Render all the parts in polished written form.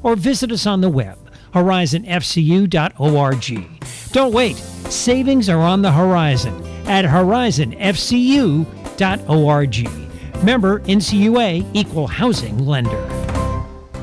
or visit us on the web, horizonfcu.org. Don't wait. Savings are on the horizon at horizonfcu.org. Member NCUA, Equal Housing Lender.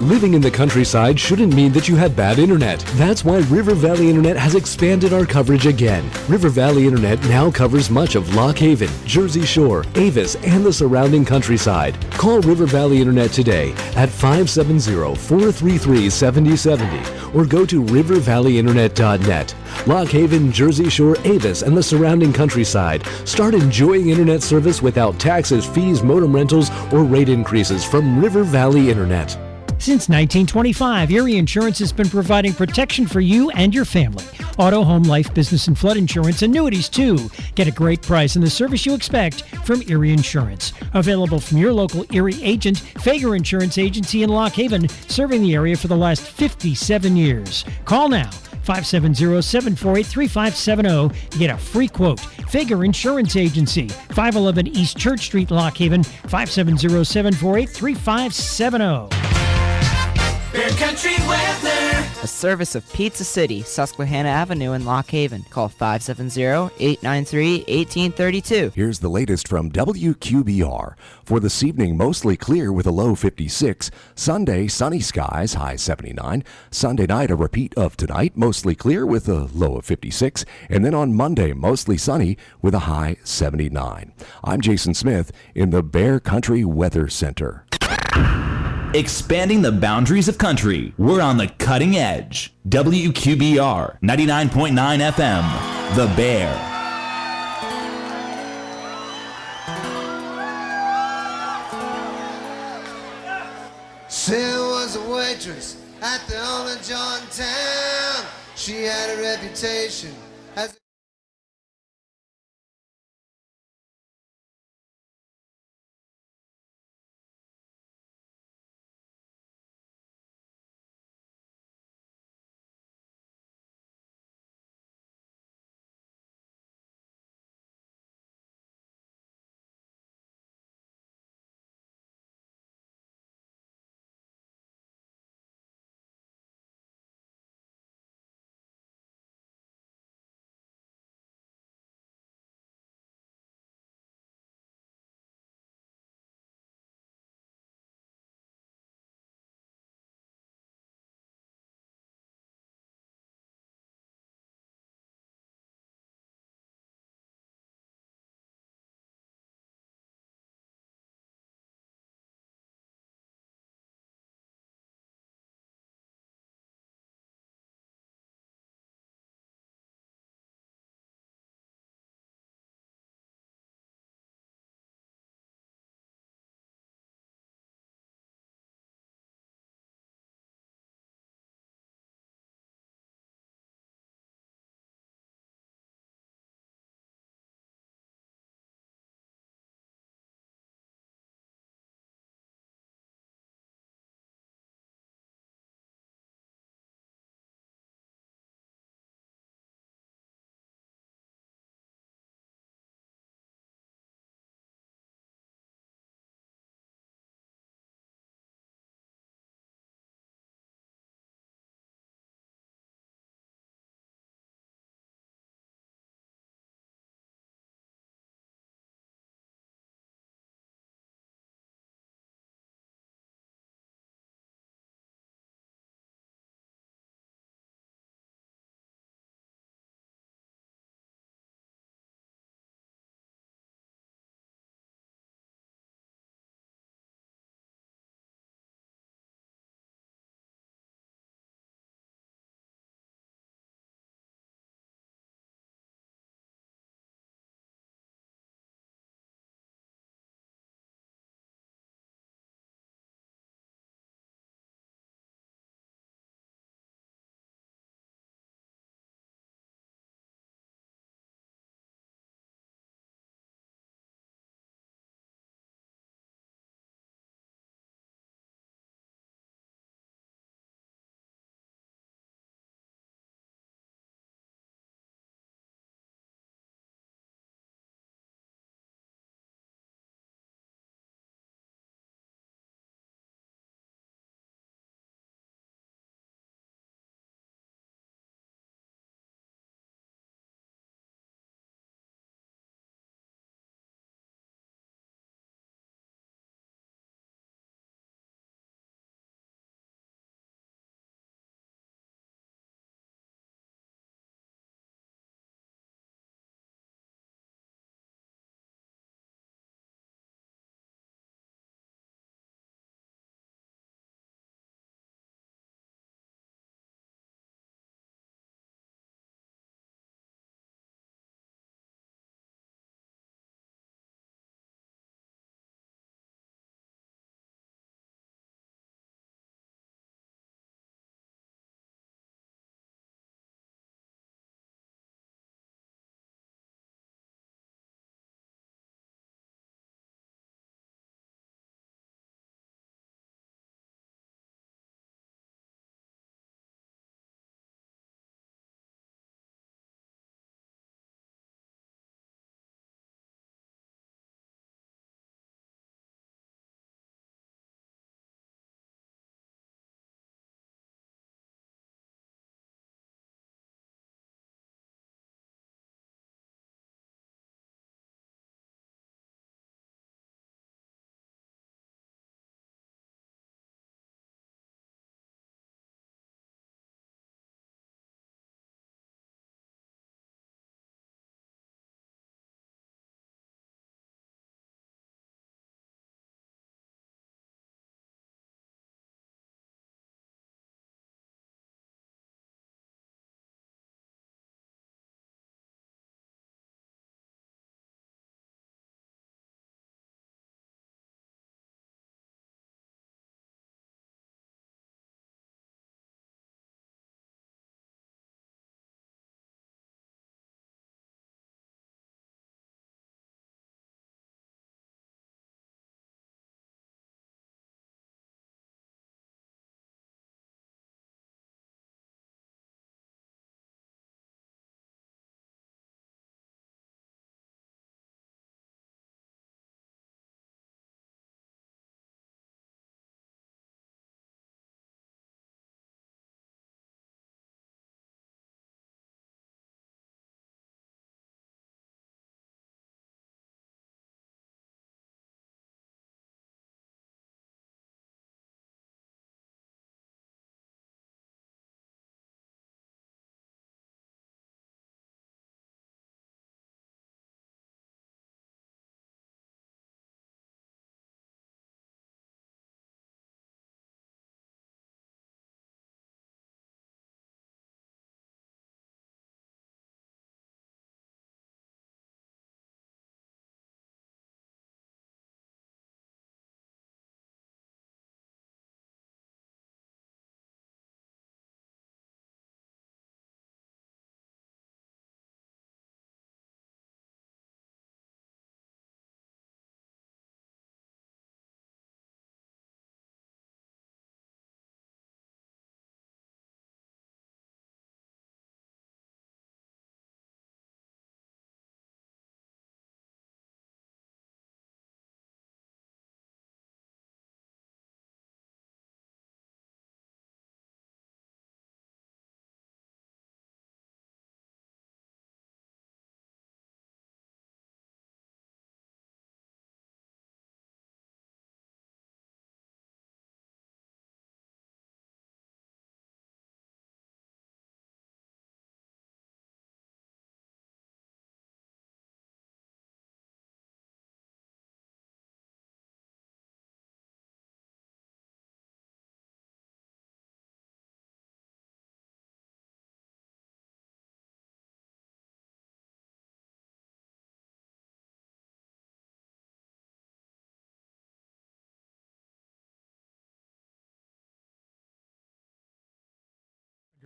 Living in the countryside shouldn't mean that you have bad internet. That's why River Valley Internet has expanded our coverage again. River Valley Internet now covers much of Lock Haven, Jersey Shore, Avis, and the surrounding countryside. Call River Valley Internet today at 570-433-7070 or go to rivervalleyinternet.net. Lock Haven, Jersey Shore, Avis, and the surrounding countryside. Start enjoying internet service without taxes, fees, modem rentals, or rate increases from River Valley Internet. Since 1925, Erie Insurance has been providing protection for you and your family. Auto, home, life, business, and flood insurance, annuities too. Get a great price and the service you expect from Erie Insurance. Available from your local Erie agent, Fager Insurance Agency in Lock Haven, serving the area for the last 57 years. Call now. 570-748-3570 to get a free quote. Fager Insurance Agency, 511 East Church Street, Lock Haven, 570-748-3570. Bear Country Weather. A service of Pizza City, Susquehanna Avenue in Lock Haven. Call 570-893-1832. Here's the latest from WQBR. For this evening, mostly clear with a low 56. Sunday, sunny skies, high 79. Sunday night, a repeat of tonight, mostly clear with a low of 56. And then on Monday, mostly sunny with a high 79. I'm Jason Smith in the Bear Country Weather Center. Expanding the boundaries of country. We're on the cutting edge. WQBR 99.9 FM. The Bear. Sarah was a waitress at the only joint in town. She had a reputation as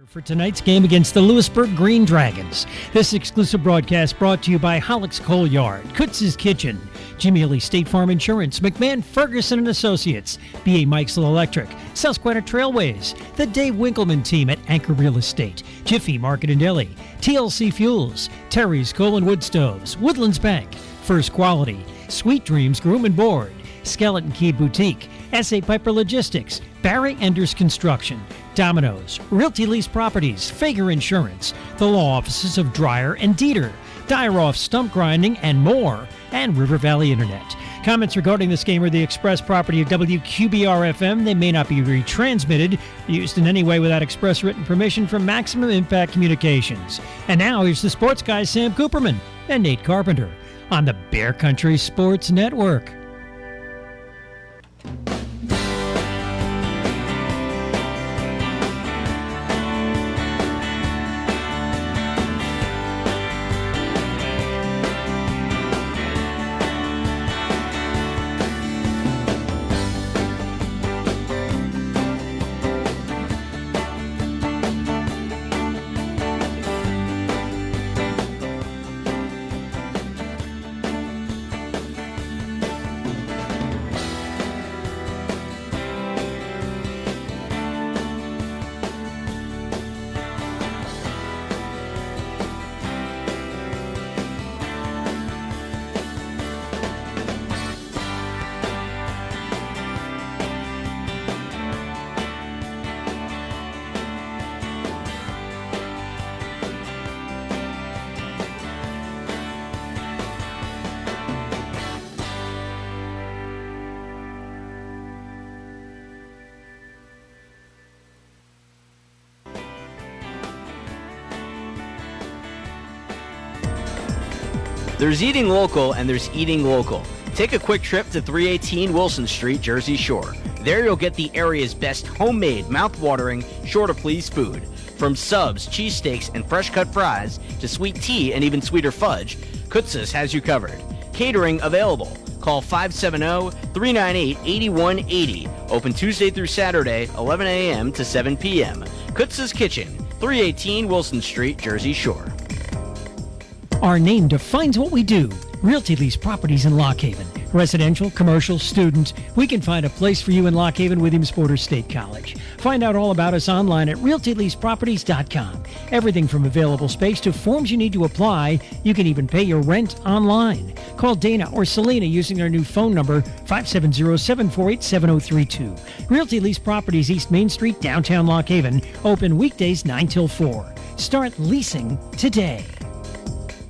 For tonight's game against the Lewisburg Green Dragons. This exclusive broadcast brought to you by Hollick's Coal Yard, Kutz's Kitchen, Jimmy Lee State Farm Insurance, McMahon Ferguson and Associates, B.A. Mikesell Electric, Susquehanna Trailways, the Dave Winkleman Team at Anchor Real Estate, Jiffy Market and Deli, TLC Fuels, Terry's Coal and Wood Stoves, Woodlands Bank, First Quality, Sweet Dreams Groom and Board, Skeleton Key Boutique, S.A. Piper Logistics, Barry Enders Construction, Domino's, Realty Lease Properties, Fager Insurance, the law offices of Dreyer and Dieter, Dyeroff Stump Grinding, and more, and River Valley Internet. Comments regarding this game are the express property of WQBR-FM. They may not be retransmitted, used in any way without express written permission from Maximum Impact Communications. And now here's the sports guys Sam Cooperman and Nate Carpenter on the Bear Country Sports Network. There's eating local and there's eating local. Take a quick trip to 318 Wilson Street, Jersey Shore. There you'll get the area's best homemade, mouth-watering, sure-to-please food. From subs, cheesesteaks, and fresh-cut fries to sweet tea and even sweeter fudge, Kutz's has you covered. Catering available. Call 570-398-8180. Open Tuesday through Saturday, 11 a.m. to 7 p.m. Kutz's Kitchen, 318 Wilson Street, Jersey Shore. Our name defines what we do. Realty Lease Properties in Lock Haven. Residential, commercial, student. We can find a place for you in Lock Haven, Williamsport, or State College. Find out all about us online at realtyleaseproperties.com. Everything from available space to forms you need to apply. You can even pay your rent online. Call Dana or Selena using their new phone number, 570-748-7032. Realty Lease Properties, East Main Street, downtown Lock Haven. Open weekdays 9 till 4. Start leasing today.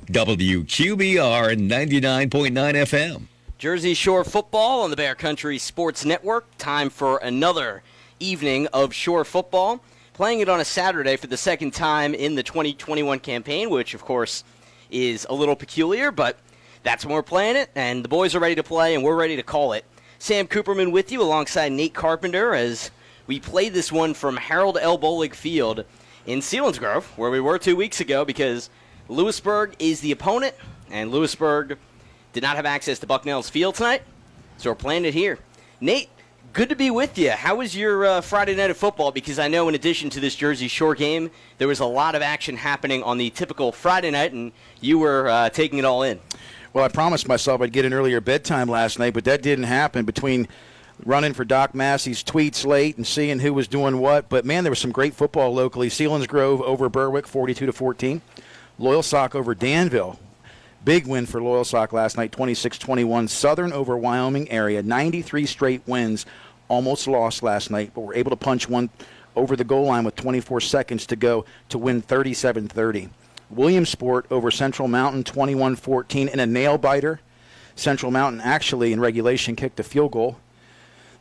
WQBR 99.9 FM. Jersey Shore football on the Bear Country Sports Network. Time for another evening of Shore football. Playing it on a Saturday for the second time in the 2021 campaign, which, of course, is a little peculiar, but that's when we're playing it, and the boys are ready to play, and we're ready to call it. Sam Cooperman with you alongside Nate Carpenter as we play this one from Harold L. Bolig Field in Selinsgrove, where we were 2 weeks ago, because Lewisburg is the opponent, and Lewisburg did not have access to Bucknell's Field tonight, so we're playing it here. Nate, good to be with you. How was your Friday night of football? Because I know in addition to this Jersey Shore game, there was a lot of action happening on the typical Friday night, and you were taking it all in. Well, I promised myself I'd get an earlier bedtime last night, but that didn't happen between running for Doc Massey's tweets late and seeing who was doing what. But, man, there was some great football locally. Selinsgrove over Berwick, 42-14. Loyalsock over Danville. Big win for Loyalsock last night, 26-21. Southern over Wyoming area, 93 straight wins. Almost lost last night, but were able to punch one over the goal line with 24 seconds to go to win 37-30. Williamsport over Central Mountain, 21-14 in a nail-biter. Central Mountain actually in regulation kicked a field goal.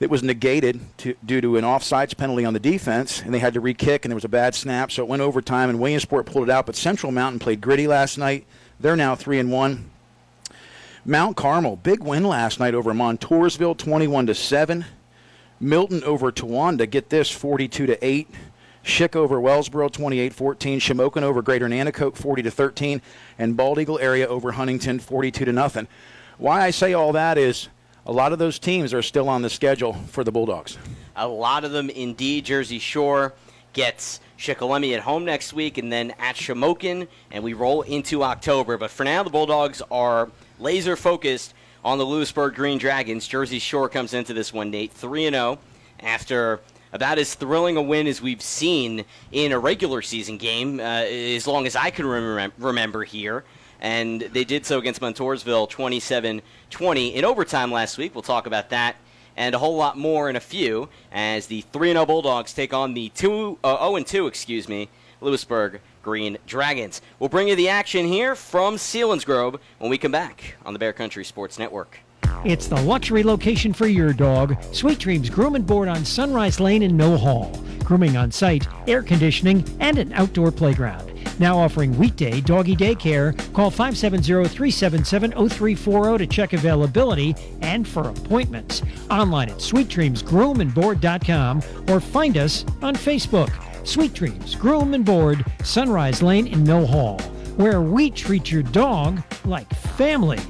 It was negated due to an offsides penalty on the defense, and they had to re-kick, and there was a bad snap, so it went overtime, and Williamsport pulled it out. But Central Mountain played gritty last night. They're now 3-1. Mount Carmel, big win last night over Montoursville, 21-7. Milton over Towanda, get this, 42-8. Schick over Wellsboro, 28-14. Shamokin over Greater Nanticoke, 40-13. And Bald Eagle area over Huntington, 42-0. Why I say all that is a lot of those teams are still on the schedule for the Bulldogs. A lot of them indeed. Jersey Shore gets Shikellamy at home next week and then at Shamokin, and we roll into October. But for now, the Bulldogs are laser-focused on the Lewisburg Green Dragons. Jersey Shore comes into this one, Nate, 3-0 after about as thrilling a win as we've seen in a regular season game, as long as I can remember here. And they did so against Montoursville 27-20 in overtime last week. We'll talk about that and a whole lot more in a few as the 3-0 Bulldogs take on the 0-2, Lewisburg Green Dragons. We'll bring you the action here from Selinsgrove when we come back on the Bear Country Sports Network. It's the luxury location for your dog. Sweet Dreams Groom and Board on Sunrise Lane in Mill Hall. Grooming on site, air conditioning, and an outdoor playground. Now offering weekday doggy daycare. Call 570-377-0340 to check availability and for appointments. Online at sweetdreamsgroomandboard.com or find us on Facebook. Sweet Dreams Groom and Board, Sunrise Lane in Mill Hall, where we treat your dog like family.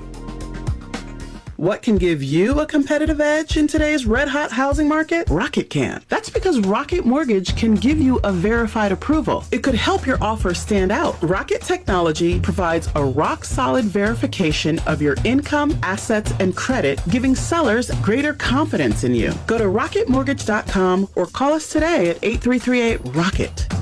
What can give you a competitive edge in today's red-hot housing market? Rocket can. That's because Rocket Mortgage can give you a verified approval. It could help your offer stand out. Rocket Technology provides a rock-solid verification of your income, assets, and credit, giving sellers greater confidence in you. Go to rocketmortgage.com or call us today at 8338-ROCKET.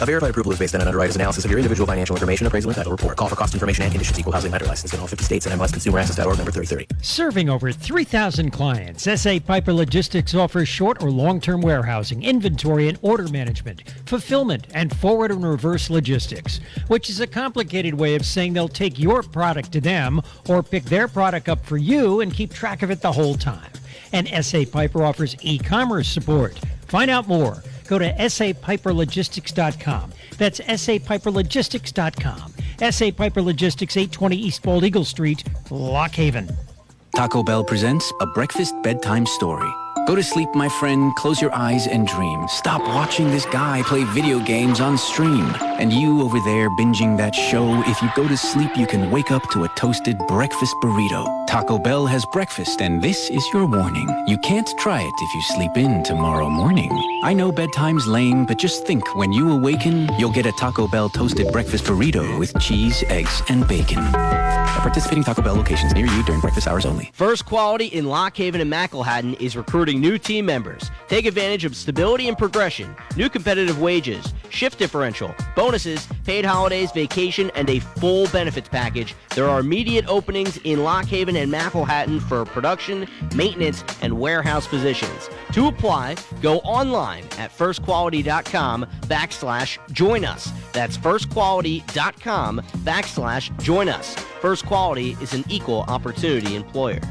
A verified approval is based on an underwriter's analysis of your individual financial information, appraisal, and title report. Call for cost information and conditions. Equal housing lender license in all 50 states and MLSConsumerAccess.org number 3030. Serving over 3,000 clients, S.A. Piper Logistics offers short or long-term warehousing, inventory and order management, fulfillment, and forward and reverse logistics, which is a complicated way of saying they'll take your product to them or pick their product up for you and keep track of it the whole time. And S.A. Piper offers e-commerce support. Find out more. Go to sapiperlogistics.com. That's sapiperlogistics.com. S.A. Piper Logistics, 820 East Bald Eagle Street, Lock Haven. Taco Bell presents a breakfast bedtime story. Go to sleep, my friend, close your eyes and dream. Stop watching this guy play video games on stream. And you over there binging that show, if you go to sleep, you can wake up to a toasted breakfast burrito. Taco Bell has breakfast, and this is your warning. You can't try it if you sleep in tomorrow morning. I know bedtime's lame, but just think, when you awaken, you'll get a Taco Bell toasted breakfast burrito with cheese, eggs, and bacon. At participating Taco Bell locations near you during breakfast hours only. First Quality in Lock Haven and McElhatton is recruiting new team members. Take advantage of stability and progression, new competitive wages, shift differential, bonuses, paid holidays, vacation, and a full benefits package. There are immediate openings in Lock Haven and McElhatton for production, maintenance, and warehouse positions. To apply, go online at firstquality.com/join us. That's firstquality.com/join us. First Quality is an equal opportunity employer.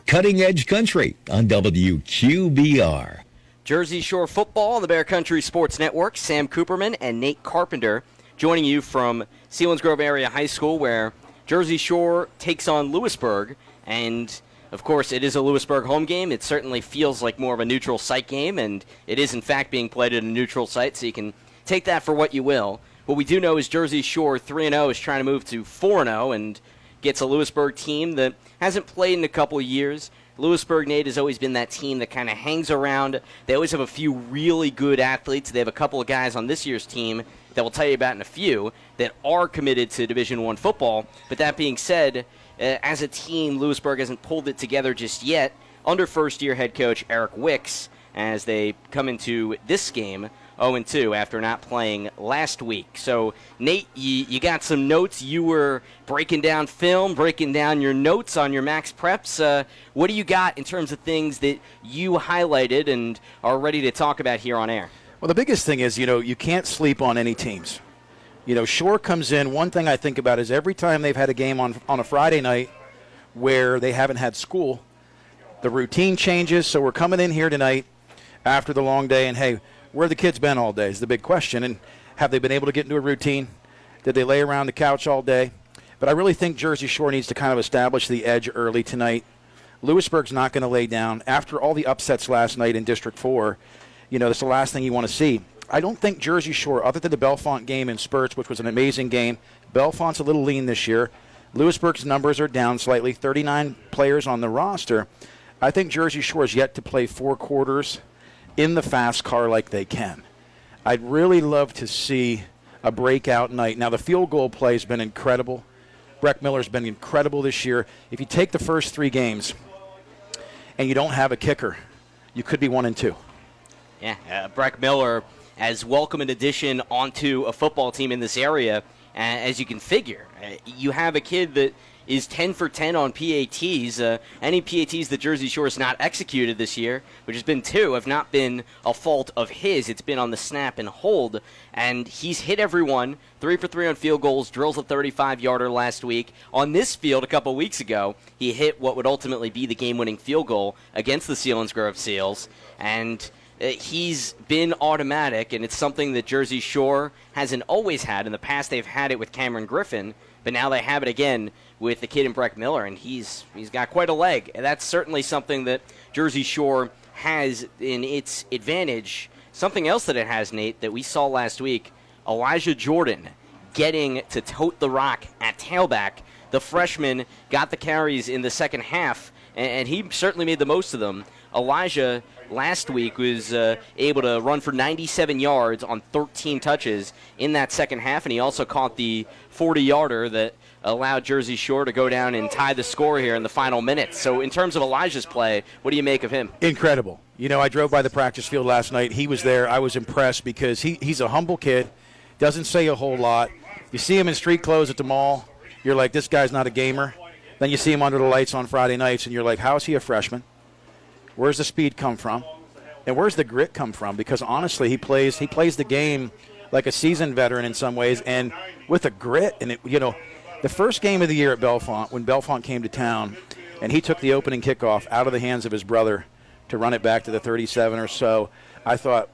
Cutting Edge Country on WQBR. Jersey Shore football on the Bear Country Sports Network. Sam Cooperman and Nate Carpenter joining you from Selinsgrove Area High School, where Jersey Shore takes on Lewisburg. And, of course, it is a Lewisburg home game. It certainly feels like more of a neutral site game, and it is, in fact, being played at a neutral site, so you can take that for what you will. What we do know is Jersey Shore 3-0 is trying to move to 4-0 and gets a Lewisburg team that hasn't played in a couple of years. Lewisburg, Nate, has always been that team that kind of hangs around. They always have a few really good athletes. They have a couple of guys on this year's team that we'll tell you about in a few that are committed to Division I football. But that being said, as a team, Lewisburg hasn't pulled it together just yet under first-year head coach Eric Wicks as they come into this game 0-2 after not playing last week. So, Nate, you got some notes. You were breaking down film, breaking down your notes on your Max Preps. What do you got in terms of things that you highlighted and are ready to talk about here on air? Well, the biggest thing is, you can't sleep on any teams. Shore comes in. One thing I think about is every time they've had a game on a Friday night where they haven't had school, the routine changes. So we're coming in here tonight after the long day, and, hey, where have the kids been all day is the big question. And have they been able to get into a routine? Did they lay around the couch all day? But I really think Jersey Shore needs to kind of establish the edge early tonight. Lewisburg's not going to lay down. After all the upsets last night in District 4, that's the last thing you want to see. I don't think Jersey Shore, other than the Bellefonte game in spurts, which was an amazing game, Bellefonte's a little lean this year. Lewisburg's numbers are down slightly, 39 players on the roster. I think Jersey Shore is yet to play 4 quarters in the fast car like they can. I'd really love to see a breakout night. Now, the field goal play has been incredible. Breck Miller's been incredible this year. If you take the first 3 games and you don't have a kicker, you could be 1-2. Yeah, Breck Miller as welcome an addition onto a football team in this area, as you can figure. You have a kid that is 10 for 10 on PATs. Any PATs that Jersey Shore has not executed this year, which has been 2, have not been a fault of his. It's been on the snap and hold, and he's hit everyone. 3 for 3 on field goals, drills a 35-yarder last week. On this field a couple weeks ago, he hit what would ultimately be the game-winning field goal against the Selinsgrove Seals, and he's been automatic, and it's something that Jersey Shore hasn't always had. In the past, they've had it with Conor Griffin, but now they have it again with the kid in Breck Miller, and he's got quite a leg. And that's certainly something that Jersey Shore has in its advantage. Something else that it has, Nate, that we saw last week, Elijah Jordan getting to tote the rock at tailback. The freshman got the carries in the second half, and he certainly made the most of them. Elijah last week was able to run for 97 yards on 13 touches in that second half, and he also caught the 40-yarder that allowed Jersey Shore to go down and tie the score here in the final minutes. So in terms of Elijah's play, what do you make of him? Incredible. You know, I drove by the practice field last night. He was there. I was impressed because he's a humble kid, doesn't say a whole lot. You see him in street clothes at the mall, you're like, this guy's not a gamer. Then you see him under the lights on Friday nights, and you're like, how is he a freshman? Where's the speed come from? And where's the grit come from? Because honestly, he plays the game like a seasoned veteran in some ways, and with a grit. And the first game of the year at Bellefonte, when Bellefonte came to town, and he took the opening kickoff out of the hands of his brother to run it back to the 37 or so, I thought,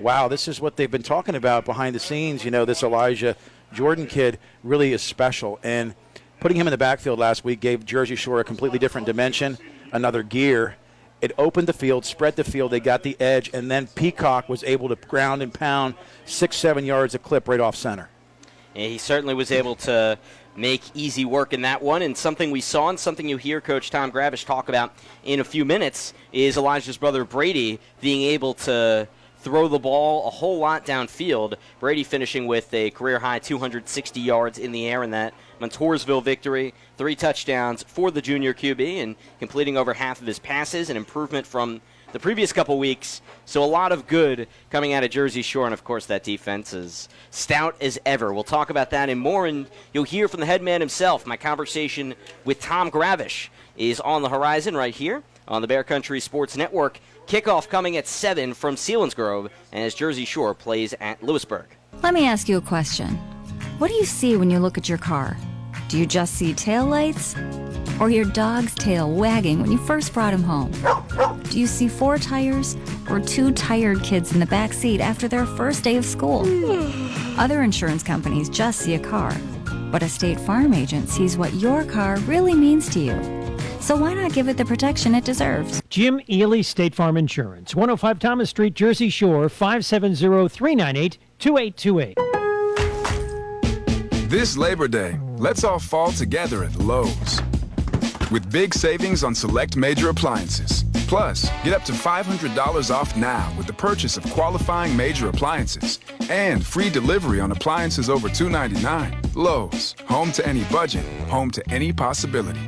wow, this is what they've been talking about behind the scenes. This Elijah Jordan kid really is special. And putting him in the backfield last week gave Jersey Shore a completely different dimension, another gear. It opened the field, spread the field, they got the edge, and then Peacock was able to ground and pound 6-7 yards a clip right off center. Yeah, he certainly was able to make easy work in that one, and something we saw and something you hear Coach Tom Gravish talk about in a few minutes is Elijah's brother Brady being able to throw the ball a whole lot downfield. Brady finishing with a career-high 260 yards in the air in that Montoursville victory, 3 touchdowns for the junior QB, and completing over half of his passes, an improvement from the previous couple weeks. So a lot of good coming out of Jersey Shore, and of course that defense is stout as ever. We'll talk about that and more, and you'll hear from the head man himself. My conversation with Tom Gravish is on the horizon right here on the Bear Country Sports Network. Kickoff coming at 7 from Selinsgrove as Jersey Shore plays at Lewisburg. Let me ask you a question. What do you see when you look at your car? Do you just see taillights? Or your dog's tail wagging when you first brought him home? Do you see 4 tires or 2 tired kids in the back seat after their first day of school? Other insurance companies just see a car, but a State Farm agent sees what your car really means to you. So why not give it the protection it deserves? Jim Ely, State Farm Insurance, 105 Thomas Street, Jersey Shore, 570-398-2828. This Labor Day, let's all fall together at Lowe's. With big savings on select major appliances. Plus, get up to $500 off now with the purchase of qualifying major appliances. And free delivery on appliances over $299. Lowe's, home to any budget, home to any possibility.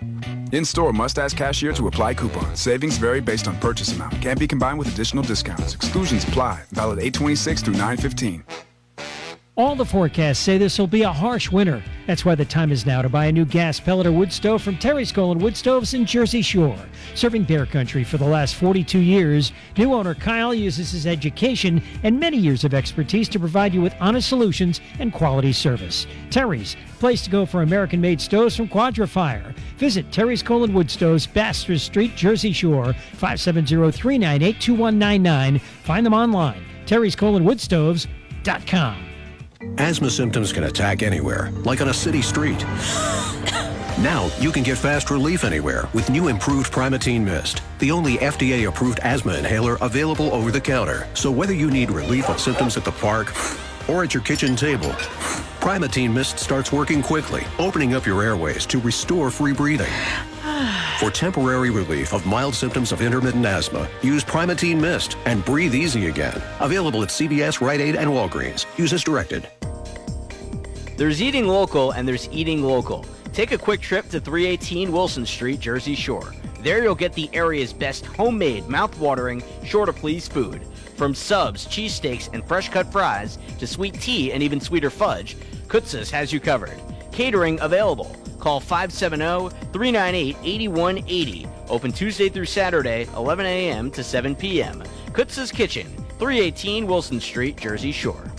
In-store must ask cashier to apply coupon. Savings vary based on purchase amount. Can't be combined with additional discounts. Exclusions apply. Valid 8/26 through 9/15. All the forecasts say this will be a harsh winter. That's why the time is now to buy a new gas pellet or wood stove from Terry's Colon Wood Stoves in Jersey Shore. Serving Bear Country for the last 42 years, new owner Kyle uses his education and many years of expertise to provide you with honest solutions and quality service. Terry's, place to go for American-made stoves from Quadra-Fire. Visit Terry's Colon Wood Stoves, Bastrop Street, Jersey Shore, 570-398-2199. Find them online, terryscolonwoodstoves.com. Asthma symptoms can attack anywhere, like on a city street. Now you can get fast relief anywhere with new improved Primatene Mist, the only FDA-approved asthma inhaler available over the counter. So whether you need relief of symptoms at the park or at your kitchen table, Primatene Mist starts working quickly, opening up your airways to restore free breathing. For temporary relief of mild symptoms of intermittent asthma, use Primatene Mist and breathe easy again. Available at CVS, Rite Aid, and Walgreens. Use as directed. There's eating local and there's eating local. Take a quick trip to 318 Wilson Street, Jersey Shore. There you'll get the area's best homemade, mouth-watering, sure-to-please food. From subs, cheesesteaks, and fresh-cut fries to sweet tea and even sweeter fudge, Kutza's has you covered. Catering available. Call 570-398-8180. Open Tuesday through Saturday, 11 a.m. to 7 p.m. Kutza's Kitchen, 318 Wilson Street, Jersey Shore.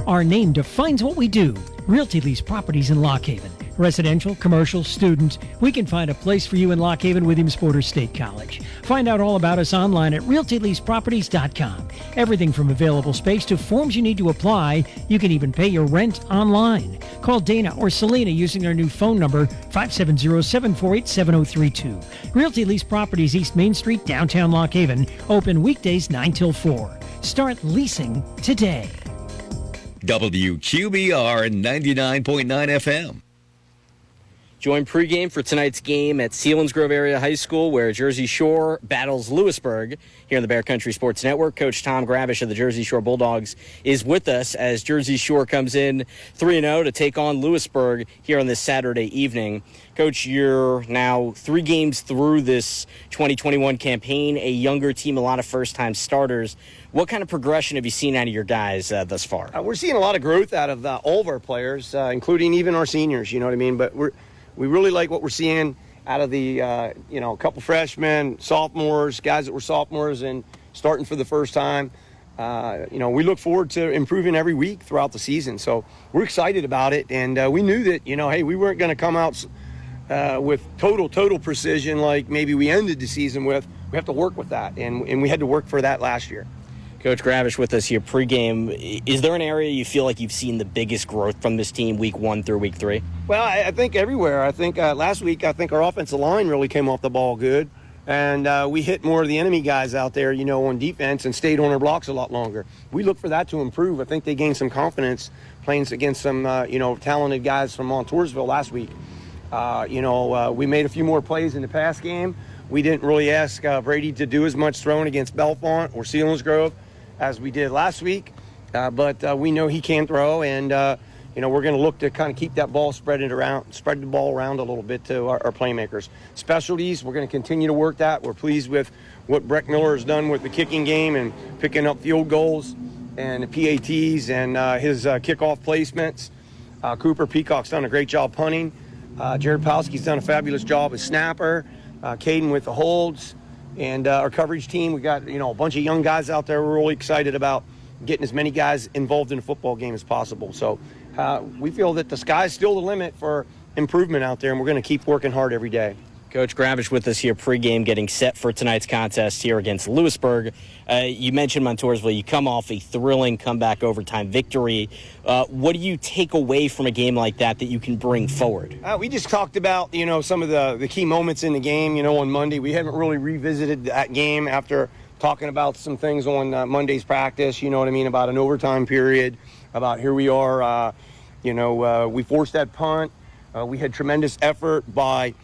Our name defines what we do. Realty Lease Properties in Lock Haven. Residential, commercial, student, we can find a place for you in Lock Haven Williams Borders State College. Find out all about us online at realtyleaseproperties.com. Everything from available space to forms you need to apply. You can even pay your rent online. Call Dana or Selena using their new phone number, 570-748-7032. Realty Lease Properties, East Main Street, downtown Lock Haven. Open weekdays 9 till 4. Start leasing today. WQBR 99.9 FM. Join pregame for tonight's game at Selinsgrove Area High School, where Jersey Shore battles Lewisburg here on the Bear Country Sports Network. Coach Tom Gravish of the Jersey Shore Bulldogs is with us as Jersey Shore comes in 3-0 to take on Lewisburg here on this Saturday evening. Coach, you're now 3 games through this 2021 campaign, a younger team, a lot of first-time starters. What kind of progression have you seen out of your guys thus far? We're seeing a lot of growth out of all of our players, including even our seniors, you know what I mean? But we really like what we're seeing out of the, a couple freshmen, sophomores, guys that were sophomores and starting for the first time. We look forward to improving every week throughout the season. So we're excited about it. And we knew that, hey, we weren't going to come out with total precision like maybe we ended the season with. We have to work with that. And we had to work for that last year. Coach Gravish with us here pregame. Is there an area you feel like you've seen the biggest growth from this team week 1 through week 3? Well, I think everywhere. I think last week, our offensive line really came off the ball good. And we hit more of the enemy guys out there, on defense and stayed on our blocks a lot longer. We look for that to improve. I think they gained some confidence playing against some, talented guys from Montoursville last week. We made a few more plays in the pass game. We didn't really ask Brady to do as much throwing against Bellefonte or Selinsgrove as we did last week, but we know he can throw, and we're going to look to kind of keep that ball spread the ball around a little bit to our playmakers. Specialties, we're going to continue to work that. We're pleased with what Breck Miller has done with the kicking game and picking up field goals and the PATs and his kickoff placements. Cooper Peacock's done a great job punting. Jared Palski's done a fabulous job as snapper. Caden with the holds. And our coverage team, we got, a bunch of young guys out there. We're really excited about getting as many guys involved in a football game as possible. So we feel that the sky's still the limit for improvement out there, and we're going to keep working hard every day. Coach Gravish with us here pregame, getting set for tonight's contest here against Lewisburg. You mentioned Montoursville. You come off a thrilling comeback overtime victory. What do you take away from a game like that you can bring forward? We just talked about, some of the key moments in the game, on Monday. We haven't really revisited that game after talking about some things on Monday's practice, about an overtime period, about here we are. We forced that punt. We had tremendous effort by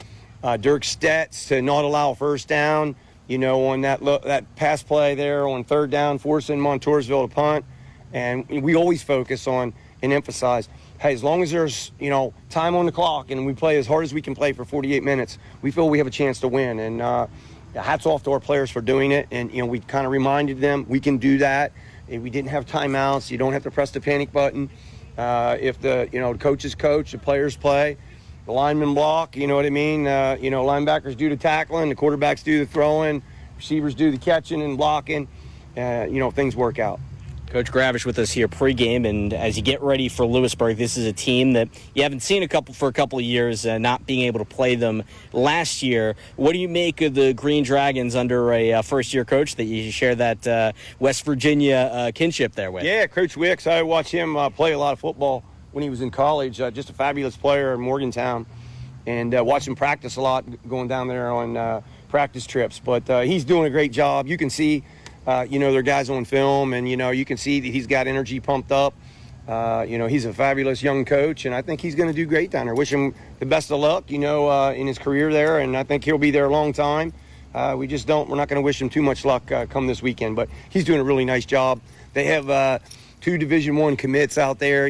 Dirk Stetz to not allow a first down, on that pass play there on 3rd down, forcing Montoursville to punt. And we always focus on and emphasize, hey, as long as there's, time on the clock and we play as hard as we can play for 48 minutes, we feel we have a chance to win. And hats off to our players for doing it. And, we kind of reminded them we can do that. And we didn't have timeouts. You don't have to press the panic button. If the coaches coach, the players play. The linemen block, you know what I mean? Linebackers do the tackling, the quarterbacks do the throwing, receivers do the catching and blocking. Things work out. Coach Gravish with us here pregame, and as you get ready for Lewisburg, this is a team that you haven't seen for a couple of years, not being able to play them last year. What do you make of the Green Dragons under a first-year coach that you share that West Virginia kinship there with? Yeah, Coach Wicks. I watched him play a lot of football when he was in college. Just a fabulous player in Morgantown, and watched him practice a lot going down there on practice trips. But he's doing a great job. You can see, their guys on film, and, you can see that he's got energy pumped up. He's a fabulous young coach, and I think he's going to do great down there. Wish him the best of luck, in his career there, and I think he'll be there a long time. We're not going to wish him too much luck come this weekend, but he's doing a really nice job. They have 2 Division I commits out there,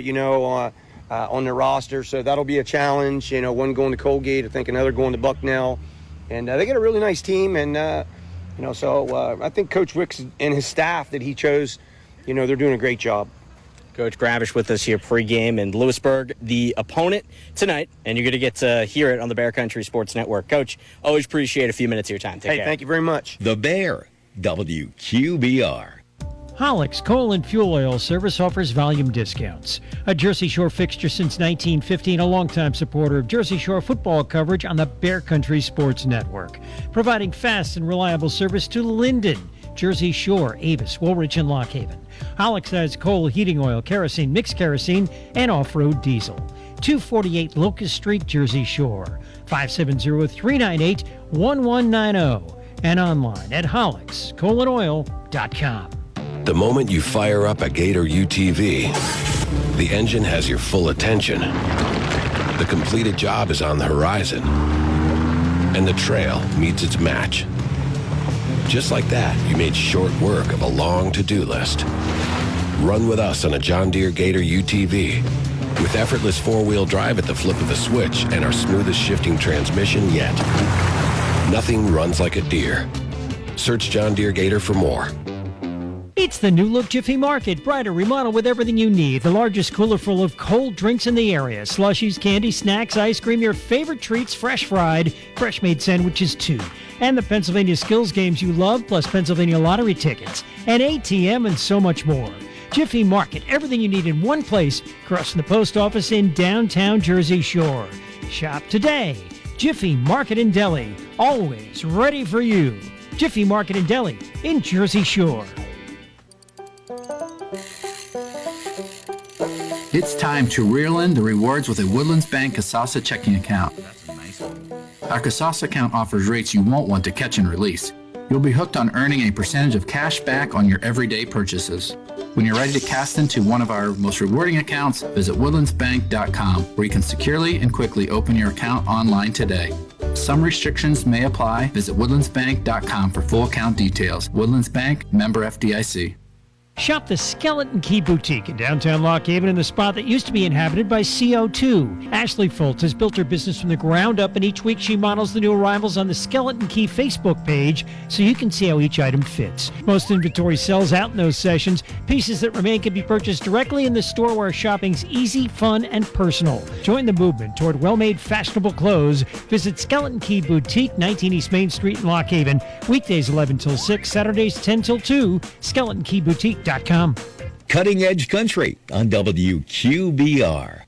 on their roster, so that'll be a challenge. One going to Colgate, I think another going to Bucknell, and they got a really nice team, and so I think Coach Wicks and his staff that he chose, they're doing a great job. Coach Gravish with us here pregame, and Lewisburg, the opponent tonight, and you're going to get to hear it on the Bear Country Sports Network. Coach, always appreciate a few minutes of your time. Take care. Thank you very much. The Bear, WQBR. Hollick's Coal and Fuel Oil Service offers volume discounts. A Jersey Shore fixture since 1950 and a longtime supporter of Jersey Shore football coverage on the Bear Country Sports Network. Providing fast and reliable service to Linden, Jersey Shore, Avis, Woolwich, and Lock Haven. Hollick's has coal, heating oil, kerosene, mixed kerosene, and off-road diesel. 248 Locust Street, Jersey Shore. 570-398-1190. And online at hollickscoalandoil.com. The moment you fire up a Gator UTV, the engine has your full attention. The completed job is on the horizon, and the trail meets its match. Just like that, you made short work of a long to-do list. Run with us on a John Deere Gator UTV. With effortless four-wheel drive at the flip of a switch and our smoothest shifting transmission yet. Nothing runs like a Deere. Search John Deere Gator for more. It's the new look Jiffy Market. Brighter, remodel with everything you need. The largest cooler full of cold drinks in the area. Slushies, candy, snacks, ice cream, your favorite treats, fresh fried, fresh made sandwiches too. And the Pennsylvania skills games you love, plus Pennsylvania lottery tickets, an ATM, and so much more. Jiffy Market, everything you need in one place, across from the post office in downtown Jersey Shore. Shop today. Jiffy Market and Deli, always ready for you. Jiffy Market and Deli in Jersey Shore. It's time to reel in the rewards with a Woodlands Bank Kasasa checking account. Our Kasasa account offers rates you won't want to catch and release. You'll be hooked on earning a percentage of cash back on your everyday purchases. When you're ready to cast into one of our most rewarding accounts, visit woodlandsbank.com, where you can securely and quickly open your account online today. Some restrictions may apply. Visit woodlandsbank.com for full account details. Woodlands Bank, member FDIC. Shop the Skeleton Key Boutique in downtown Lock Haven in the spot that used to be inhabited by CO2. Ashley Foltz has built her business from the ground up, and each week she models the new arrivals on the Skeleton Key Facebook page so you can see how each item fits. Most inventory sells out in those sessions. Pieces that remain can be purchased directly in the store where shopping's easy, fun, and personal. Join the movement toward well-made, fashionable clothes. Visit Skeleton Key Boutique, 19 East Main Street in Lock Haven. Weekdays 11 till 6, Saturdays 10 till 2. SkeletonKeyBoutique.com. Cutting Edge Country on WQBR.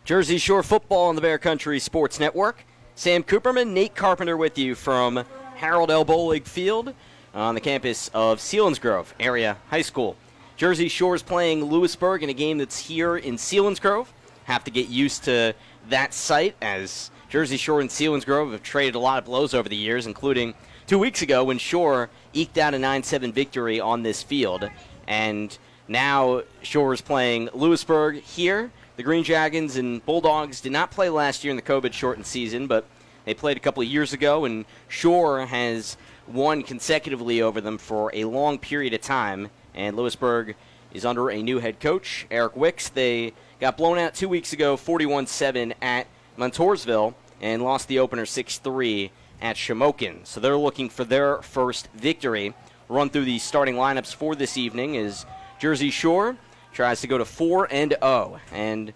Jersey Shore football on the Bear Country Sports Network. Sam Cooperman, Nate Carpenter with you from Harold L. Bolig Field on the campus of Selinsgrove Area High School. Jersey Shore's playing Lewisburg in a game that's here in Selinsgrove. Have to get used to that site, as Jersey Shore and Selinsgrove have traded a lot of blows over the years, including 2 weeks ago when Shore eked out a 9-7 victory on this field. And now Shore is playing Lewisburg here. The Green Dragons and Bulldogs did not play last year in the COVID-shortened season, but they played a couple of years ago, and Shore has won consecutively over them for a long period of time. And Lewisburg is under a new head coach, Eric Wicks. They got blown out 2 weeks ago, 41-7 at Montoursville, and lost the opener 6-3 at Shamokin. So they're looking for their first victory. Run through the starting lineups for this evening is Jersey Shore tries to go to 4-0. And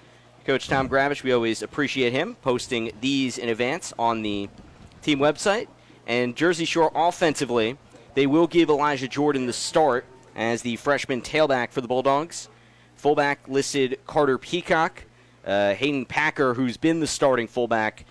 Coach Tom Gravish, we always appreciate him posting these in advance on the team website. And Jersey Shore offensively, they will give Elijah Jordan the start as the freshman tailback for the Bulldogs. Fullback listed Carter Peacock. Hayden Packer, who's been the starting fullback,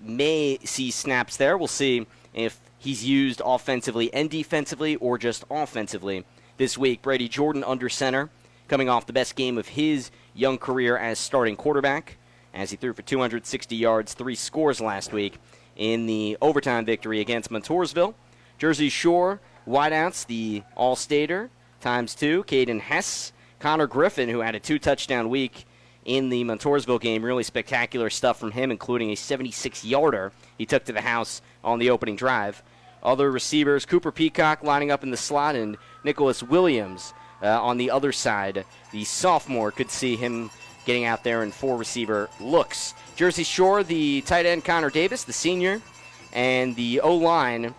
may see snaps there. We'll see if he's used offensively and defensively or just offensively this week. Brady Jordan under center, coming off the best game of his young career as starting quarterback, as he threw for 260 yards, 3 scores last week in the overtime victory against Montoursville. Jersey Shore wideouts, the All-Stater, ×2, Caden Hess. Conor Griffin, who had a 2-touchdown week in the Montoursville game. Really spectacular stuff from him, including a 76-yarder he took to the house on the opening drive. Other receivers, Cooper Peacock lining up in the slot, and Nicholas Williams on the other side. The sophomore, could see him getting out there in 4-receiver looks. Jersey Shore, the tight end Connor Davis, the senior, and the O-line,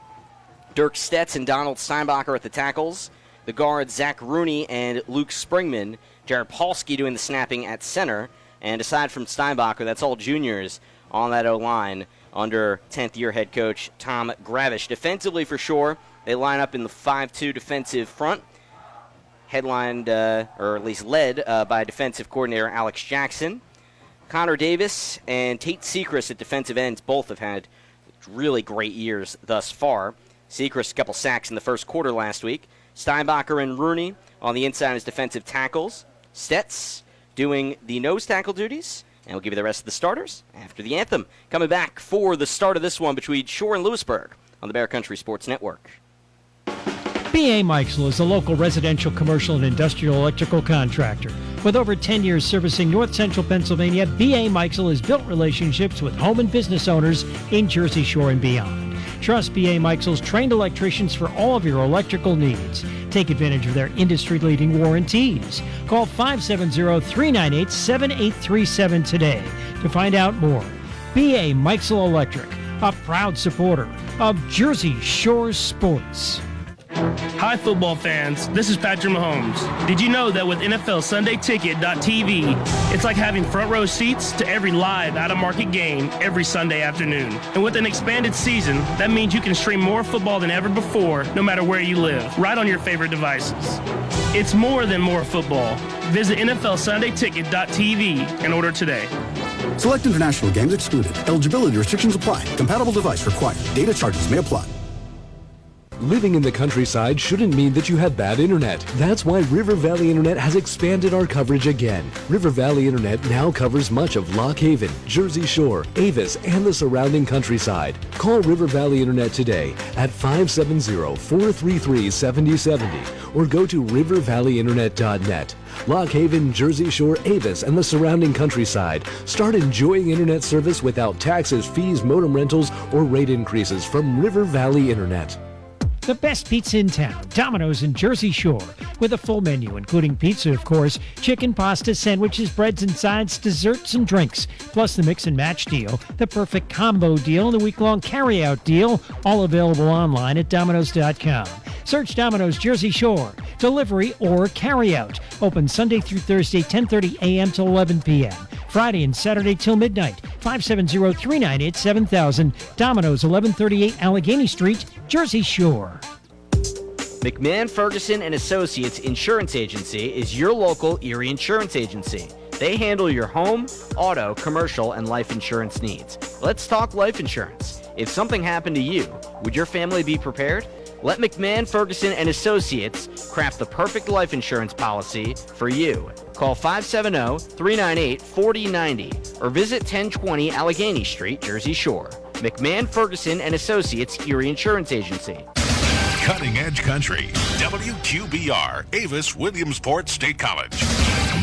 Dirk Stetz and Donald Steinbacher at the tackles. The guards, Zach Rooney and Luke Springman. Jared Polsky doing the snapping at center. And aside from Steinbacher, that's all juniors on that O-line under 10th-year head coach Tom Gravish. Defensively for Shore, they line up in the 5-2 defensive front, headlined, or at least led, by defensive coordinator Alex Jackson. Connor Davis and Tate Sechrist at defensive ends both have had really great years thus far. Sechrist, a couple sacks in the first quarter last week. Steinbacher and Rooney on the inside as defensive tackles. Stetz doing the nose tackle duties. And we'll give you the rest of the starters after the anthem. Coming back for the start of this one between Shore and Lewisburg on the Bear Country Sports Network. B.A. Mikesell is a local residential, commercial, and industrial electrical contractor. With over 10 years servicing north central Pennsylvania, B.A. Mikesell has built relationships with home and business owners in Jersey Shore and beyond. Trust B.A. Mikesell's trained electricians for all of your electrical needs. Take advantage of their industry-leading warranties. Call 570-398-7837 today to find out more. B.A. Mikesell Electric, a proud supporter of Jersey Shore sports. Hi, football fans. This is Patrick Mahomes. Did you know that with NFL SundayTicket.tv, it's like having front row seats to every live out-of-market game every Sunday afternoon? And with an expanded season, that means you can stream more football than ever before, no matter where you live, right on your favorite devices. It's more than more football. Visit NFL SundayTicket.tv and order today. Select international games excluded. Eligibility restrictions apply. Compatible device required. Data charges may apply. Living in the countryside shouldn't mean that you have bad internet. That's why River Valley Internet has expanded our coverage again. River Valley Internet now covers much of Lock Haven, Jersey Shore, Avis, and the surrounding countryside. Call River Valley Internet today at 570-433-7070 or go to rivervalleyinternet.net. Lock Haven, Jersey Shore, Avis, and the surrounding countryside. Start enjoying internet service without taxes, fees, modem rentals, or rate increases from River Valley Internet. The best pizza in town, Domino's in Jersey Shore, with a full menu, including pizza, of course, chicken, pasta, sandwiches, breads and sides, desserts, and drinks, plus the mix and match deal, the perfect combo deal, and the week-long carry-out deal, all available online at Domino's.com. Search Domino's Jersey Shore, delivery or carry-out. Open Sunday through Thursday, 10:30 a.m. to 11 p.m. Friday and Saturday till midnight. 570-398-7000. Domino's, 1138 Allegheny Street, Jersey Shore. McMahon, Ferguson & Associates Insurance Agency is your local Erie Insurance Agency. They handle your home, auto, commercial, and life insurance needs. Let's talk life insurance. If something happened to you, would your family be prepared? Let McMahon, Ferguson & Associates craft the perfect life insurance policy for you. Call 570-398-4090 or visit 1020 Allegheny Street, Jersey Shore. McMahon, Ferguson & Associates Erie Insurance Agency. Cutting Edge Country, WQBR, Avis Williamsport State College,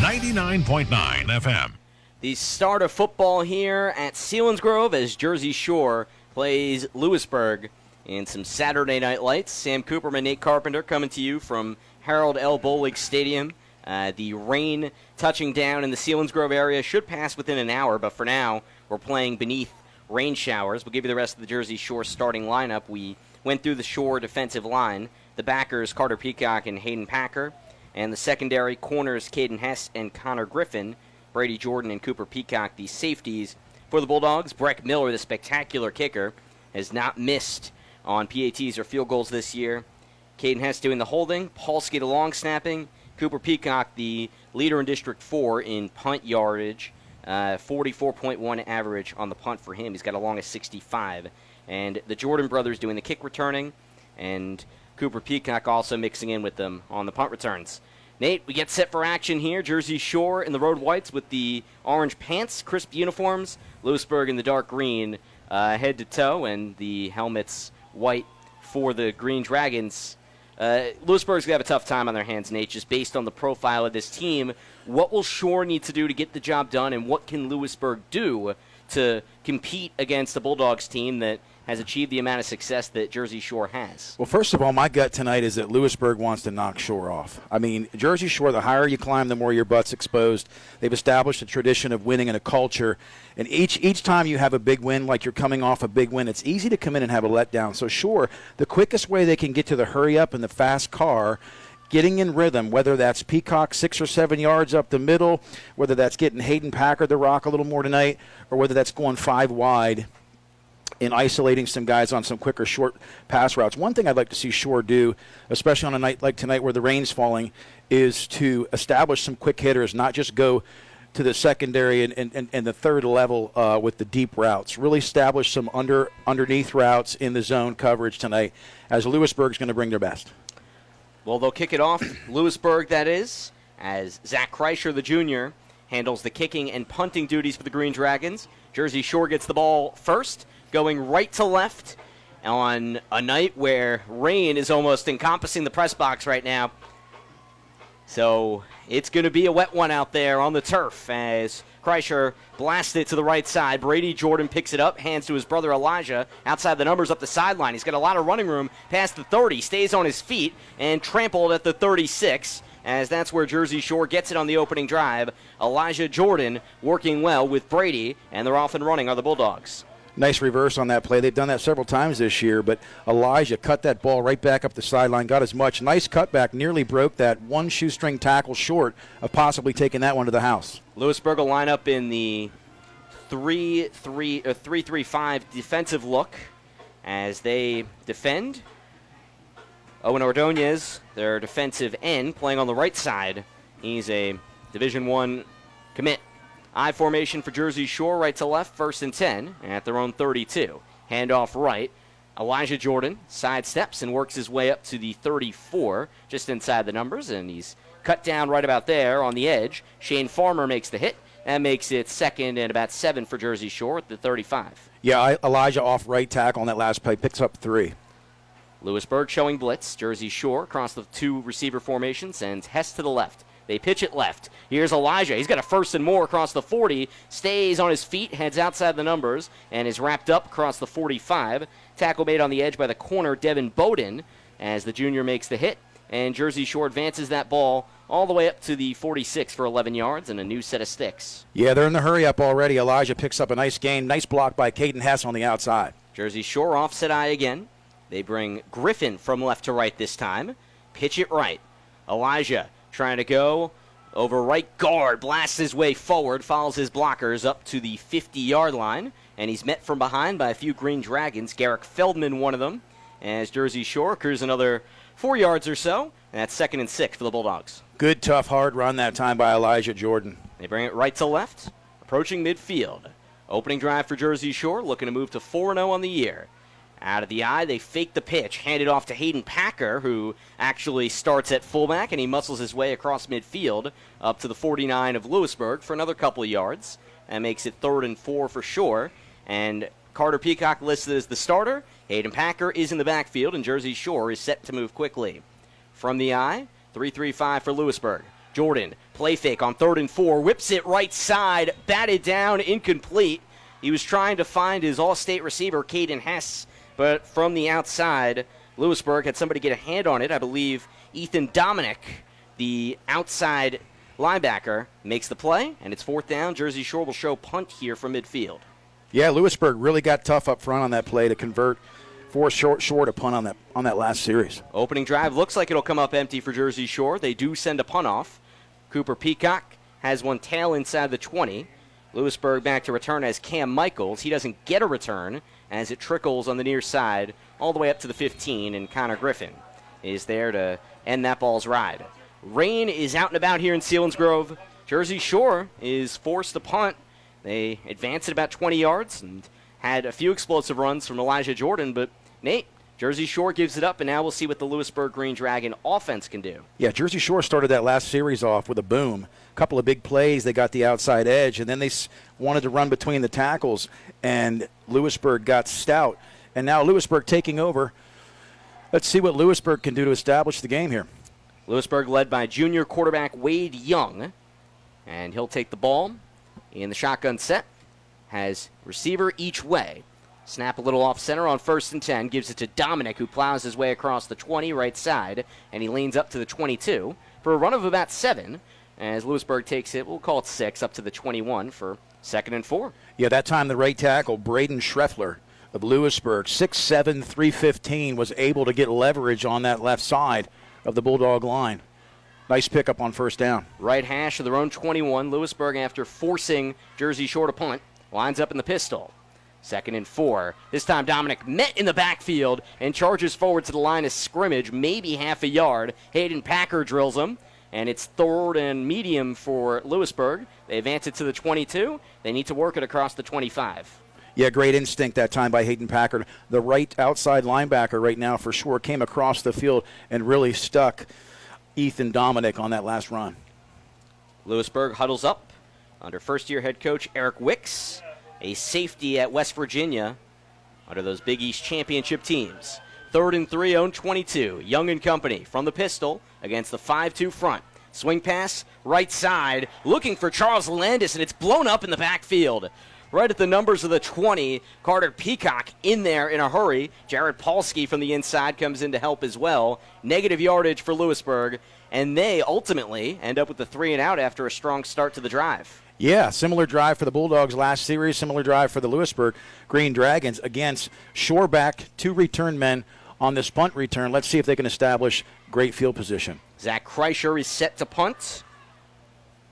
99.9 FM. The start of football here at Selinsgrove as Jersey Shore plays Lewisburg in some Saturday Night Lights. Sam Cooperman, Nate Carpenter coming to you from Harold L. Bolig Stadium. The rain touching down in the Selinsgrove area should pass within an hour, but for now we're playing beneath rain showers. We'll give you the rest of the Jersey Shore starting lineup. We went through the Shore defensive line. The backers, Carter Peacock and Hayden Packer. And the secondary, corners, Caden Hess and Conor Griffin. Brady Jordan and Cooper Peacock, the safeties. For the Bulldogs, Breck Miller, the spectacular kicker, has not missed on PATs or field goals this year. Caden Hess doing the holding. Polsky the long snapping. Cooper Peacock, the leader in District 4 in punt yardage. 44.1 average on the punt for him. He's got a long of 65. And the Jordan brothers doing the kick returning. And Cooper Peacock also mixing in with them on the punt returns. Nate, we get set for action here. Jersey Shore in the road whites with the orange pants, crisp uniforms. Lewisburg in the dark green head to toe, and the helmet's white for the Green Dragons. Lewisburg's going to have a tough time on their hands, Nate, just based on the profile of this team. What will Shore need to do to get the job done, and what can Lewisburg do to compete against the Bulldogs team that has achieved the amount of success that Jersey Shore has? Well, first of all, my gut tonight is that Lewisburg wants to knock Shore off. I mean, Jersey Shore, the higher you climb, the more your butt's exposed. They've established a tradition of winning and a culture. And each time you have a big win, like you're coming off a big win, it's easy to come in and have a letdown. So, Shore, the quickest way they can get to the hurry-up and the fast car, getting in rhythm, whether that's Peacock 6 or 7 yards up the middle, whether that's getting Hayden Packard the rock a little more tonight, or whether that's going 5 wide in isolating some guys on some quicker short pass routes. One thing I'd like to see Shore do, especially on a night like tonight where the rain's falling, is to establish some quick hitters, not just go to the secondary and the third level with the deep routes. Really establish some underneath routes in the zone coverage tonight, as Lewisburg's going to bring their best. Well, they'll kick it off, Lewisburg that is, as Zach Kreischer, the junior, handles the kicking and punting duties for the Green Dragons. Jersey Shore gets the ball first, going right to left on a night where rain is almost encompassing the press box right now. So it's going to be a wet one out there on the turf as Kreischer blasts it to the right side. Brady Jordan picks it up, hands to his brother Elijah. Outside the numbers up the sideline. He's got a lot of running room past the 30. Stays on his feet and trampled at the 36, as that's where Jersey Shore gets it on the opening drive. Elijah Jordan working well with Brady, and they're off and running are the Bulldogs. Nice reverse on that play. They've done that several times this year, but Elijah cut that ball right back up the sideline, got as much. Nice cutback, nearly broke that one shoestring tackle short of possibly taking that one to the house. Lewisburg will line up in the 3-3-5 defensive look as they defend. Owen Ordonez, their defensive end, playing on the right side. He's a Division I commit. I formation for Jersey Shore, right to left, 1st and 10 at their own 32. Handoff right. Elijah Jordan sidesteps and works his way up to the 34, just inside the numbers, and he's cut down right about there on the edge. Shane Farmer makes the hit. That makes it 2nd and about 7 for Jersey Shore at the 35. Yeah, Elijah off right tackle on that last play, picks up 3. Lewisburg showing blitz. Jersey Shore across the 2 receiver formation sends Hess to the left. They pitch it left. Here's Elijah. He's got a 1st and more across the 40. Stays on his feet, heads outside the numbers, and is wrapped up across the 45. Tackle made on the edge by the corner, Devin Bowden, as the junior makes the hit. And Jersey Shore advances that ball all the way up to the 46 for 11 yards and a new set of sticks. Yeah, they're in the hurry-up already. Elijah picks up a nice gain. Nice block by Caden Hess on the outside. Jersey Shore offset eye again. They bring Griffin from left to right this time. Pitch it right. Elijah trying to go over right guard, blasts his way forward, follows his blockers up to the 50-yard line, and he's met from behind by a few Green Dragons. Garrick Feldman, one of them, as Jersey Shore accrues another 4 yards or so, and that's 2nd and 6 for the Bulldogs. Good, tough, hard run that time by Elijah Jordan. They bring it right to left, approaching midfield. Opening drive for Jersey Shore, looking to move to 4-0 on the year. Out of the eye, they fake the pitch, hand it off to Hayden Packer, who actually starts at fullback, and he muscles his way across midfield up to the 49 of Lewisburg for another couple of yards. That makes it 3rd and 4 for Shore. And Carter Peacock listed as the starter. Hayden Packer is in the backfield, and Jersey Shore is set to move quickly. From the eye, 3-3-5 for Lewisburg. Jordan, play fake on 3rd and 4, whips it right side, batted down, incomplete. He was trying to find his all-state receiver, Caden Hess, but from the outside, Lewisburg had somebody get a hand on it. I believe Ethan Dominic, the outside linebacker, makes the play, and it's 4th down. Jersey Shore will show punt here from midfield. Yeah, Lewisburg really got tough up front on that play to convert 4 short a punt on that last series. Opening drive looks like it'll come up empty for Jersey Shore. They do send a punt off. Cooper Peacock has one tail inside the 20. Lewisburg back to return as Cam Michaels. He doesn't get a return as it trickles on the near side all the way up to the 15, and Conor Griffin is there to end that ball's ride. Rain is out and about here in Selinsgrove. Jersey Shore is forced to punt. They advanced it about 20 yards and had a few explosive runs from Elijah Jordan, but Nate, Jersey Shore gives it up, and now we'll see what the Lewisburg Green Dragon offense can do. Yeah, Jersey Shore started that last series off with a boom. A couple of big plays. They got the outside edge, and then they wanted to run between the tackles, and Lewisburg got stout. And now Lewisburg taking over. Let's see what Lewisburg can do to establish the game here. Lewisburg led by junior quarterback Wade Young, and he'll take the ball in the shotgun set. Has receiver each way. Snap a little off center on 1st and 10. Gives it to Dominic, who plows his way across the 20 right side, and he leans up to the 22 for a run of about 7. As Lewisburg takes it, we'll call it 6, up to the 21 for 2nd and 4. Yeah, that time the right tackle, Braden Schreffler of Lewisburg, 6'7", 315, was able to get leverage on that left side of the Bulldog line. Nice pickup on 1st down. Right hash of their own 21. Lewisburg, after forcing Jersey Shore to punt, lines up in the pistol. 2nd and 4. This time Dominic met in the backfield and charges forward to the line of scrimmage, maybe half a yard. Hayden Packer drills him, and it's 3rd and medium for Lewisburg. They advance it to the 22. They need to work it across the 25. Yeah, great instinct that time by Hayden Packard. The right outside linebacker right now for sure came across the field and really stuck Ethan Dominic on that last run. Lewisburg huddles up under first-year head coach Eric Wicks, a safety at West Virginia under those Big East championship teams. 3rd and 3, own 22. Young and company from the pistol against the 5-2 front. Swing pass, right side, looking for Charles Landis, and it's blown up in the backfield. Right at the numbers of the 20, Carter Peacock in there in a hurry. Jared Polsky from the inside comes in to help as well. Negative yardage for Lewisburg, and they ultimately end up with the 3 and out after a strong start to the drive. Yeah, similar drive for the Bulldogs last series, similar drive for the Lewisburg Green Dragons against Shoreback, 2 return men on this punt return. Let's see if they can establish great field position. Zach Kreischer is set to punt.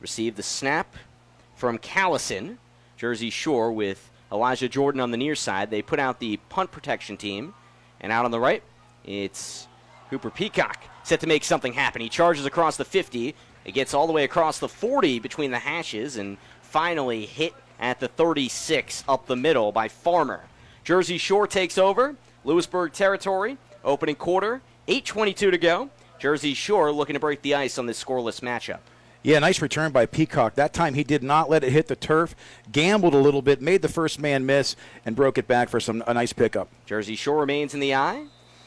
Receive the snap from Callison. Jersey Shore with Elijah Jordan on the near side. They put out the punt protection team. And out on the right, it's Cooper Peacock set to make something happen. He charges across the 50. It gets all the way across the 40 between the hashes and finally hit at the 36 up the middle by Farmer. Jersey Shore takes over. Lewisburg territory. Opening quarter. 8:22 to go. Jersey Shore looking to break the ice on this scoreless matchup. Yeah, nice return by Peacock. That time he did not let it hit the turf, gambled a little bit, made the first man miss, and broke it back for a nice pickup. Jersey Shore remains in the eye.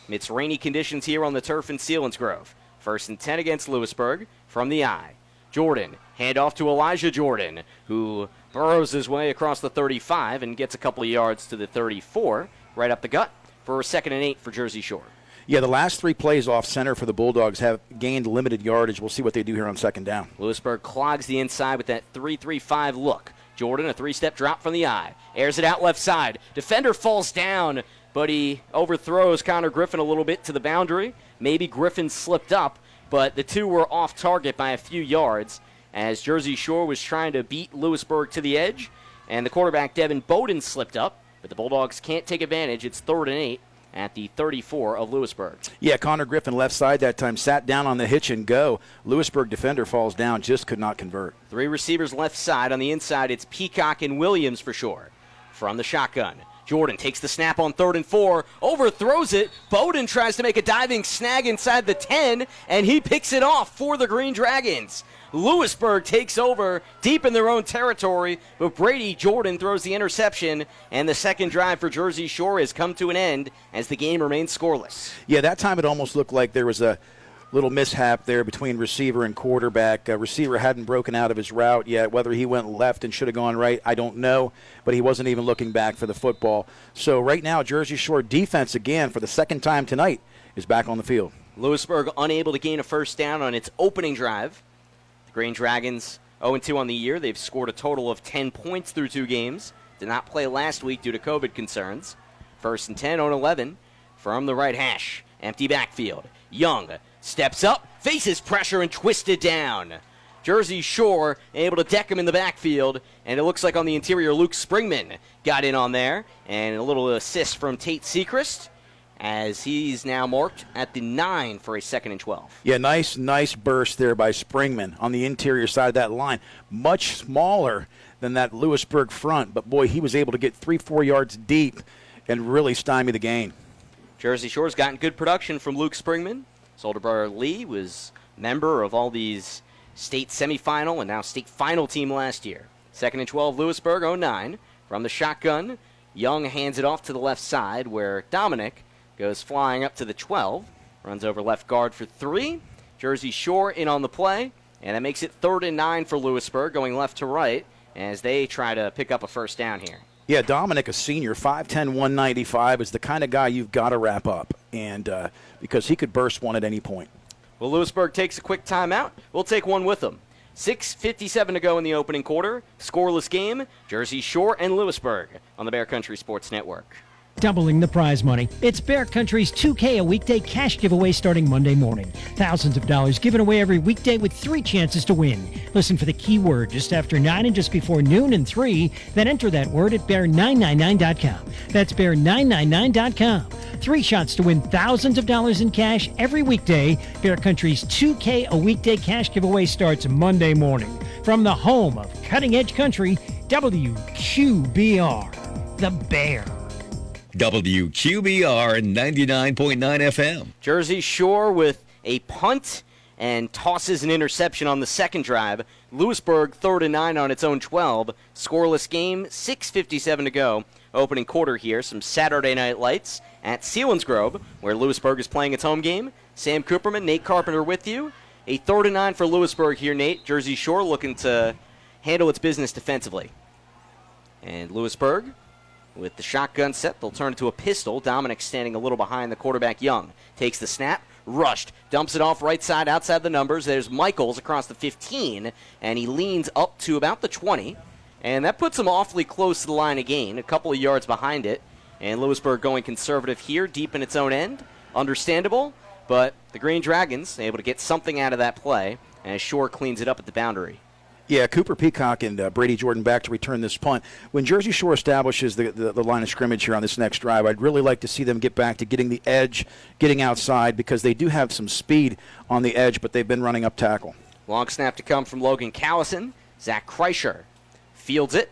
It's rainy conditions here on the turf in Selinsgrove. 1st and 10 against Lewisburg from the eye. Jordan, handoff to Elijah Jordan, who burrows his way across the 35 and gets a couple of yards to the 34, right up the gut for a 2nd and 8 for Jersey Shore. Yeah, the last 3 plays off center for the Bulldogs have gained limited yardage. We'll see what they do here on 2nd down. Lewisburg clogs the inside with that 3-3-5 look. Jordan, a 3-step drop from the eye. Airs it out left side. Defender falls down, but he overthrows Conor Griffin a little bit to the boundary. Maybe Griffin slipped up, but the two were off target by a few yards as Jersey Shore was trying to beat Lewisburg to the edge, and the quarterback Devin Bowden slipped up, but the Bulldogs can't take advantage. It's 3rd and 8. At the 34 of Lewisburg. Yeah, Conor Griffin left side that time, sat down on the hitch and go. Lewisburg defender falls down, just could not convert. 3 receivers left side. On the inside, it's Peacock and Williams for sure. From the shotgun, Jordan takes the snap on 3rd and 4, overthrows it. Bowden tries to make a diving snag inside the 10, and he picks it off for the Green Dragons. Lewisburg takes over deep in their own territory, but Brady Jordan throws the interception, and the second drive for Jersey Shore has come to an end as the game remains scoreless. Yeah, that time it almost looked like there was a little mishap there between receiver and quarterback. Receiver hadn't broken out of his route yet. Whether he went left and should have gone right, I don't know, but he wasn't even looking back for the football. So right now, Jersey Shore defense again for the 2nd time tonight is back on the field. Lewisburg unable to gain a 1st down on its opening drive. Green Dragons 0-2 on the year. They've scored a total of 10 points through 2 games. Did not play last week due to COVID concerns. 1st and 10 on 11 from the right hash. Empty backfield. Young steps up, faces pressure, and twisted down. Jersey Shore able to deck him in the backfield, and it looks like on the interior Luke Springman got in on there. And a little assist from Tate Sechrist, as he's now marked at the 9 for a 2nd and 12. Yeah, nice burst there by Springman on the interior side of that line. Much smaller than that Lewisburg front, but boy, he was able to get 3-4 yards deep and really stymie the gain. Jersey Shore's gotten good production from Luke Springman. His older brother Lee was member of all these state semifinal and now state final team last year. 2nd and 12, Lewisburg, 09. From the shotgun, Young hands it off to the left side where Dominic goes flying up to the 12. Runs over left guard for 3. Jersey Shore in on the play, and that makes it 3rd and 9 for Lewisburg, going left to right as they try to pick up a first down here. Yeah, Dominic, a senior, 5'10", 195, is the kind of guy you've got to wrap up, and because he could burst one at any point. Well, Lewisburg takes a quick timeout. We'll take one with them. 6:57 to go in the opening quarter. Scoreless game, Jersey Shore and Lewisburg on the Bear Country Sports Network. Doubling the prize money. It's Bear Country's 2K a weekday cash giveaway starting Monday morning. Thousands of dollars given away every weekday with 3 chances to win. Listen for the key word just after 9 and just before noon and 3. Then enter that word at bear999.com. That's bear999.com. 3 shots to win thousands of dollars in cash every weekday. Bear Country's 2K a weekday cash giveaway starts Monday morning. From the home of Cutting Edge Country, WQBR, the Bear. WQBR 99.9 FM. Jersey Shore with a punt and tosses an interception on the second drive. Lewisburg 3rd and 9 on its own 12. Scoreless game, 6:57 to go. Opening quarter here. Some Saturday night lights at Selinsgrove, where Lewisburg is playing its home game. Sam Cooperman, Nate Carpenter with you. A 3rd and 9 for Lewisburg here, Nate. Jersey Shore looking to handle its business defensively. And Lewisburg, with the shotgun set, they'll turn it to a pistol. Dominic standing a little behind the quarterback, Young. Takes the snap, rushed, dumps it off right side outside the numbers. There's Michaels across the 15, and he leans up to about the 20. And that puts him awfully close to the line of gain, a couple of yards behind it. And Lewisburg going conservative here, deep in its own end. Understandable, but the Green Dragons able to get something out of that play, and Shore cleans it up at the boundary. Yeah, Cooper Peacock and Brady Jordan back to return this punt. When Jersey Shore establishes the line of scrimmage here on this next drive, I'd really like to see them get back to getting the edge, getting outside, because they do have some speed on the edge, but they've been running up tackle. Long snap to come from Logan Callison. Zach Kreischer fields it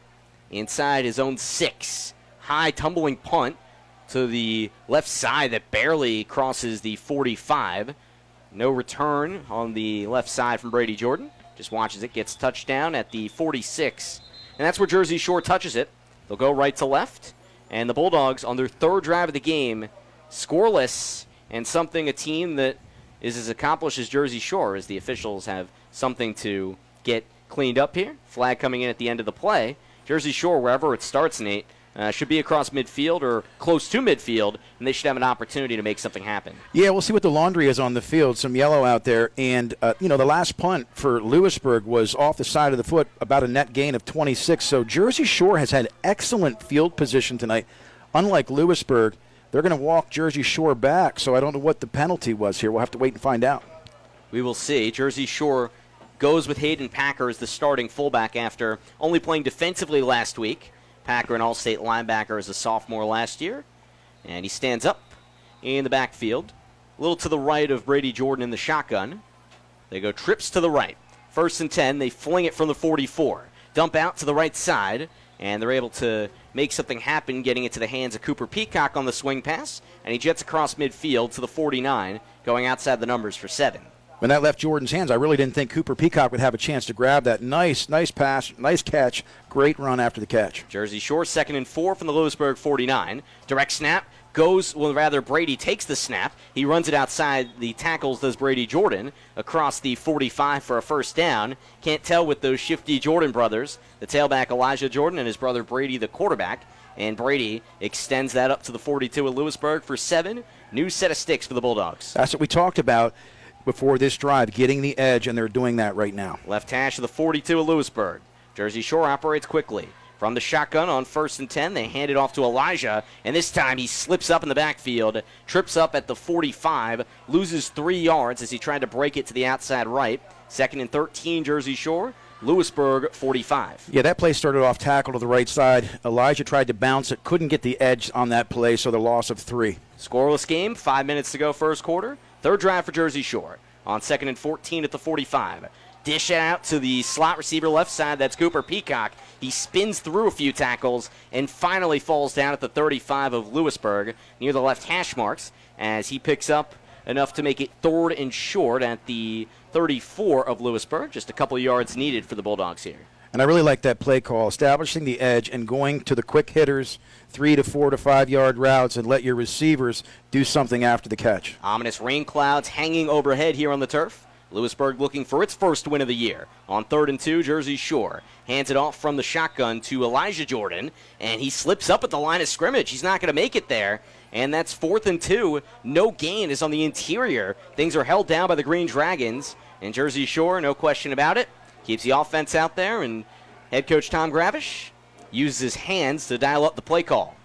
inside his own 6. High tumbling punt to the left side that barely crosses the 45. No return on the left side from Brady Jordan. Just watches it, gets touchdown at the 46. And that's where Jersey Shore touches it. They'll go right to left. And the Bulldogs, on their 3rd drive of the game, scoreless, and something a team that is as accomplished as Jersey Shore, as the officials have something to get cleaned up here. Flag coming in at the end of the play. Jersey Shore, wherever it starts, Nate, should be across midfield or close to midfield, and they should have an opportunity to make something happen. Yeah, we'll see what the laundry is on the field. Some yellow out there. And, the last punt for Lewisburg was off the side of the foot, about a net gain of 26. So Jersey Shore has had excellent field position tonight. Unlike Lewisburg, they're going to walk Jersey Shore back, so I don't know what the penalty was here. We'll have to wait and find out. We will see. Jersey Shore goes with Hayden Packer as the starting fullback after only playing defensively last week. Packer, an all-state linebacker, as a sophomore last year. And he stands up in the backfield, a little to the right of Brady Jordan in the shotgun. They go trips to the right. 1st and 10, they fling it from the 44. Dump out to the right side, and they're able to make something happen, getting it to the hands of Cooper Peacock on the swing pass, and he jets across midfield to the 49, going outside the numbers for 7. When that left Jordan's hands, I really didn't think Cooper Peacock would have a chance to grab that. Nice pass, nice catch, great run after the catch. Jersey Shore, 2nd and 4 from the Lewisburg 49. Direct snap Brady takes the snap. He runs it outside the tackles, does Brady Jordan, across the 45 for a first down. Can't tell with those shifty Jordan brothers, the tailback Elijah Jordan and his brother Brady, the quarterback. And Brady extends that up to the 42 at Lewisburg for 7. New set of sticks for the Bulldogs. That's what we talked about before this drive, getting the edge, and they're doing that right now. Left hash of the 42 at Lewisburg. Jersey Shore operates quickly. From the shotgun on 1st and 10, they hand it off to Elijah, and this time he slips up in the backfield, trips up at the 45, loses 3 yards as he tried to break it to the outside right. 2nd and 13, Jersey Shore. Lewisburg 45. Yeah, that play started off tackle to the right side. Elijah tried to bounce it, couldn't get the edge on that play, so the loss of 3. Scoreless game, 5 minutes to go first quarter. 3rd drive for Jersey Shore on 2nd and 14 at the 45. dish it out to the slot receiver left side. That's Cooper Peacock. He spins through a few tackles and finally falls down at the 35 of Lewisburg near the left hash marks as he picks up enough to make it 3rd and short at the 34 of Lewisburg. Just a couple yards needed for the Bulldogs here. And I really like that play call, establishing the edge and going to the quick hitters, 3 to 4 to 5 yard routes, and let your receivers do something after the catch. Ominous rain clouds hanging overhead here on the turf. Lewisburg looking for its first win of the year. On 3rd and 2, Jersey Shore hands it off from the shotgun to Elijah Jordan, and he slips up at the line of scrimmage. He's not going to make it there, and that's 4th and 2. No gain is on the interior. Things are held down by the Green Dragons, and Jersey Shore, no question about it, keeps the offense out there, and head coach Tom Gravish uses his hands to dial up the play call.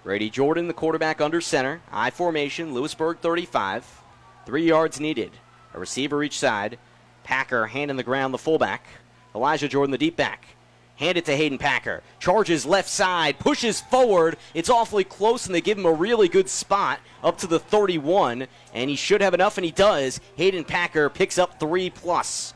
Brady Jordan, the quarterback under center. I formation, Lewisburg 35. 3 yards needed. A receiver each side. Packer hand in the ground, the fullback. Elijah Jordan, the deep back. Hand it to Hayden Packer. Charges left side, pushes forward. It's awfully close, and they give him a really good spot up to the 31, and he should have enough, and he does. Hayden Packer picks up 3+.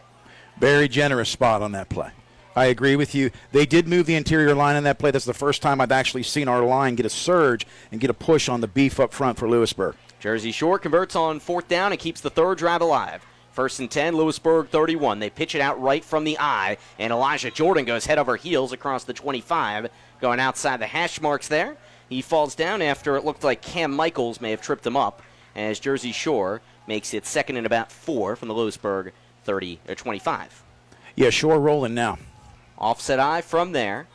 Very generous spot on that play. I agree with you. They did move the interior line on that play. That's the first time I've actually seen our line get a surge and get a push on the beef up front for Lewisburg. Jersey Shore converts on 4th down and keeps the 3rd drive alive. 1st and 10, Lewisburg 31. They pitch it out right from the eye, and Elijah Jordan goes head over heels across the 25, going outside the hash marks there. He falls down after it looked like Cam Michaels may have tripped him up, as Jersey Shore makes it 2nd and about 4 from the Lewisburg 25. Yeah, Shore rolling now. Offset eye from there.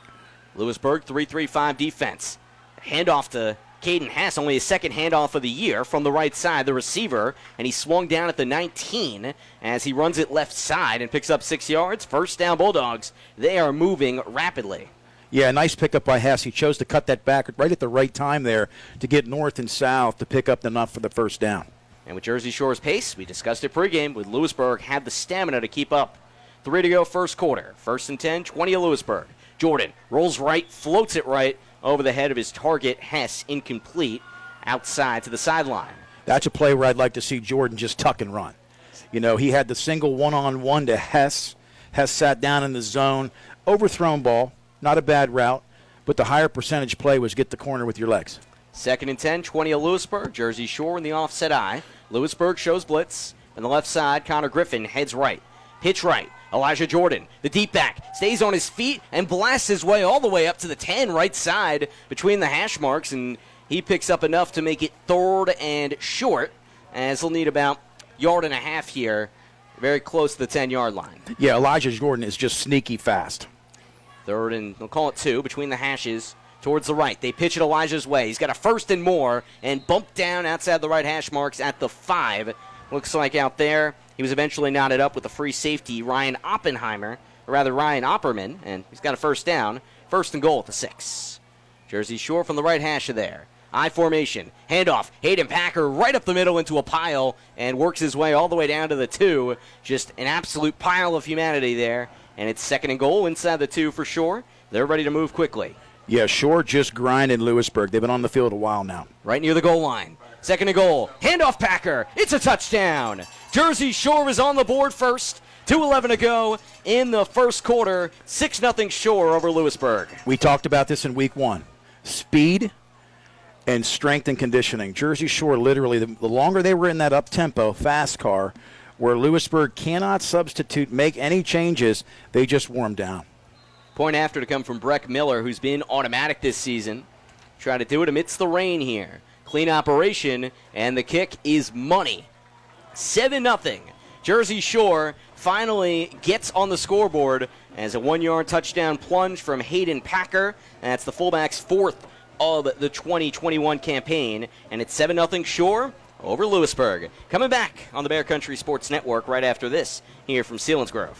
Lewisburg 3-3-5 defense. Handoff to Caden Hess, only his 2nd handoff of the year from the right side, the receiver, and he swung down at the 19 as he runs it left side and picks up 6 yards. 1st down Bulldogs. They are moving rapidly. Yeah, nice pickup by Hess. He chose to cut that back right at the right time there to get north and south to pick up enough for the 1st down. And with Jersey Shore's pace, we discussed it pregame, with Lewisburg had the stamina to keep up. 3 to go first quarter. 1st and 10, 20 of Lewisburg. Jordan rolls right, floats it right over the head of his target, Hess, incomplete, outside to the sideline. That's a play where I'd like to see Jordan just tuck and run. You know, he had the single one-on-one to Hess. Hess sat down in the zone. Overthrown ball, not a bad route, but the higher percentage play was get the corner with your legs. 2nd and 10, 20 of Lewisburg. Jersey Shore in the offset eye. Lewisburg shows blitz. On the left side, Conor Griffin heads right. Pitch right. Elijah Jordan, the deep back, stays on his feet and blasts his way all the way up to the 10 right side between the hash marks, and he picks up enough to make it 3rd and short, as he'll need about 1.5 yards here, very close to the 10-yard line. Yeah, Elijah Jordan is just sneaky fast. 3rd and, we'll call it 2, between the hashes towards the right. They pitch it Elijah's way. He's got a 1st and more, and bumped down outside the right hash marks at the 5. Looks like out there, he was eventually knotted up with the free safety, Ryan Oppenheimer, or rather Ryan Opperman, and he's got a 1st down. 1st and goal at the 6. Jersey Shore from the right hash of there. I formation, handoff, Hayden Packer right up the middle into a pile and works his way all the way down to the 2. Just an absolute pile of humanity there, and it's 2nd and goal inside the 2 for Shore. They're ready to move quickly. Yeah, Shore just grinding Lewisburg. They've been on the field a while now. Right near the goal line. 2nd and goal. Handoff Packer. It's a touchdown. Jersey Shore is on the board first. 2:11 to go in the first quarter. 6-0 Shore over Lewisburg. We talked about this in week 1. Speed and strength and conditioning. Jersey Shore, literally, the longer they were in that up-tempo, fast car, where Lewisburg cannot substitute, make any changes, they just wore them down. Point after to come from Breck Miller, who's been automatic this season. Trying to do it amidst the rain here. Clean operation, and the kick is money. 7-0. Jersey Shore finally gets on the scoreboard as a 1-yard touchdown plunge from Hayden Packer. That's the fullback's 4th of the 2021 campaign, and it's 7-0 Shore over Lewisburg. Coming back on the Bear Country Sports Network right after this, here from Selinsgrove.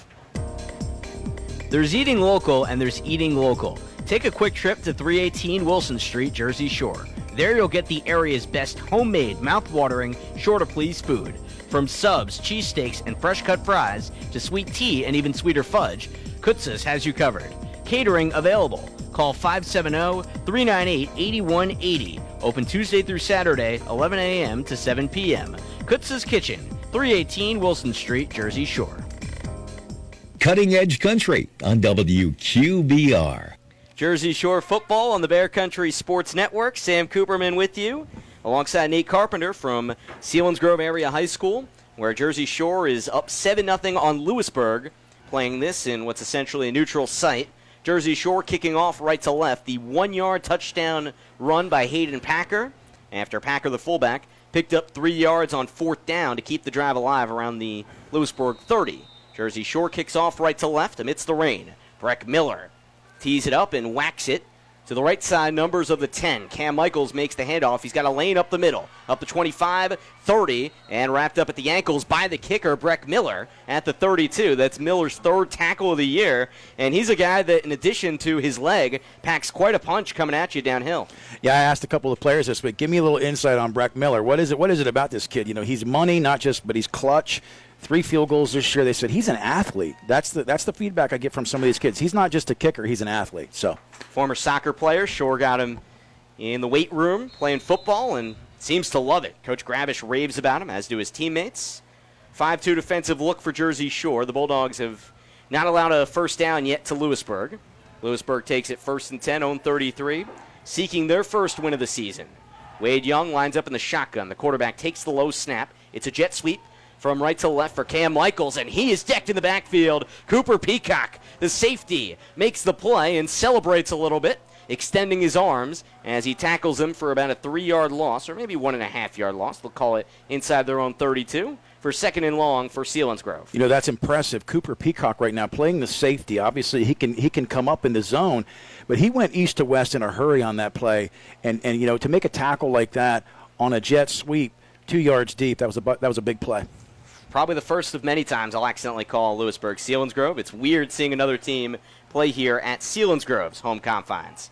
There's eating local and there's eating local. Take a quick trip to 318 Wilson Street, Jersey Shore. There you'll get the area's best homemade, mouth-watering, sure-to-please food. From subs, cheesesteaks, and fresh-cut fries to sweet tea and even sweeter fudge, Kutza's has you covered. Catering available. Call 570-398-8180. Open Tuesday through Saturday, 11 a.m. to 7 p.m. Kutza's Kitchen, 318 Wilson Street, Jersey Shore. Cutting Edge Country on WQBR. Jersey Shore football on the Bear Country Sports Network. Sam Cooperman with you, alongside Nate Carpenter from Selinsgrove Area High School, where Jersey Shore is up 7-0 on Lewisburg, playing this in what's essentially a neutral site. Jersey Shore kicking off right to left. The 1-yard touchdown run by Hayden Packer, after Packer, the fullback, picked up 3 yards on 4th down to keep the drive alive around the Lewisburg 30. Jersey Shore kicks off right to left amidst the rain. Breck Miller tees it up and whacks it to the right side numbers of the 10. Cam Michaels makes the handoff. He's got a lane up the middle, up the 25, 30, and wrapped up at the ankles by the kicker, Breck Miller, at the 32. That's Miller's 3rd tackle of the year, and he's a guy that, in addition to his leg, packs quite a punch coming at you downhill. Yeah, I asked a couple of players this week. Give me a little insight on Breck Miller. What is it about this kid? You know, he's money, but he's clutch. 3 field goals this year. They said he's an athlete. That's the feedback I get from some of these kids. He's not just a kicker, he's an athlete. So, former soccer player, Shore got him in the weight room playing football and seems to love it. Coach Grabish raves about him, as do his teammates. 5-2 defensive look for Jersey Shore. The Bulldogs have not allowed a first down yet to Lewisburg. Lewisburg takes it 1st and 10, own 33, seeking their first win of the season. Wade Young lines up in the shotgun. The quarterback takes the low snap. It's a jet sweep from right to left for Cam Michaels, and he is decked in the backfield. Cooper Peacock, the safety, makes the play and celebrates a little bit, extending his arms as he tackles him for about a 3-yard loss, or maybe 1.5-yard loss. They'll call it inside their own 32 for 2nd and long for Selinsgrove. You know, that's impressive. Cooper Peacock right now playing the safety. Obviously, he can come up in the zone, but he went east to west in a hurry on that play, and you know, to make a tackle like that on a jet sweep 2 yards deep, that was a big play. Probably the first of many times I'll accidentally call Lewisburg Selinsgrove. It's weird seeing another team play here at Selinsgrove's home confines.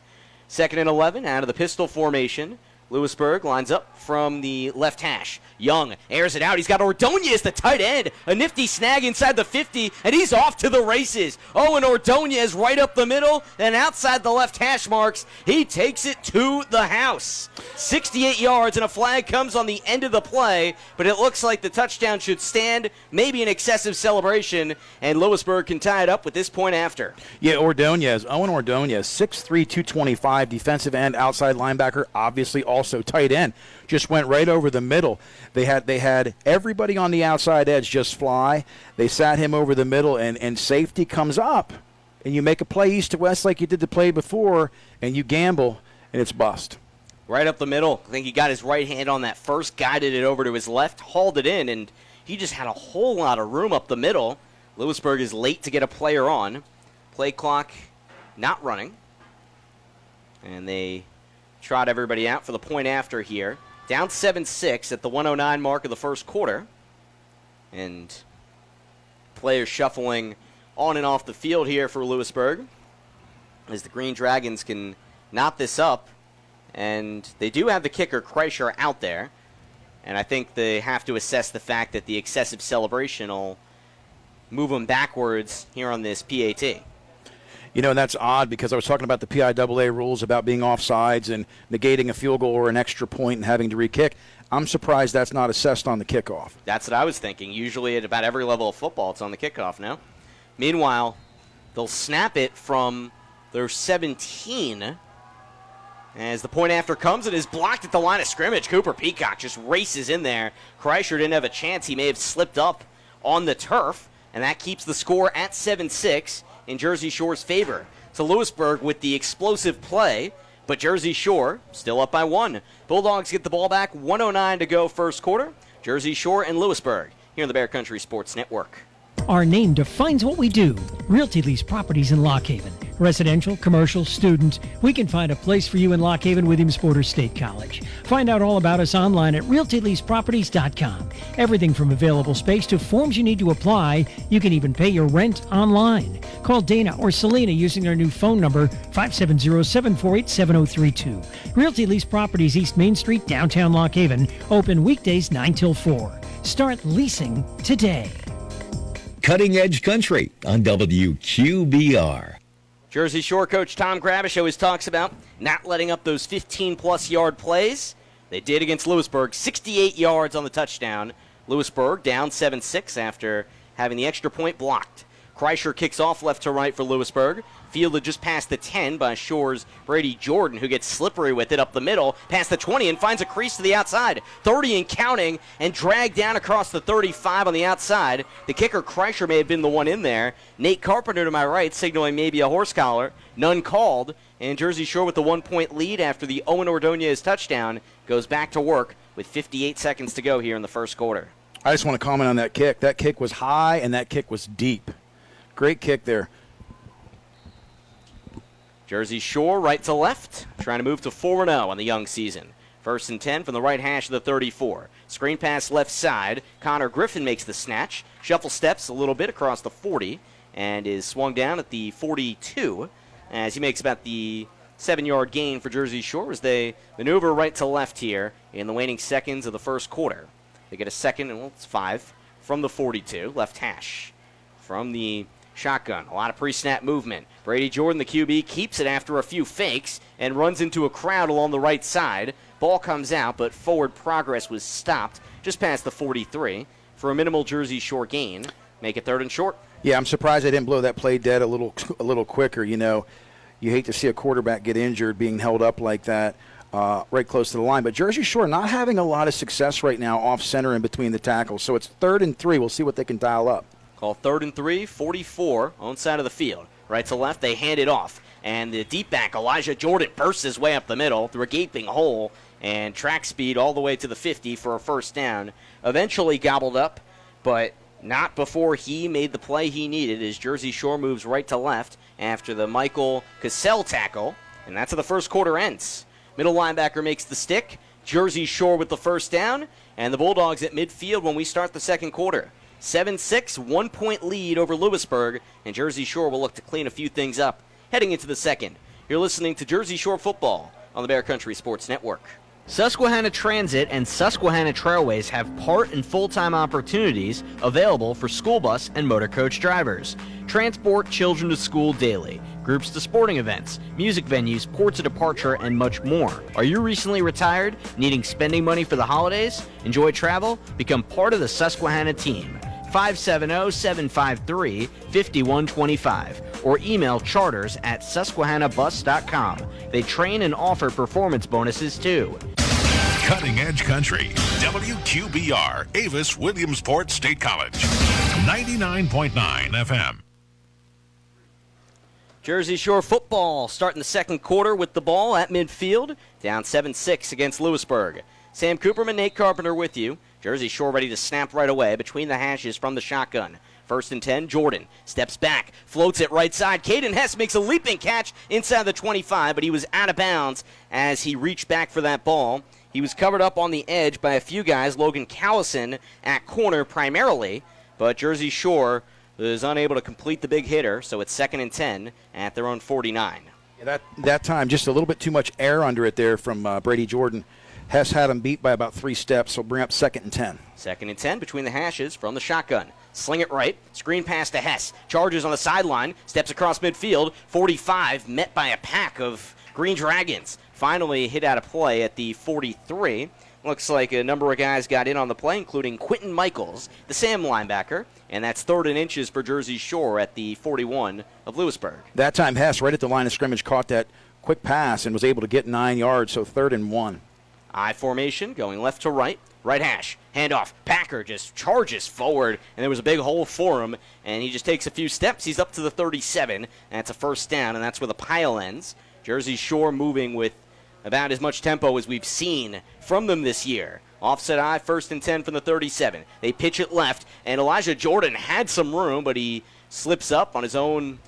2nd and 11 out of the pistol formation. Lewisburg lines up from the left hash. Young airs it out. He's got Ordonez, the tight end. A nifty snag inside the 50, and he's off to the races. Oh, and Ordonez right up the middle and outside the left hash marks. He takes it to the house. 68 yards, and a flag comes on the end of the play, but it looks like the touchdown should stand. Maybe an excessive celebration, and Lewisburg can tie it up with this point after. Yeah, Ordonez, Owen Ordonez, 6'3", 225, defensive end, outside linebacker, obviously also tight end. Just went right over the middle. They had everybody on the outside edge just fly. They sat him over the middle, and safety comes up. And you make a play east to west like you did the play before, and you gamble, and it's bust. Right up the middle. I think he got his right hand on that first, guided it over to his left, hauled it in, and he just had a whole lot of room up the middle. Lewisburg is late to get a player on. Play clock not running. And they trot everybody out for the point after here. Down 7-6 at the 1:09 mark of the first quarter. And players shuffling on and off the field here for Lewisburg as the Green Dragons can knot this up. And they do have the kicker, Kreischer, out there. And I think they have to assess the fact that the excessive celebration will move them backwards here on this PAT. You know, and that's odd because I was talking about the PIAA rules about being offsides and negating a field goal or an extra point and having to re-kick. I'm surprised that's not assessed on the kickoff. That's what I was thinking. Usually at about every level of football, it's on the kickoff now. Meanwhile, they'll snap it from their 17 as the point after comes and is blocked at the line of scrimmage. Cooper Peacock just races in there. Kreischer didn't have a chance. He may have slipped up on the turf, and that keeps the score at 7-6 in Jersey Shore's favor. So Lewisburg with the explosive play, but Jersey Shore still up by 1. Bulldogs get the ball back, 1:09 to go first quarter. Jersey Shore and Lewisburg here on the Bear Country Sports Network. Our name defines what we do. Realty Lease Properties in Lock Haven. Residential, commercial, student. We can find a place for you in Lock Haven Williams-Porter State College. Find out all about us online at realtyleaseproperties.com. Everything from available space to forms you need to apply. You can even pay your rent online. Call Dana or Selena using our new phone number, 570-748-7032. Realty Lease Properties, East Main Street, downtown Lock Haven. Open weekdays 9 till 4. Start leasing today. Cutting Edge Country on WQBR. Jersey Shore coach Tom Grabish always talks about not letting up those 15-plus yard plays. They did against Lewisburg, 68 yards on the touchdown. Lewisburg down 7-6 after having the extra point blocked. Kreischer kicks off left to right for Lewisburg. Fielded just past the 10 by Shore's Brady Jordan, who gets slippery with it up the middle, past the 20, and finds a crease to the outside. 30 and counting, and dragged down across the 35 on the outside. The kicker, Kreischer, may have been the one in there. Nate Carpenter to my right, signaling maybe a horse collar. None called, and Jersey Shore with the 1-point lead after the Owen Ordonez touchdown goes back to work with 58 seconds to go here in the first quarter. I just want to comment on that kick. That kick was high, and that kick was deep. Great kick there. Jersey Shore right to left, trying to move to 4-0 on the young season. 1st and 10 from the right hash of the 34. Screen pass left side. Conor Griffin makes the snatch. Shuffle steps a little bit across the 40 and is swung down at the 42 as he makes about the 7-yard gain for Jersey Shore as they maneuver right to left here in the waning seconds of the first quarter. They get a second, and it's 5 from the 42, left hash. From the shotgun, a lot of pre-snap movement. Brady Jordan, the QB, keeps it after a few fakes and runs into a crowd along the right side. Ball comes out, but forward progress was stopped just past the 43 for a minimal Jersey Shore gain. Make it 3rd and short. Yeah, I'm surprised they didn't blow that play dead a little quicker. You know, you hate to see a quarterback get injured being held up like that right close to the line. But Jersey Shore not having a lot of success right now off center and between the tackles. So it's 3rd and 3. We'll see what they can dial up. Call 3rd and 3, 44 on side of the field. Right to left, they hand it off. And the deep back, Elijah Jordan, bursts his way up the middle through a gaping hole and track speed all the way to the 50 for a first down. Eventually gobbled up, but not before he made the play he needed as Jersey Shore moves right to left after the Michael Cassell tackle. And that's how the first quarter ends. Middle linebacker makes the stick. Jersey Shore with the first down. And the Bulldogs at midfield when we start the second quarter. 7-6, 1-point lead over Lewisburg, and Jersey Shore will look to clean a few things up heading into the second. You're listening to Jersey Shore Football on the Bear Country Sports Network. Susquehanna Transit and Susquehanna Trailways have part and full-time opportunities available for school bus and motor coach drivers. Transport children to school daily, groups to sporting events, music venues, ports of departure, and much more. Are you recently retired, needing spending money for the holidays? Enjoy travel? Become part of the Susquehanna team. 570-753-5125 or email charters@susquehannabus.com. They train and offer performance bonuses too. Cutting Edge Country, WQBR, Avis Williamsport State College, 99.9 FM. Jersey Shore football starting the second quarter with the ball at midfield, down 7-6 against Lewisburg. Sam Cooperman, Nate Carpenter with you. Jersey Shore ready to snap right away between the hashes from the shotgun. 1st and 10, Jordan steps back, floats it right side. Caden Hess makes a leaping catch inside the 25, but he was out of bounds as he reached back for that ball. He was covered up on the edge by a few guys, Logan Callison at corner primarily, but Jersey Shore is unable to complete the big hitter, so it's 2nd and 10 at their own 49. Yeah, that time, just a little bit too much air under it there from Brady Jordan. Hess had him beat by about 3 steps, so bring up 2nd and 10. 2nd and 10 between the hashes from the shotgun. Sling it right, screen pass to Hess. Charges on the sideline, steps across midfield. 45 met by a pack of Green Dragons. Finally hit out of play at the 43. Looks like a number of guys got in on the play, including Quentin Michaels, the Sam linebacker. And that's 3rd and inches for Jersey Shore at the 41 of Lewisburg. That time Hess, right at the line of scrimmage, caught that quick pass and was able to get 9 yards, so 3rd and 1. I formation going left to right. Right hash, handoff. Packer just charges forward, and there was a big hole for him, and he just takes a few steps. He's up to the 37, and that's a first down, and that's where the pile ends. Jersey Shore moving with about as much tempo as we've seen from them this year. Offset I, 1st and 10 from the 37. They pitch it left, and Elijah Jordan had some room, but he slips up on his own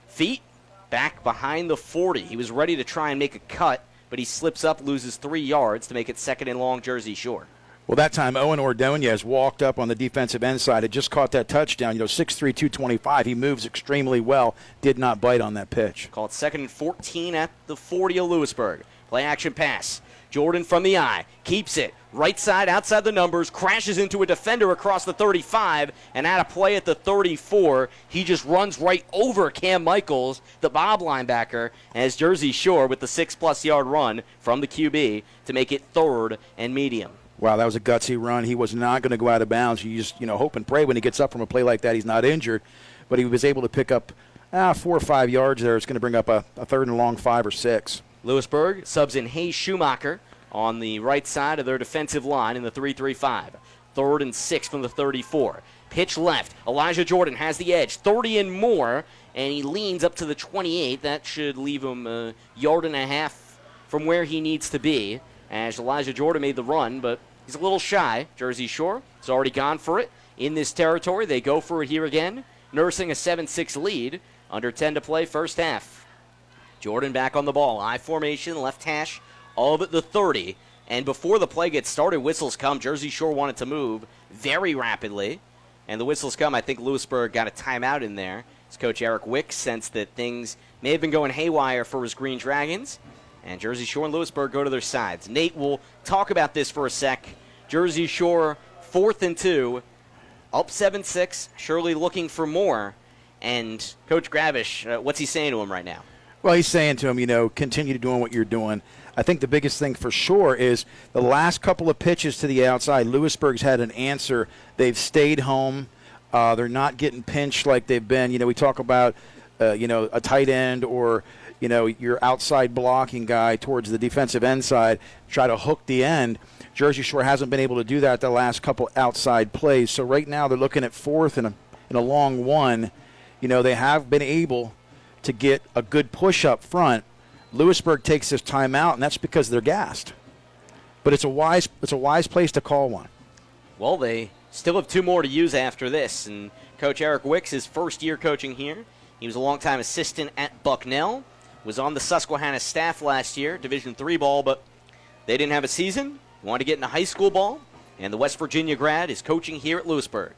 feet back behind the 40. He was ready to try and make a cut, but he slips up, loses 3 yards to make it 2nd and long Jersey Shore. Well, that time Owen Ordonez walked up on the defensive end side. Had just caught that touchdown. 6'3", 225. He moves extremely well. Did not bite on that pitch. Called 2nd and 14 at the 40 of Lewisburg. Play action pass. Jordan from the eye. Keeps it. Right side, outside the numbers. Crashes into a defender across the 35. And out of play at the 34. He just runs right over Cam Michaels, the Bob linebacker, as Jersey Shore with the 6+ yard run from the QB to make it 3rd and medium. Wow, that was a gutsy run. He was not going to go out of bounds. You just, hope and pray when he gets up from a play like that he's not injured. but he was able to pick up 4 or 5 yards there. It's going to bring up a 3rd and long 5 or 6. Lewisburg subs in Hayes Schumacher on the right side of their defensive line in the 3-3-5. 3rd and 6 from the 34. Pitch left. Elijah Jordan has the edge. 30 and more, and he leans up to the 28. That should leave him a yard and a half from where he needs to be, as Elijah Jordan made the run, but he's a little shy. Jersey Shore has already gone for it in this territory. They go for it here again, nursing a 7-6 lead. Under 10 to play, first half. Jordan back on the ball. I formation, left hash of the 30. And before the play gets started, whistles come. Jersey Shore wanted to move very rapidly. And the whistles come. I think Lewisburg got a timeout in there. As Coach Eric Wick sensed that things may have been going haywire for his Green Dragons. And Jersey Shore and Lewisburg go to their sides. Nate will talk about this for a sec. Jersey Shore, 4th and 2. Up 7-6. Surely looking for more. And Coach Gravish, what's he saying to him right now? Well, he's saying to him, continue doing what you're doing. I think the biggest thing for sure is the last couple of pitches to the outside, Lewisburg's had an answer. They've stayed home. They're not getting pinched like they've been. We talk about, a tight end or, your outside blocking guy towards the defensive end side, try to hook the end. Jersey Shore hasn't been able to do that the last couple outside plays. So right now they're looking at 4th and a long 1. They have been able to get a good push up front. Lewisburg takes this timeout, and that's because they're gassed. But it's a wise place to call one. Well, they still have 2 more to use after this. And Coach Eric Wicks, his first year coaching here. He was a longtime assistant at Bucknell. Was on the Susquehanna staff last year, Division III ball, but they didn't have a season. Wanted to get into high school ball. And the West Virginia grad is coaching here at Lewisburg.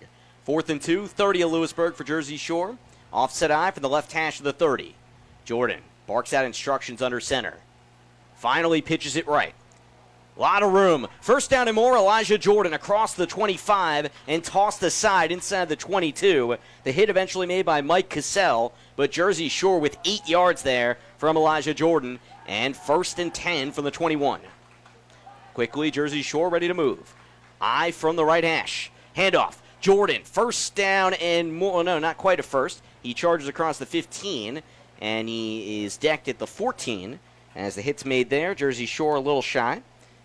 4th and 2, 30 of Lewisburg for Jersey Shore. Offset eye from the left hash of the 30. Jordan barks out instructions under center. Finally pitches it right. A lot of room. First down and more, Elijah Jordan across the 25 and tossed aside inside the 22. The hit eventually made by Mike Cassell, but Jersey Shore with 8 yards there from Elijah Jordan, and 1st and 10 from the 21. Quickly, Jersey Shore ready to move. Eye from the right hash. Handoff. Jordan, first down and more. No, not quite a first. He charges across the 15, and he is decked at the 14 as the hit's made there. Jersey Shore a little shy,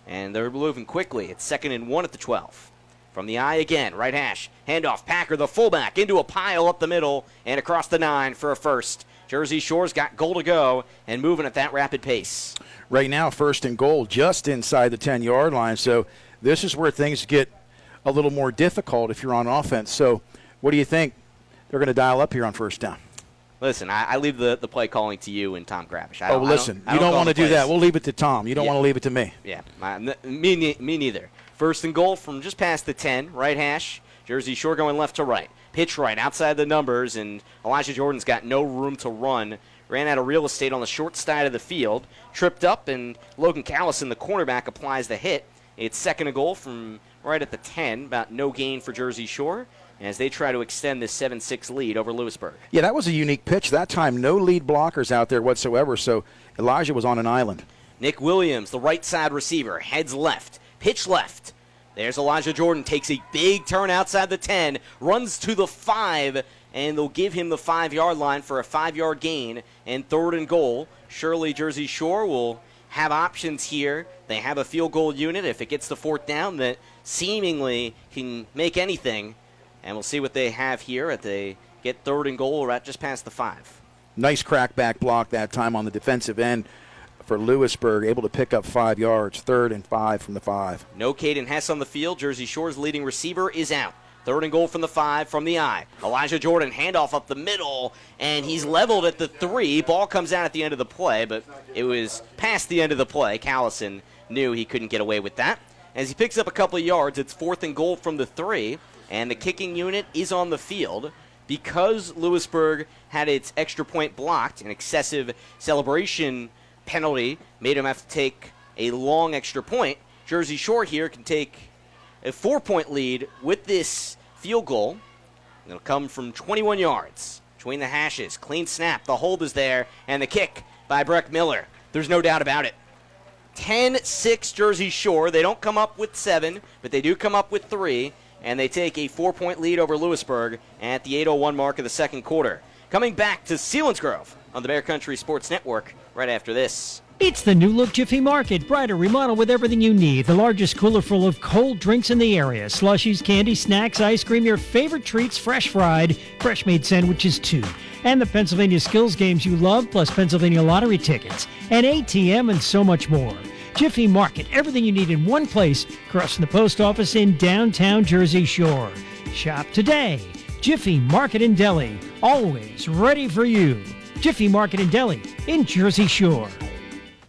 and they're moving quickly. It's 2nd and 1 at the 12. From the eye again, right hash. Handoff, Packer, the fullback, into a pile up the middle and across the 9 for a first. Jersey Shore's got goal to go and moving at that rapid pace. Right now, 1st and goal just inside the 10-yard line, so this is where things get a little more difficult if you're on offense. So what do you think they're going to dial up here on 1st down? Listen, I leave the play calling to you and Tom Gravish. You don't want to do that. We'll leave it to Tom. You don't want to leave it to me. Yeah, me neither. 1st and goal from just past the 10, right hash. Jersey Shore going left to right. Pitch right outside the numbers, and Elijah Jordan's got no room to run. Ran out of real estate on the short side of the field. Tripped up, and Logan Callison, the cornerback, applies the hit. It's 2nd and goal from right at the 10, about no gain for Jersey Shore, as they try to extend this 7-6 lead over Lewisburg. Yeah, that was a unique pitch. That time, no lead blockers out there whatsoever, so Elijah was on an island. Nick Williams, the right side receiver, heads left. Pitch left. There's Elijah Jordan, takes a big turn outside the 10, runs to the 5, and they'll give him the 5-yard line for a 5-yard gain, and 3rd and goal. Surely Jersey Shore will have options here. They have a field goal unit if it gets to 4th down that seemingly can make anything. And we'll see what they have here at they get 3rd and goal right just past the 5. Nice crackback block that time on the defensive end for Lewisburg, able to pick up 5 yards, 3rd and 5 from the 5. No Caden Hess on the field. Jersey Shore's leading receiver is out. 3rd and goal from the 5 from the eye. Elijah Jordan, handoff up the middle, and he's leveled at the 3. Ball comes out at the end of the play, but it was past the end of the play. Callison knew he couldn't get away with that. As he picks up a couple of yards, it's 4th and goal from the 3, and the kicking unit is on the field. Because Lewisburg had its extra point blocked, an excessive celebration penalty made him have to take a long extra point, Jersey Shore here can take a 4-point lead with this field goal. It'll come from 21 yards between the hashes. Clean snap. The hold is there, and the kick by Breck Miller. There's no doubt about it. 10-6 Jersey Shore. They don't come up with 7, but they do come up with 3. and they take a 4-point lead over Lewisburg at the 8:01 mark of the second quarter. Coming back to Selinsgrove on the Bear Country Sports Network right after this. It's the new look Jiffy Market. Brighter, remodeled with everything you need. The largest cooler full of cold drinks in the area. Slushies, candy, snacks, ice cream, your favorite treats, fresh fried, fresh made sandwiches too. And the Pennsylvania skills games you love, plus Pennsylvania lottery tickets, an ATM, and so much more. Jiffy Market, everything you need in one place, across from the post office in downtown Jersey Shore. Shop today. Jiffy Market and Deli, always ready for you. Jiffy Market and Deli in Jersey Shore.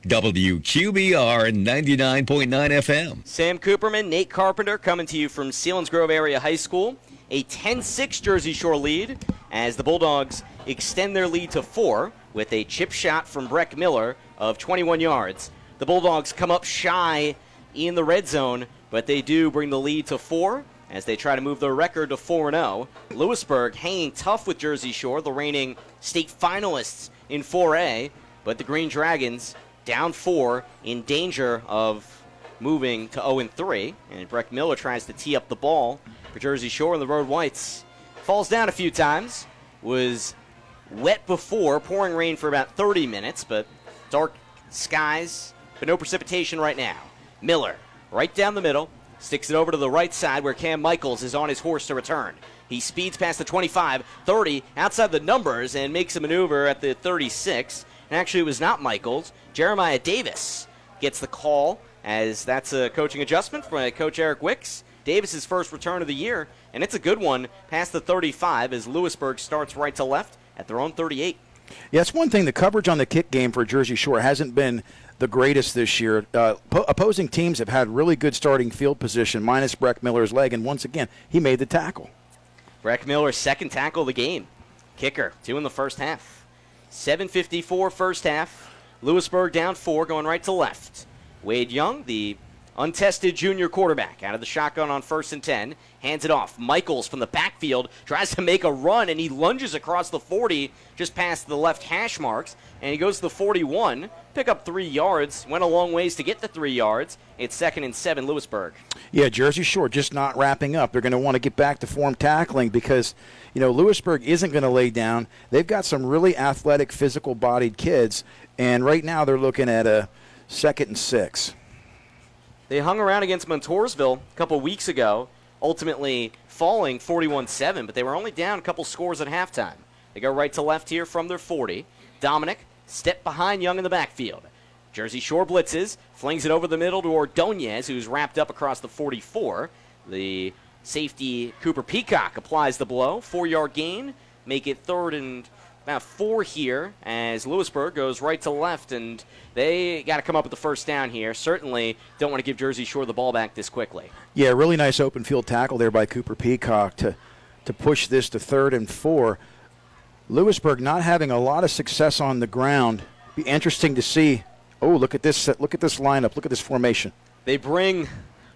WQBR 99.9 FM. Sam Cooperman, Nate Carpenter coming to you from Selinsgrove Area High School. A 10-6 Jersey Shore lead as the Bulldogs extend their lead to 4 with a chip shot from Breck Miller of 21 yards. The Bulldogs come up shy in the red zone, but they do bring the lead to 4 as they try to move their record to 4-0. Lewisburg hanging tough with Jersey Shore, the reigning state finalists in 4A, but the Green Dragons down 4, in danger of moving to 0-3. And Breck Miller tries to tee up the ball for Jersey Shore, and the Road Whites falls down a few times. Was wet before, pouring rain for about 30 minutes, but dark skies, but no precipitation right now. Miller, right down the middle, sticks it over to the right side where Cam Michaels is on his horse to return. He speeds past the 25, 30, outside the numbers, and makes a maneuver at the 36. And actually, it was not Michaels. Jeremiah Davis gets the call, as that's a coaching adjustment from Coach Eric Wicks. Davis's first return of the year, and it's a good one past the 35 as Lewisburg starts right to left at their own 38. Yeah, that's one thing. The coverage on the kick game for Jersey Shore hasn't been the greatest this year. Opposing teams have had really good starting field position, minus Breck Miller's leg, and once again, he made the tackle. Breck Miller's second tackle of the game. Kicker, 2 in the first half. 7:54 first half. Lewisburg down 4, going right to left. Wade Young, the untested junior quarterback, out of the shotgun on 1st and 10. Hands it off. Michaels from the backfield tries to make a run, and he lunges across the 40 just past the left hash marks. And he goes to the 41, pick up 3 yards. Went a long ways to get the 3 yards. It's 2nd and 7, Lewisburg. Yeah, Jersey Shore just not wrapping up. They're going to want to get back to form tackling because, Lewisburg isn't going to lay down. They've got some really athletic, physical-bodied kids, and right now they're looking at a 2nd and 6. They hung around against Montoursville a couple weeks ago, ultimately falling 41-7, but they were only down a couple scores at halftime. They go right to left here from their 40. Dominic, step behind Young in the backfield. Jersey Shore blitzes, flings it over the middle to Ordonez, who's wrapped up across the 44. The safety, Cooper Peacock, applies the blow. 4-yard gain, make it 3rd and about 4 here as Lewisburg goes right to left, and they got to come up with the first down here. Certainly don't want to give Jersey Shore the ball back this quickly. Yeah, really nice open field tackle there by Cooper Peacock to push this to 3rd and 4. Lewisburg not having a lot of success on the ground. Be interesting to see. Oh, look at this lineup. Look at this formation. They bring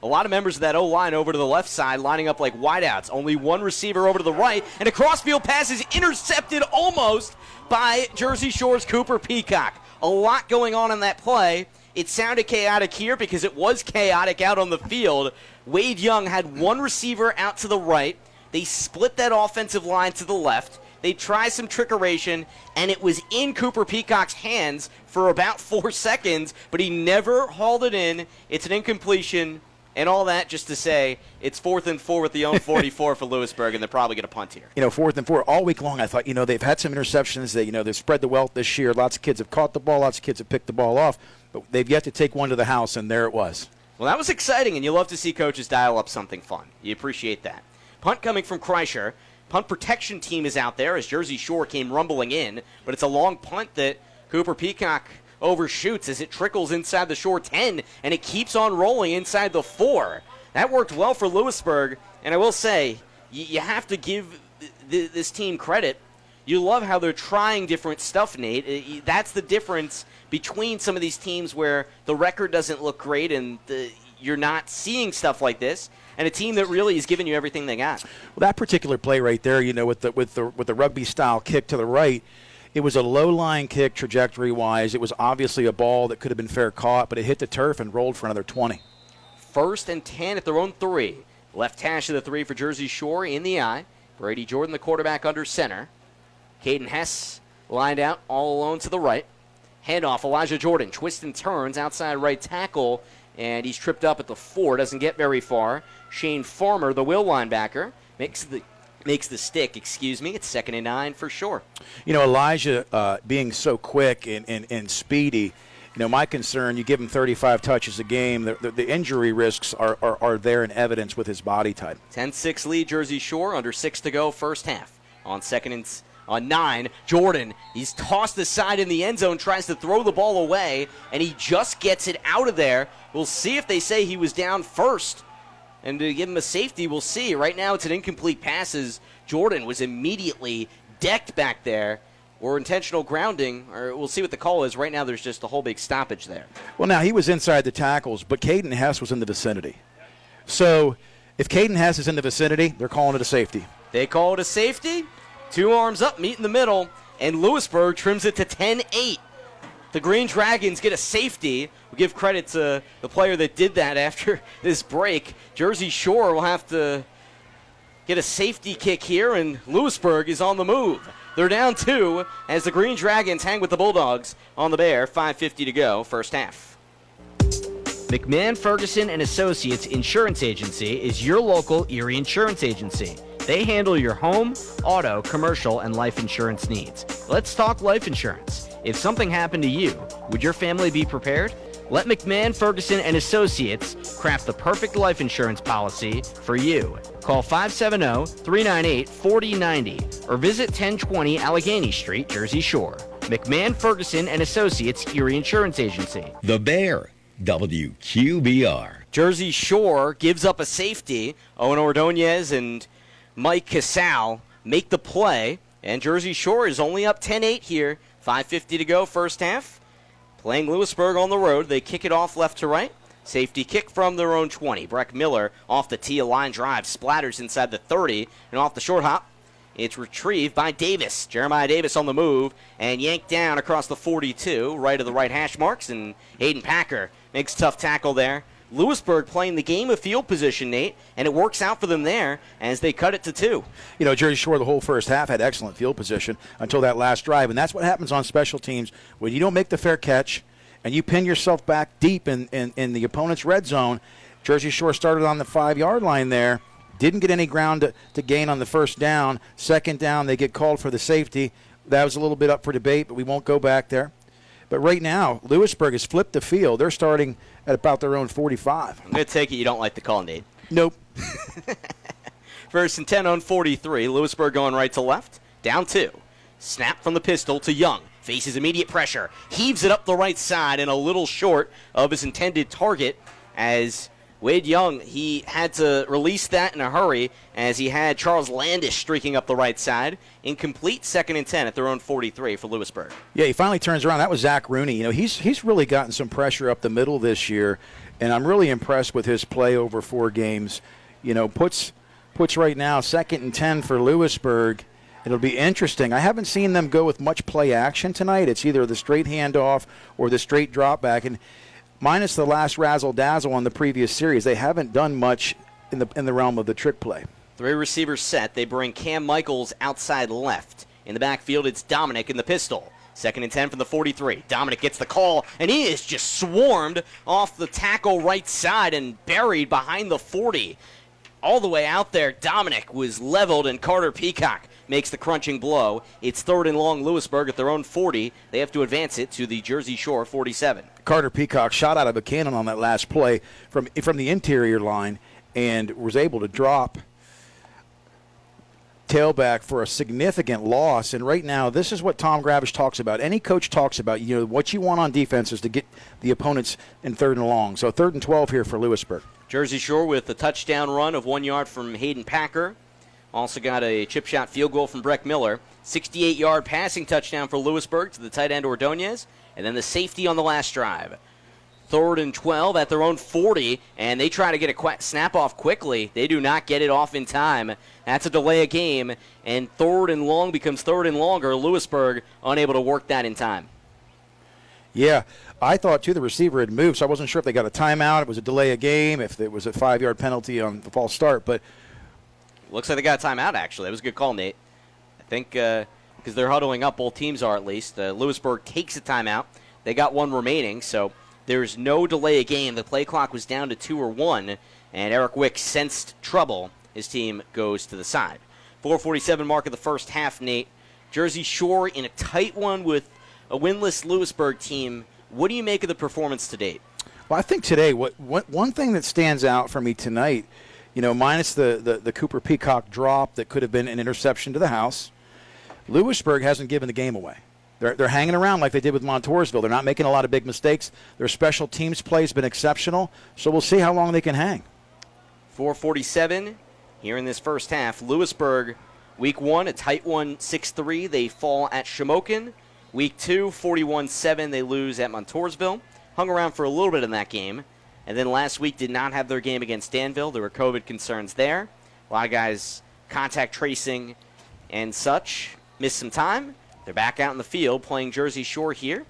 a lot of members of that O-line over to the left side, lining up like wideouts. Only one receiver over to the right, and a crossfield pass is intercepted almost by Jersey Shore's Cooper Peacock. A lot going on in that play. It sounded chaotic here because it was chaotic out on the field. Wade Young had one receiver out to the right. They split that offensive line to the left. They tried some trickeration, and it was in Cooper Peacock's hands for about 4 seconds, but he never hauled it in. It's an incompletion. And all that just to say it's 4th and 4 with the own 44 for Lewisburg, and they're probably going to punt here. 4th and 4 all week long. I thought, they've had some interceptions. They've spread the wealth this year. Lots of kids have caught the ball. Lots of kids have picked the ball off. But they've yet to take one to the house, and there it was. Well, that was exciting, and you love to see coaches dial up something fun. You appreciate that. Punt coming from Kreischer. Punt protection team is out there as Jersey Shore came rumbling in, but it's a long punt that Cooper Peacock overshoots as it trickles inside the Shore 10, and it keeps on rolling inside the 4. That worked well for Lewisburg, and I will say, you have to give this team credit. You love how they're trying different stuff, Nate. That's the difference between some of these teams where the record doesn't look great and you're not seeing stuff like this, and a team that really is giving you everything they got. Well, that particular play right there, with the rugby-style kick to the right, it was a low-line kick trajectory-wise. It was obviously a ball that could have been fair caught, but it hit the turf and rolled for another 20. 1st and 10 at their own 3. Left hash of the three for Jersey Shore in the eye. Brady Jordan, the quarterback, under center. Caden Hess lined out all alone to the right. Handoff, Elijah Jordan, twists and turns outside right tackle, and he's tripped up at the 4, doesn't get very far. Shane Farmer, the will linebacker, makes the stick, It's 2nd and 9 for Shore. You know, Elijah being so quick and speedy, you know, my concern, you give him 35 touches a game, the injury risks are there in evidence with his body type. 10-6 lead, Jersey Shore, under 6 to go, first half. On 9, Jordan, he's tossed aside in the end zone, tries to throw the ball away, and he just gets it out of there. We'll see if they say he was down first. And to give him a safety, we'll see. Right now it's an incomplete pass as Jordan was immediately decked back there. Or intentional grounding, or we'll see what the call is. Right now there's just a whole big stoppage there. Well, now he was inside the tackles, but Caden Hess was in the vicinity. So if Caden Hess is in the vicinity, they're calling it a safety. They call it a safety. 2 arms up, meet in the middle, and Lewisburg trims it to 10-8. The Green Dragons get a safety. We give credit to the player that did that after this break. Jersey Shore will have to get a safety kick here, and Lewisburg is on the move. They're down 2 as the Green Dragons hang with the Bulldogs on the Bear. 5:50 to go, first half. McMahon, Ferguson, and Associates Insurance Agency is your local Erie Insurance Agency. They handle your home, auto, commercial, and life insurance needs. Let's talk life insurance. If something happened to you, would your family be prepared? Let McMahon, Ferguson, and Associates craft the perfect life insurance policy for you. Call 570-398-4090 or visit 1020 Allegheny Street, Jersey Shore. McMahon, Ferguson, and Associates Erie Insurance Agency. The Bear, WQBR. Jersey Shore gives up a safety. Owen Ordonez and Mike Casal make the play, and Jersey Shore is only up 10-8 here. 5:50 to go, first half. Playing Lewisburg on the road, they kick it off left to right. Safety kick from their own 20. Breck Miller off the tee, a line drive, splatters inside the 30, and off the short hop. It's retrieved by Davis. Jeremiah Davis on the move, and yanked down across the 42, right of the right hash marks, and Hayden Packer makes a tough tackle there. Lewisburg playing the game of field position, Nate, and it works out for them there as they cut it to 2. You know, Jersey Shore the whole first half had excellent field position until that last drive, and that's what happens on special teams. When you don't make the fair catch and you pin yourself back deep in the opponent's red zone, Jersey Shore started on the 5-yard line there, didn't get any ground to gain on the first down. Second down, they get called for the safety. That was a little bit up for debate, but we won't go back there. But right now, Lewisburg has flipped the field. They're starting at about their own 45. I'm going to take it you don't like the call, Nate. Nope. First and 10 on 43. Lewisburg going right to left. Down 2. Snap from the pistol to Young. Faces immediate pressure. Heaves it up the right side and a little short of his intended target as Wade Young, he had to release that in a hurry as he had Charles Landish streaking up the right side. Incomplete, 2nd and 10 at their own 43 for Lewisburg. Yeah, he finally turns around. That was Zach Rooney. You know, he's really gotten some pressure up the middle this year, and I'm really impressed with his play over 4 games. You know, puts right now 2nd and 10 for Lewisburg. It'll be interesting. I haven't seen them go with much play action tonight. It's either the straight handoff or the straight drop back, and minus the last razzle-dazzle on the previous series, they haven't done much in the realm of the trick play. 3 receivers set. They bring Cam Michaels outside left. In the backfield, it's Dominic in the pistol. 2nd and 10 from the 43. Dominic gets the call, and he is just swarmed off the tackle right side and buried behind the 40. All the way out there, Dominic was leveled, and Carter Peacock makes the crunching blow. It's 3rd and long, Lewisburg at their own 40. They have to advance it to the Jersey Shore 47. Carter Peacock shot out of a cannon on that last play from the interior line and was able to drop tailback for a significant loss. And right now, this is what Tom Gravish talks about. Any coach talks about, you know, what you want on defense is to get the opponents in 3rd and long. So 3rd and 12 here for Lewisburg. Jersey Shore with a touchdown run of 1 yard from Hayden Packer. Also got a chip shot field goal from Breck Miller. 68-yard passing touchdown for Lewisburg to the tight end Ordonez. And then the safety on the last drive. 3rd and 12 at their own 40, and they try to get a snap off quickly. They do not get it off in time. That's a delay of game, and 3rd and long becomes 3rd and longer. Lewisburg unable to work that in time. Yeah, I thought, too, the receiver had moved, so I wasn't sure if they got a timeout, it was a delay of game, if it was a 5-yard penalty on the false start. But looks like they got a timeout, actually. That was a good call, Nate. I think because they're huddling up, both teams are at least. Lewisburg takes a timeout. They got one remaining, so there's no delay of game. The play clock was down to 2 or 1, and Eric Wick sensed trouble. His team goes to the side. 4:47 mark of the first half, Nate. Jersey Shore in a tight one with a winless Lewisburg team. What do you make of the performance to date? Well, I think today, one thing that stands out for me tonight, minus the Cooper Peacock drop that could have been an interception to the house, Lewisburg hasn't given the game away. They're hanging around like they did with Montoursville. They're not making a lot of big mistakes. Their special teams play has been exceptional, so we'll see how long they can hang. 4:47 here in this first half. Lewisburg, week 1, a tight one, 6-3. They fall at Shamokin. Week 2, 41-7, they lose at Montoursville. Hung around for a little bit in that game. And then last week did not have their game against Danville. There were COVID concerns there. A lot of guys contact tracing and such. Missed some time. They're back out in the field playing Jersey Shore here.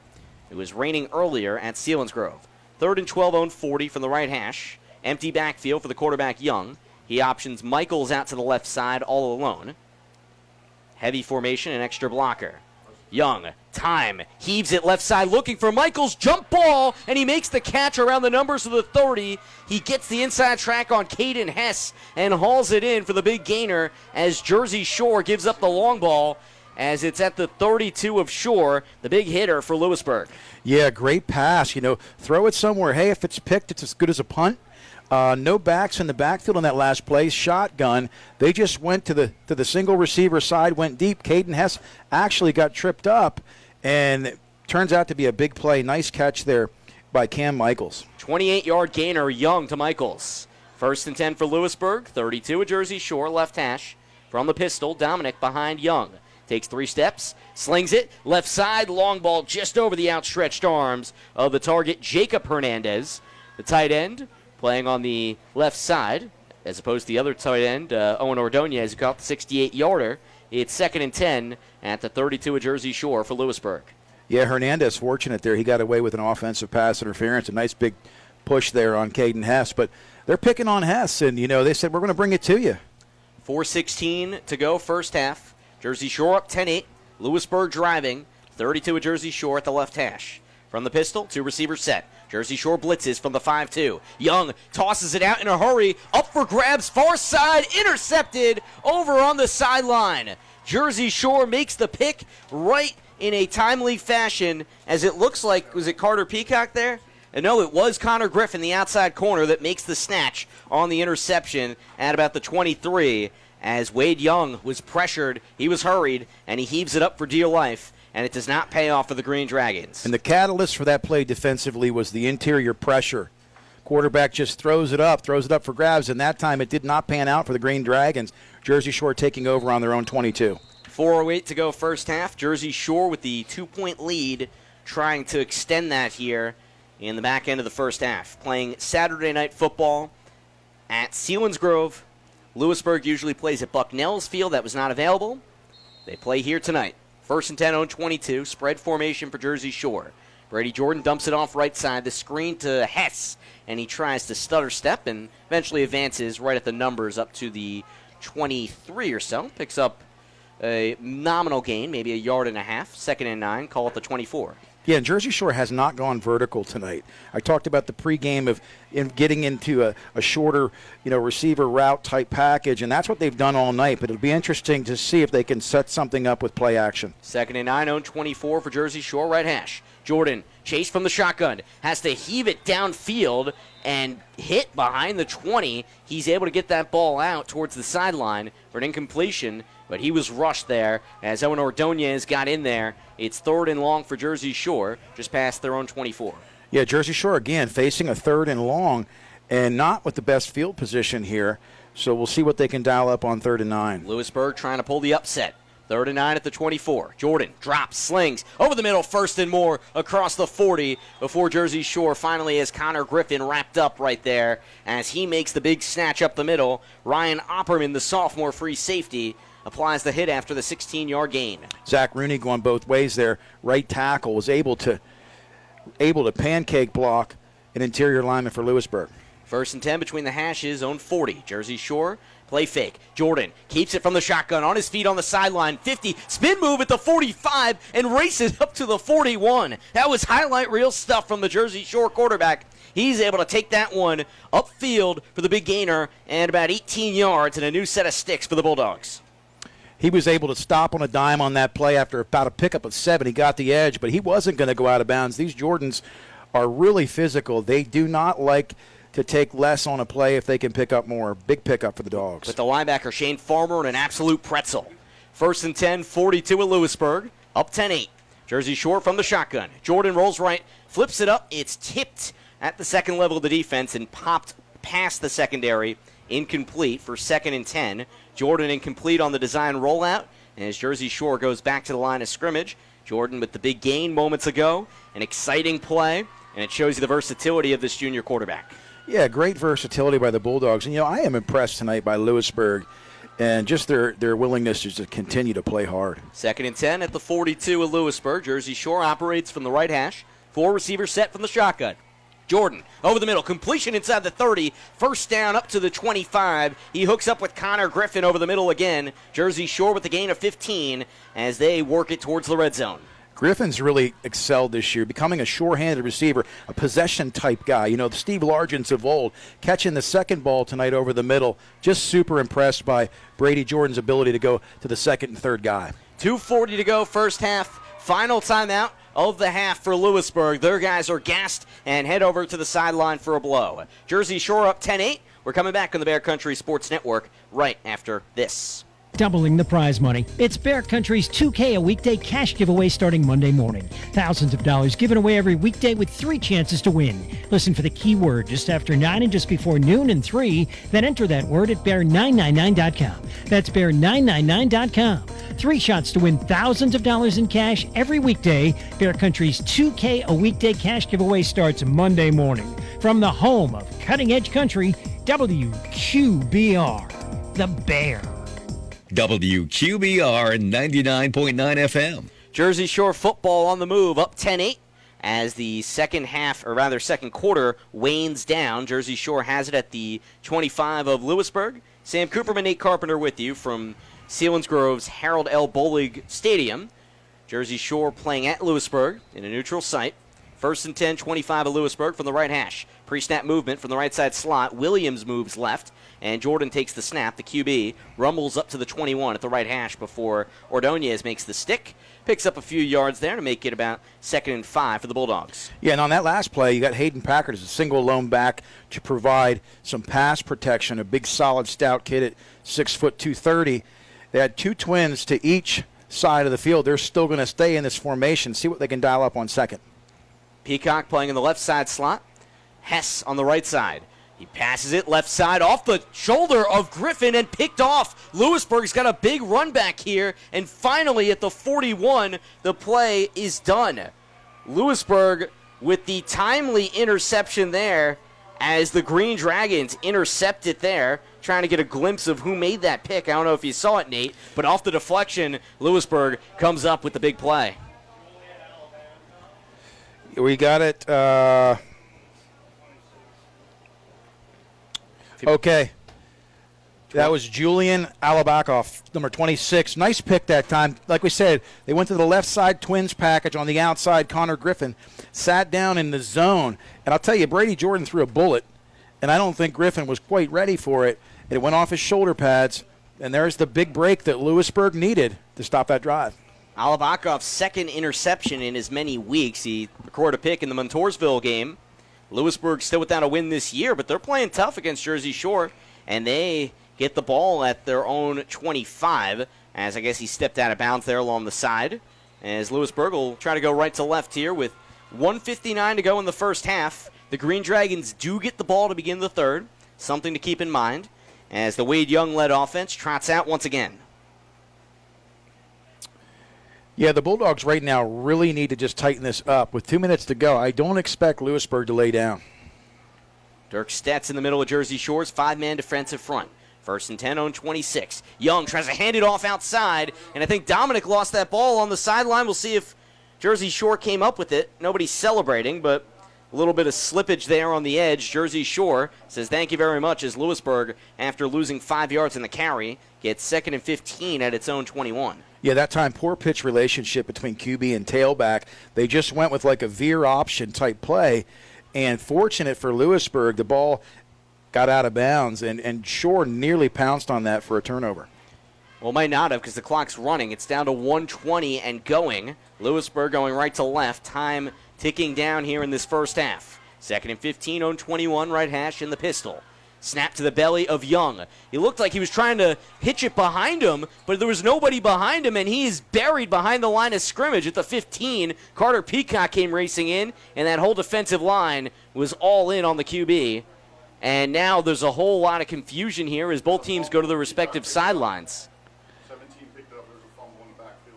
It was raining earlier at Selinsgrove. 3rd and 12, own 40 from the right hash. Empty backfield for the quarterback, Young. He options Michaels out to the left side all alone. Heavy formation and extra blocker. Young, time, heaves it left side, looking for Michaels, jump ball, and he makes the catch around the numbers of the 30. He gets the inside track on Caden Hess and hauls it in for the big gainer as Jersey Shore gives up the long ball as it's at the 32 of Shore, the big hitter for Lewisburg. Yeah, great pass. Throw it somewhere. Hey, if it's picked, it's as good as a punt. No backs in the backfield on that last play. Shotgun. They just went to the single receiver side, went deep. Caden Hess actually got tripped up, and it turns out to be a big play. Nice catch there by Cam Michaels. 28-yard gainer, Young to Michaels. 1st and 10 for Lewisburg. 32 at Jersey Shore, left hash. From the pistol, Dominic behind Young. Takes 3 steps, slings it, left side, long ball just over the outstretched arms of the target, Jacob Hernandez. The tight end playing on the left side, as opposed to the other tight end, Owen Ordonez, who caught the 68-yarder. It's 2nd and 10 at the 32 of Jersey Shore for Lewisburg. Yeah, Hernandez fortunate there. He got away with an offensive pass interference, a nice big push there on Caden Hess. But they're picking on Hess, and, they said, we're going to bring it to you. 4:16 to go, first half. Jersey Shore up 10-8. Lewisburg driving. 32 of Jersey Shore at the left hash. From the pistol, 2 receivers set. Jersey Shore blitzes from the 5-2. Young tosses it out in a hurry. Up for grabs, far side, intercepted over on the sideline. Jersey Shore makes the pick right in a timely fashion, as it looks like, was it Carter Peacock there? No, it was Conor Griffin, the outside corner, that makes the snatch on the interception at about the 23. As Wade Young was pressured, he was hurried, and he heaves it up for dear life. And it does not pay off for the Green Dragons. And the catalyst for that play defensively was the interior pressure. Quarterback just throws it up for grabs, and that time it did not pan out for the Green Dragons. Jersey Shore taking over on their own 22. 4:08 to go first half. Jersey Shore with the 2-point lead, trying to extend that here in the back end of the first half. Playing Saturday night football at Selinsgrove. Lewisburg usually plays at Bucknell's Field. That was not available. They play here tonight. 1st and 10 on 22. Spread formation for Jersey Shore. Brady Jordan dumps it off right side. The screen to Hess, and he tries to stutter step and eventually advances right at the numbers up to the 23 or so. Picks up a nominal gain, maybe 1.5 yards. 2nd and 9. Call it the 24. Yeah, and Jersey Shore has not gone vertical tonight. I talked about the pregame of getting into a shorter, receiver route type package, and that's what they've done all night. But it'll be interesting to see if they can set something up with play action. 2nd and 9, own 24 for Jersey Shore, right hash. Jordan, chased from the shotgun, has to heave it downfield and hit behind the 20. He's able to get that ball out towards the sideline for an incompletion, but he was rushed there as Owen Ordonez got in there. It's 3rd and long for Jersey Shore, just past their own 24. Yeah, Jersey Shore, again, facing a 3rd and long, and not with the best field position here. So we'll see what they can dial up on 3rd and 9. Lewisburg trying to pull the upset. 3rd and 9 at the 24. Jordan drops, slings, over the middle, 1st and more, across the 40 before Jersey Shore finally has Conor Griffin wrapped up right there as he makes the big snatch up the middle. Ryan Opperman, the sophomore free safety, applies the hit after the 16-yard gain. Zach Rooney going both ways there. Right tackle was able to able to pancake block an interior lineman for Lewisburg. 1st and 10 between the hashes, own 40. Jersey Shore, play fake. Jordan keeps it from the shotgun, on his feet on the sideline. 50, spin move at the 45, and races up to the 41. That was highlight reel stuff from the Jersey Shore quarterback. He's able to take that one upfield for the big gainer and about 18 yards and a new set of sticks for the Bulldogs. He was able to stop on a dime on that play after about a pickup of 7. He got the edge, but he wasn't going to go out of bounds. These Jordans are really physical. They do not like to take less on a play if they can pick up more. Big pickup for the Dogs. With the linebacker Shane Farmer and an absolute pretzel. 1st and 10, 42 at Lewisburg. Up 10-8. Jersey Shore from the shotgun. Jordan rolls right, flips it up. It's tipped at the second level of the defense and popped past the secondary. Incomplete for 2nd and 10. Jordan incomplete on the design rollout. And as Jersey Shore goes back to the line of scrimmage, Jordan with the big gain moments ago. An exciting play, and it shows you the versatility of this junior quarterback. Yeah, great versatility by the Bulldogs. And, I am impressed tonight by Lewisburg and just their willingness to continue to play hard. 2nd and 10 at the 42 of Lewisburg. Jersey Shore operates from the right hash. 4 receivers set from the shotgun. Jordan over the middle, completion inside the 30, 1st down up to the 25. He hooks up with Conor Griffin over the middle again. Jersey Shore with the gain of 15 as they work it towards the red zone. Griffin's really excelled this year, becoming a sure-handed receiver, a possession-type guy. The Steve Largents of old, catching the second ball tonight over the middle. Just super impressed by Brady Jordan's ability to go to the second and third guy. 2:40 to go, first half. Final timeout of the half for Lewisburg. Their guys are gassed and head over to the sideline for a blow. Jersey Shore up 10-8. We're coming back on the Bear Country Sports Network right after this. Doubling the prize money. It's Bear Country's 2K a weekday cash giveaway starting Monday morning. Thousands of dollars given away every weekday with 3 chances to win. Listen for the key word just after 9 and just before noon and 3. Then enter that word at bear999.com. That's bear999.com. 3 shots to win thousands of dollars in cash every weekday. Bear Country's 2K a weekday cash giveaway starts Monday morning. From the home of Cutting Edge Country, WQBR, The Bear. WQBR 99.9 FM. Jersey Shore football on the move, up 10-8 as the second quarter wanes down. Jersey Shore has it at the 25 of Lewisburg. Sam Cooperman, Nate Carpenter with you from Selinsgrove's Harold L. Bolig Stadium. Jersey Shore playing at Lewisburg in a neutral site. 1st and 10, 25 of Lewisburg from the right hash. Pre-snap movement from the right side slot. Williams moves left, and Jordan takes the snap. The QB rumbles up to the 21 at the right hash before Ordonez makes the stick. Picks up a few yards there to make it about 2nd and 5 for the Bulldogs. Yeah, and on that last play, you got Hayden Packard as a single lone back to provide some pass protection. A big, solid, stout kid at 6 foot 230. They had 2 twins to each side of the field. They're still going to stay in this formation, see what they can dial up on second. Peacock playing in the left side slot. Hess on the right side. He passes it left side off the shoulder of Griffin and picked off. Lewisburg's got a big run back here, and finally at the 41, the play is done. Lewisburg with the timely interception there as the Green Dragons intercept it there, trying to get a glimpse of who made that pick. I don't know if you saw it, Nate, but off the deflection, Lewisburg comes up with the big play. We got it. Okay. That was Julian Alabakoff, number 26. Nice pick that time. Like we said, they went to the left side twins package on the outside. Conor Griffin sat down in the zone. And I'll tell you, Brady Jordan threw a bullet, and I don't think Griffin was quite ready for it. It went off his shoulder pads, and there's the big break that Lewisburg needed to stop that drive. Alabakoff's second interception in as many weeks. He recorded a pick in the Montoursville game. Lewisburg still without a win this year, but they're playing tough against Jersey Shore, and they get the ball at their own 25, as I guess he stepped out of bounds there along the side, as Lewisburg will try to go right to left here with 1:59 to go in the first half. The Green Dragons do get the ball to begin the third, something to keep in mind, as the Wade Young-led offense trots out once again. Yeah, the Bulldogs right now really need to just tighten this up. With 2 minutes to go, I don't expect Lewisburg to lay down. Dirk Stetz in the middle of Jersey Shore's 5-man defensive front. 1st and 10 on 26. Young tries to hand it off outside, and I think Dominic lost that ball on the sideline. We'll see if Jersey Shore came up with it. Nobody's celebrating, but a little bit of slippage there on the edge. Jersey Shore says thank you very much as Lewisburg, after losing 5 yards in the carry, gets 2nd and 15 at its own 21. Yeah, that time, poor pitch relationship between QB and tailback. They just went with like a veer option type play, and fortunate for Lewisburg, the ball got out of bounds, and Shore nearly pounced on that for a turnover. Well, might not have because the clock's running. It's down to 1:20 and going. Lewisburg going right to left. Time ticking down here in this first half. 2nd and 15 on 21, right hash in the pistol. Snap to the belly of Young. He looked like he was trying to hitch it behind him, but there was nobody behind him, and he is buried behind the line of scrimmage at the 15. Carter Peacock came racing in, and that whole defensive line was all in on the QB. And now there's a whole lot of confusion here as both teams go to their respective sidelines.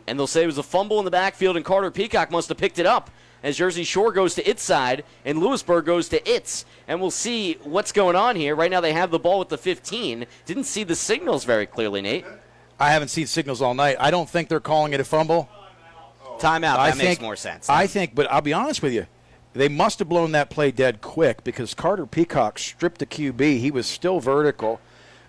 And they'll say it was a fumble in the backfield, and Carter Peacock must have picked it up as Jersey Shore goes to its side and Lewisburg goes to its. And we'll see what's going on here. Right now they have the ball at the 15. Didn't see the signals very clearly, Nate. I haven't seen signals all night. I don't think they're calling it a fumble. Timeout. That makes more sense. I think, but I'll be honest with you, they must have blown that play dead quick because Carter Peacock stripped the QB. He was still vertical.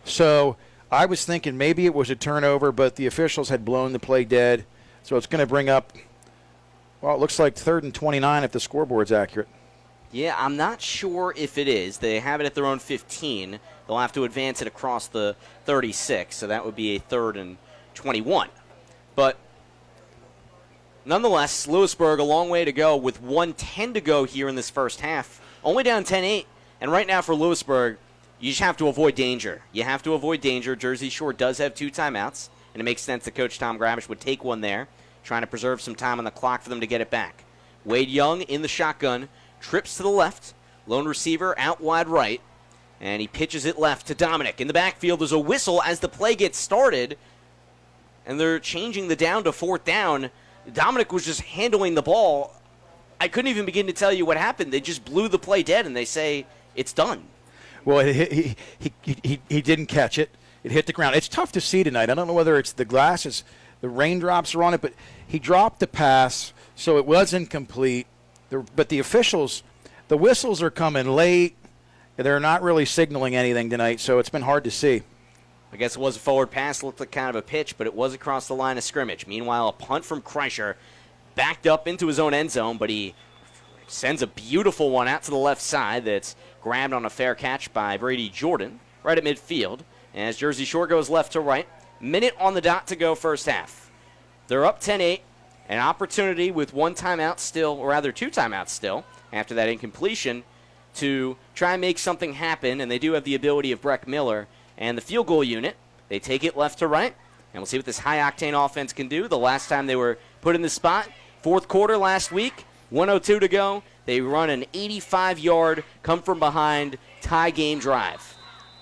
So I was thinking maybe it was a turnover, but the officials had blown the play dead. So it's going to bring up, well, it looks like 3rd and 29 if the scoreboard's accurate. Yeah, I'm not sure if it is. They have it at their own 15. They'll have to advance it across the 36, so that would be a 3rd and 21. But nonetheless, Lewisburg, a long way to go with 1:10 to go here in this first half. Only down 10-8. And right now for Lewisburg, you just have to avoid danger. You have to avoid danger. Jersey Shore does have 2 timeouts, and it makes sense that Coach Tom Grabish would take one there, trying to preserve some time on the clock for them to get it back. Wade Young in the shotgun, trips to the left, lone receiver out wide right, and he pitches it left to Dominic. In the backfield, there's a whistle as the play gets started, and they're changing the down to 4th down. Dominic was just handling the ball. I couldn't even begin to tell you what happened. They just blew the play dead, and they say it's done. Well, he didn't catch it. It hit the ground. It's tough to see tonight. I don't know whether it's the glasses, the raindrops are on it, but he dropped the pass, so it was incomplete. But the officials, the whistles are coming late. They're not really signaling anything tonight, so it's been hard to see. I guess it was a forward pass, looked like kind of a pitch, but it was across the line of scrimmage. Meanwhile, a punt from Kreischer, backed up into his own end zone, but he sends a beautiful one out to the left side that's grabbed on a fair catch by Brady Jordan right at midfield. As Jersey Shore goes left to right, minute on the dot to go first half. They're up 10-8, an opportunity with 1 timeout still, or rather 2 timeouts still, after that incompletion, to try and make something happen, and they do have the ability of Breck Miller and the field goal unit. They take it left to right, and we'll see what this high-octane offense can do. The last time they were put in the spot, 4th quarter last week, 1:02 to go, they run an 85-yard come-from-behind tie-game drive.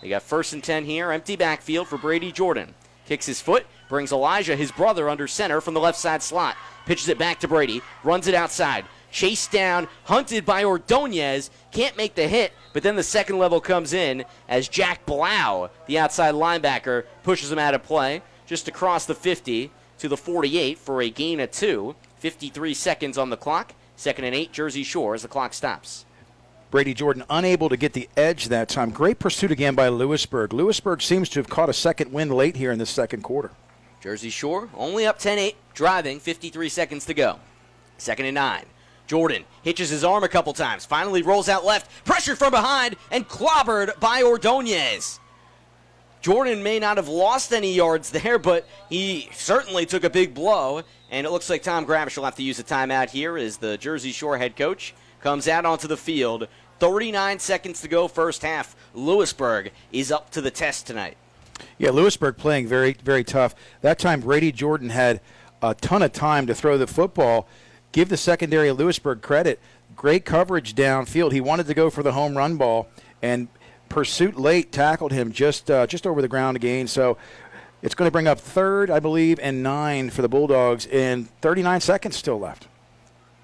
They got 1st and 10 here, empty backfield for Brady Jordan. Kicks his foot, brings Elijah, his brother, under center from the left side slot. Pitches it back to Brady, runs it outside. Chased down, hunted by Ordonez, can't make the hit, but then the second level comes in as Jack Blau, the outside linebacker, pushes him out of play just across the 50 to the 48 for a gain of 2. 53 seconds on the clock. 2nd and 8, Jersey Shore as the clock stops. Brady Jordan unable to get the edge that time. Great pursuit again by Lewisburg. Lewisburg seems to have caught a second wind late here in the second quarter. Jersey Shore only up 10-8, driving, 53 seconds to go. 2nd and 9. Jordan hitches his arm a couple times, finally rolls out left, pressure from behind, and clobbered by Ordonez. Jordan may not have lost any yards there, but he certainly took a big blow, and it looks like Tom Grabish will have to use a timeout here as the Jersey Shore head coach comes out onto the field. 39 seconds to go first half. Lewisburg is up to the test tonight. Yeah, Lewisburg playing very, very tough. That time Brady Jordan had a ton of time to throw the football. Give the secondary of Lewisburg credit. Great coverage downfield. He wanted to go for the home run ball, and pursuit late tackled him just over the ground again. So it's going to bring up 3rd, I believe, and 9 for the Bulldogs, and 39 seconds still left.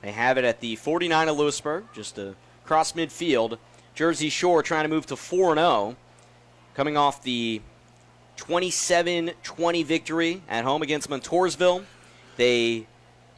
They have it at the 49 of Lewisburg, just across midfield. Jersey Shore trying to move to 4-0, coming off the 27-20 victory at home against Montoursville. They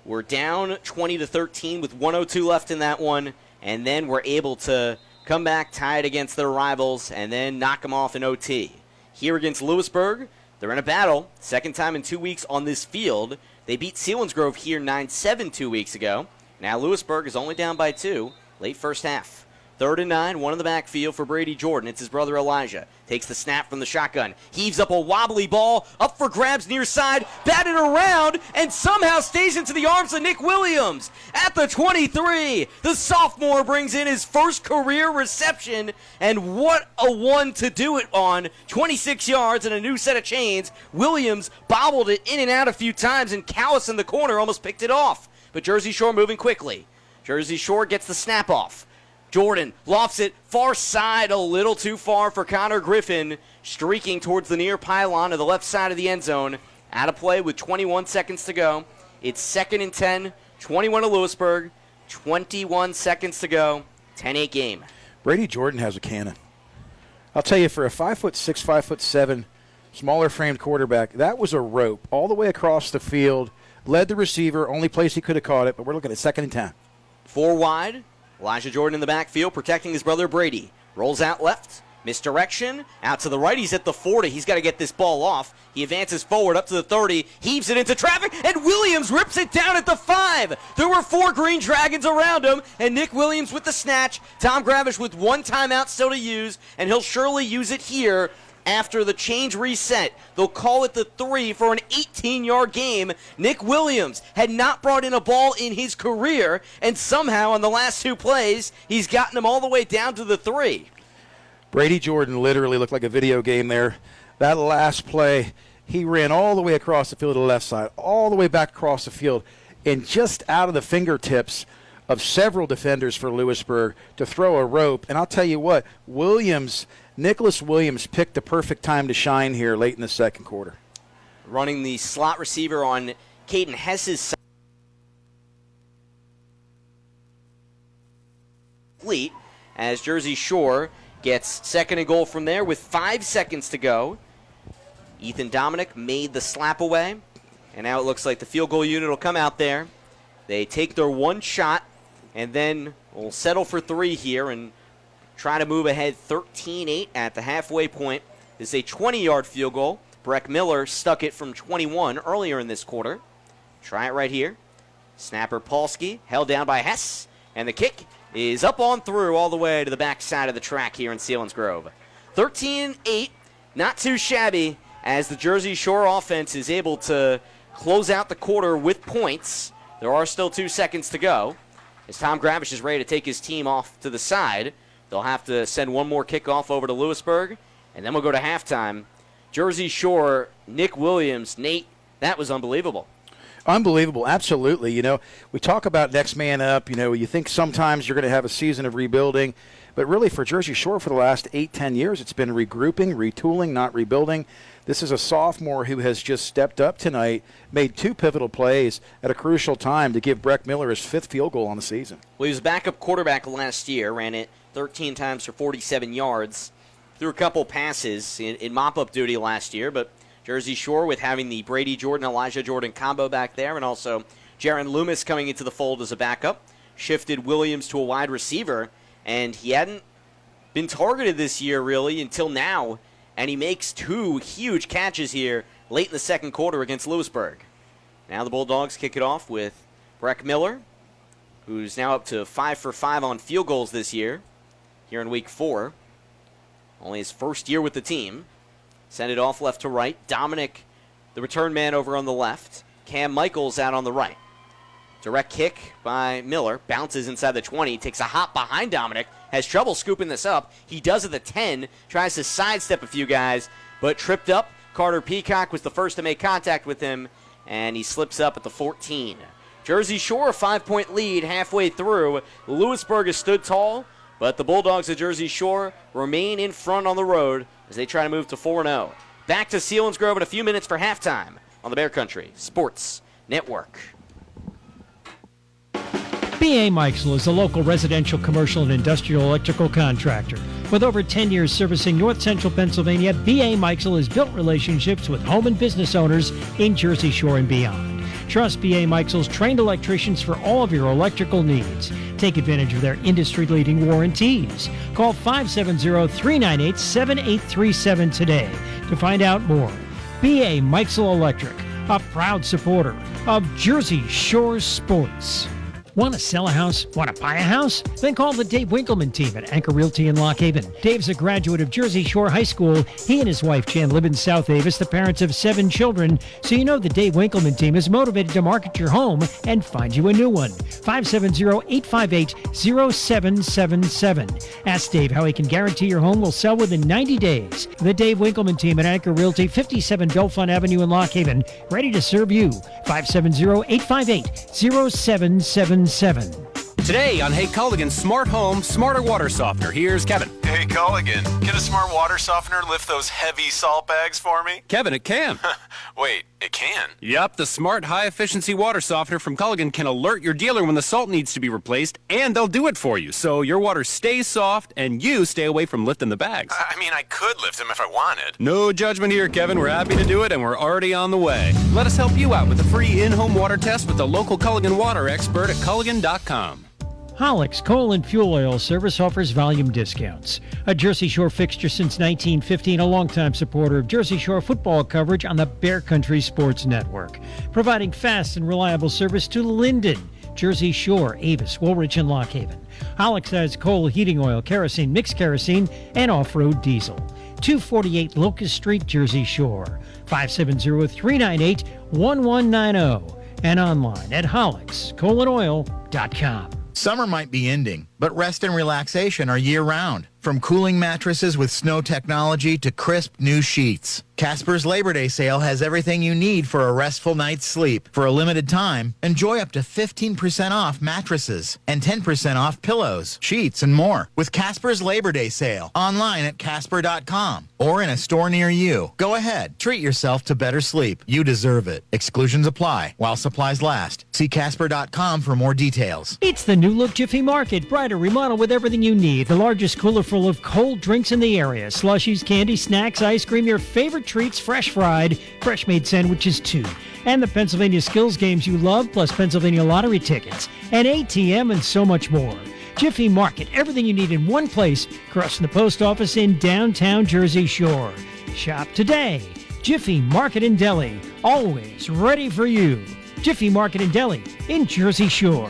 were down 20-13 with 1:02 left in that one, and then were able to come back, tie it against their rivals, and then knock them off in OT. Here against Lewisburg, they're in a battle. Second time in 2 weeks on this field. They beat Selinsgrove here 9-7 2 weeks ago. Now Lewisburg is only down by 2, late first half. 3rd and 9, one in the backfield for Brady Jordan. It's his brother Elijah. Takes the snap from the shotgun. Heaves up a wobbly ball, up for grabs near side, batted around, and somehow stays into the arms of Nick Williams. At the 23, the sophomore brings in his first career reception, and what a one to do it on. 26 yards and a new set of chains. Williams bobbled it in and out a few times, and Callis in the corner almost picked it off. But Jersey Shore moving quickly. Jersey Shore gets the snap off. Jordan lofts it far side, a little too far for Conor Griffin, streaking towards the near pylon of the left side of the end zone. Out of play with 21 seconds to go. It's 2nd and 10, 21 to Lewisburg, 21 seconds to go, 10-8 game. Brady Jordan has a cannon. I'll tell you, for a 5'6", 5'7", smaller framed quarterback, that was a rope all the way across the field, led the receiver, only place he could have caught it, but we're looking at 2nd and 10. 4 wide. Elijah Jordan in the backfield, protecting his brother Brady. Rolls out left. Misdirection. Out to the right. He's at the 40. He's got to get this ball off. He advances forward up to the 30. Heaves it into traffic. And Williams rips it down at the 5. There were 4 Green Dragons around him. And Nick Williams with the snatch. Tom Gravish with 1 timeout still to use. And he'll surely use it here. After the change reset, they'll call it the 3 for an 18-yard game. Nick Williams had not brought in a ball in his career, and somehow on the last 2 plays, he's gotten them all the way down to the 3. Brady Jordan literally looked like a video game there. That last play, he ran all the way across the field to the left side, all the way back across the field, and just out of the fingertips of several defenders for Lewisburg to throw a rope. And I'll tell you what, Nicholas Williams picked the perfect time to shine here late in the second quarter. Running the slot receiver on Caden Hess's side. As Jersey Shore gets 2nd and goal from there with 5 seconds to go. Ethan Dominic made the slap away. And now it looks like the field goal unit will come out there. They take their 1 shot and then will settle for 3 here and try to move ahead 13-8 at the halfway point. This is a 20-yard field goal. Breck Miller stuck it from 21 earlier in this quarter. Try it right here. Snapper Polsky held down by Hess, and the kick is up on through all the way to the back side of the track here in Selinsgrove. 13-8, not too shabby, as the Jersey Shore offense is able to close out the quarter with points. There are still 2 seconds to go. As Tom Gravish is ready to take his team off to the side, they'll have to send one more kickoff over to Lewisburg, and then we'll go to halftime. Jersey Shore, Nick Williams, Nate, that was unbelievable. Unbelievable, absolutely. You know, we talk about next man up. You know, you think sometimes you're going to have a season of rebuilding, but really for Jersey Shore for the last 8-10 years, it's been regrouping, retooling, not rebuilding. This is a sophomore who has just stepped up tonight, made 2 pivotal plays at a crucial time to give Breck Miller his 5th field goal on the season. Well, he was a backup quarterback last year, ran it 13 times for 47 yards, threw a couple passes in mop-up duty last year, but Jersey Shore with having the Brady Jordan, Elijah Jordan combo back there, and also Jaron Loomis coming into the fold as a backup, shifted Williams to a wide receiver, and he hadn't been targeted this year really until now, and he makes 2 huge catches here late in the second quarter against Lewisburg. Now the Bulldogs kick it off with Breck Miller, who's now up to 5 for 5 on field goals this year, here in week 4. Only his first year with the team. Send it off left to right. Dominic, the return man, over on the left. Cam Michaels out on the right. Direct kick by Miller. Bounces inside the 20. Takes a hop behind Dominic. Has trouble scooping this up. He does at the 10. Tries to sidestep a few guys, but tripped up. Carter Peacock was the first to make contact with him, and he slips up at the 14. Jersey Shore, a 5-point lead halfway through. Lewisburg has stood tall, but the Bulldogs of Jersey Shore remain in front on the road as they try to move to 4-0. Back to Selinsgrove in a few minutes for halftime on the Bear Country Sports Network. B.A. Mikesell is a local residential, commercial, and industrial electrical contractor. With over 10 years servicing North Central Pennsylvania, B.A. Mikesell has built relationships with home and business owners in Jersey Shore and beyond. Trust B.A. Meichel's trained electricians for all of your electrical needs. Take advantage of their industry-leading warranties. Call 570-398-7837 today to find out more. B.A. Meichel Electric, a proud supporter of Jersey Shore sports. Want to sell a house? Want to buy a house? Then call the Dave Winkleman team at Anchor Realty in Lock Haven. Dave's a graduate of Jersey Shore High School. He and his wife Jan live in South Avis, the parents of 7 children. So you know the Dave Winkleman team is motivated to market your home and find you a new one. 570-858-0777. Ask Dave how he can guarantee your home will sell within 90 days. The Dave Winkleman team at Anchor Realty, 57 Belfont Avenue in Lock Haven, ready to serve you. 570-858-0777. Today on Hey Culligan Smart Home, Smarter Water Softener. Here's Kevin. Hey Culligan, can a smart water softener lift those heavy salt bags for me? Kevin, it can. Wait, it can? Yep, the smart high-efficiency water softener from Culligan can alert your dealer when the salt needs to be replaced, and they'll do it for you, so your water stays soft and you stay away from lifting the bags. I mean, I could lift them if I wanted. No judgment here, Kevin. We're happy to do it, and we're already on the way. Let us help you out with a free in-home water test with the local Culligan water expert at Culligan.com. Hollick's Coal and Fuel Oil Service offers volume discounts. A Jersey Shore fixture since 1915, a longtime supporter of Jersey Shore football coverage on the Bear Country Sports Network. Providing fast and reliable service to Linden, Jersey Shore, Avis, Woolwich, and Lock Haven. Hollick's has coal, heating oil, kerosene, mixed kerosene, and off-road diesel. 248 Locust Street, Jersey Shore. 570-398-1190. And online at HollicksCoalAndOil.com. Summer might be ending, but rest and relaxation are year-round. From cooling mattresses with snow technology to crisp new sheets, Casper's Labor Day sale has everything you need for a restful night's sleep. For a limited time, enjoy up to 15% off mattresses and 10% off pillows, sheets, and more with Casper's Labor Day sale online at Casper.com or in a store near you. Go ahead, treat yourself to better sleep. You deserve it. Exclusions apply while supplies last. See Casper.com for more details. It's the new look Jiffy Market. Brighter remodel with everything you need. The largest cooler full of cold drinks in the area. Slushies, candy, snacks, ice cream, your favorite treats, fresh fried, fresh made sandwiches too. And the Pennsylvania Skills games you love, plus Pennsylvania lottery tickets, an ATM, and so much more. Jiffy Market, everything you need in one place, across from the post office in downtown Jersey Shore. Shop today. Jiffy Market and Deli, always ready for you. Jiffy Market and Deli in Jersey Shore.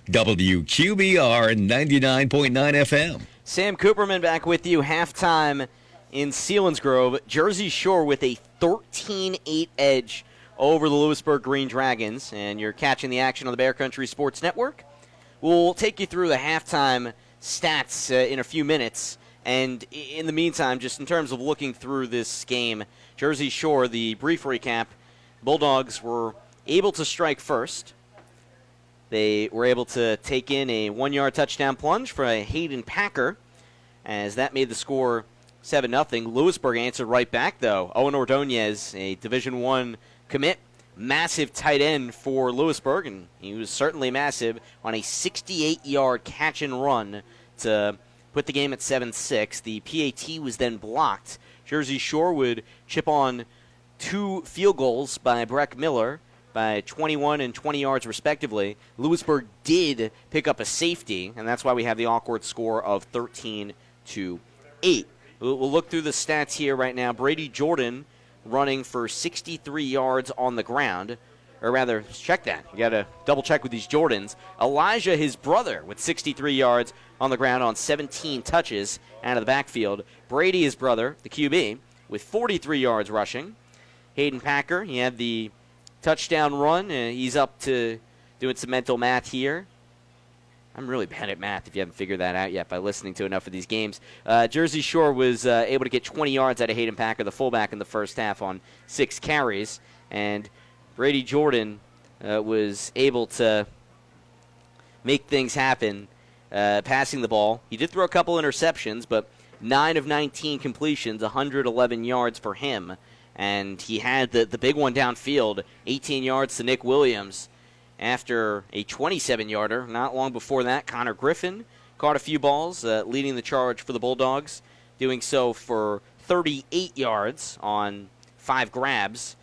WQBR 99.9 FM. Sam Cooperman back with you. Halftime in Selinsgrove. Jersey Shore with a 13-8 edge over the Lewisburg Green Dragons. And you're catching the action on the Bear Country Sports Network. We'll take you through the halftime stats in a few minutes. And in the meantime, just in terms of looking through this game, Jersey Shore, the brief recap, Bulldogs were able to strike first. They were able to take in a 1-yard touchdown plunge for a Hayden Packer, as that made the score 7-0. Lewisburg answered right back, though. Owen Ordonez, a Division I commit, massive tight end for Lewisburg, and he was certainly massive on a 68-yard catch and run to put the game at 7-6. The PAT was then blocked. Jersey Shore would chip on 2 field goals by Breck Miller by 21 and 20 yards respectively. Lewisburg did pick up a safety, and that's why we have the awkward score of 13-8. We'll look through the stats here right now. Brady Jordan running for 63 yards on the ground. Or rather, check that. You got to double check with these Jordans. Elijah, his brother, with 63 yards on the ground on 17 touches out of the backfield. Brady, his brother, the QB, with 43 yards rushing. Hayden Packer, he had the touchdown run. He's up to doing some mental math here. I'm really bad at math if you haven't figured that out yet by listening to enough of these games. Jersey Shore was able to get 20 yards out of Hayden Packer, the fullback, in the first half on 6 carries. And Brady Jordan was able to make things happen passing the ball. He did throw a couple interceptions, but 9 of 19 completions, 111 yards for him. And he had the big one downfield, 18 yards to Nick Williams after a 27-yarder. Not long before that, Conor Griffin caught a few balls, leading the charge for the Bulldogs, doing so for 38 yards on 5 grabs.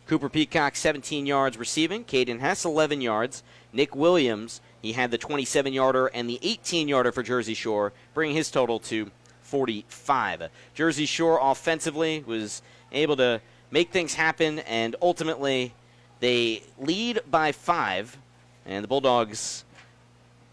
Cooper Peacock, 17 yards receiving. Caden Hess, 11 yards. Nick Williams, he had the 27-yarder and the 18-yarder for Jersey Shore, bringing his total to 45. Jersey Shore offensively was able to make things happen, and ultimately they lead by 5, and the Bulldogs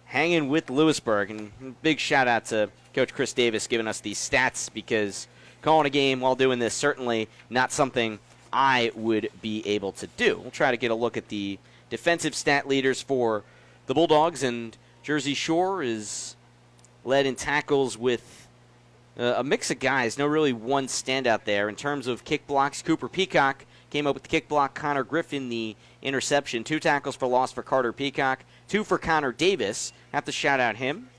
hanging with Lewisburg. And big shout-out to Coach Chris Davis giving us these stats, because calling a game while doing this, certainly not something I would be able to do. We'll try to get a look at the defensive stat leaders for the Bulldogs, and Jersey Shore is led in tackles with a mix of guys. No really one standout there. In terms of kick blocks, Cooper Peacock came up with the kick block. Conor Griffin, the interception. 2 tackles for loss for Carter Peacock. 2 for Connor Davis. Have to shout out him.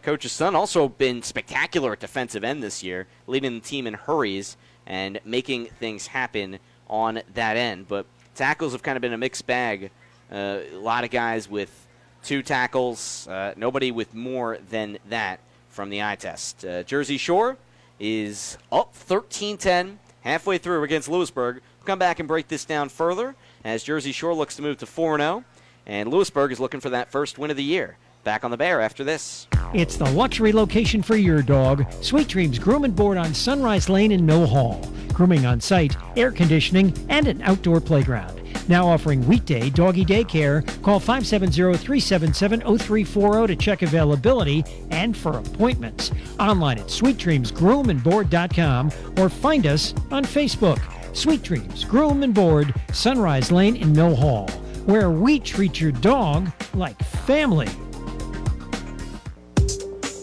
Coach's son also been spectacular at defensive end this year, leading the team in hurries and making things happen on that end. But tackles have kind of been a mixed bag. A lot of guys with 2 tackles, nobody with more than that from the eye test. Jersey Shore is up 13-10, halfway through against Lewisburg. We'll come back and break this down further as Jersey Shore looks to move to 4-0, and Lewisburg is looking for that first win of the year. Back on the Bear after this. It's the luxury location for your dog. Sweet Dreams Groom and Board on Sunrise Lane in Mill Hall. Grooming on site, air conditioning, and an outdoor playground. Now offering weekday doggy daycare. Call 570-377-0340 to check availability and for appointments. Online at sweetdreamsgroomandboard.com or find us on Facebook. Sweet Dreams Groom and Board, Sunrise Lane in Mill Hall, where we treat your dog like family.